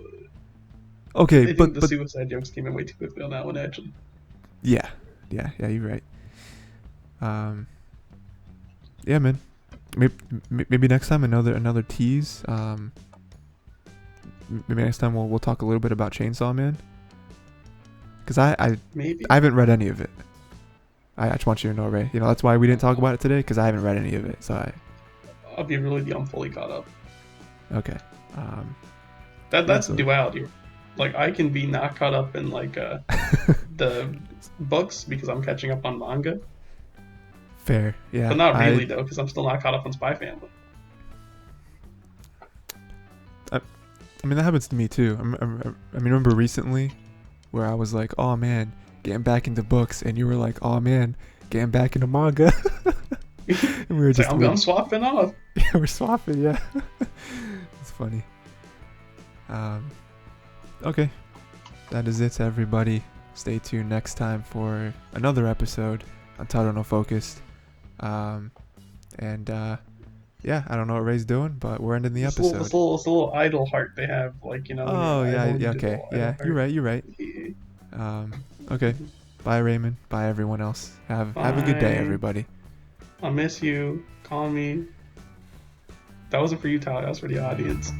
Okay, I think the suicide jokes came in way too quickly on that one, actually. Yeah, you're right. Yeah, man. Maybe next time another tease. Maybe next time we'll talk a little bit about Chainsaw Man. Because I haven't read any of it. I just want you to know, Ray. That's why we didn't talk about it today, because I haven't read any of it. So I'll be really I'm fully caught up. Okay. That's duality. I can be not caught up in the books because I'm catching up on manga. Fair, yeah. But not really though, because I'm still not caught up on Spy Family. I mean, that happens to me too. I remember recently where I was like, "Oh man, getting back into books," and you were like, "Oh man, getting back into manga." And we were just I'm swapping off. Yeah, we're swapping. Yeah, it's funny. Okay, that is it, everybody. Stay tuned next time for another episode Untitled, Unfocused. Yeah, I don't know what Ray's doing, but we're ending the episode. It's a little idle heart they have, Oh yeah, okay, yeah, you're right. Okay, bye Rayman, bye everyone else. Have a good day, everybody. I miss you. Call me. That wasn't for you, Tyler. That was for the audience.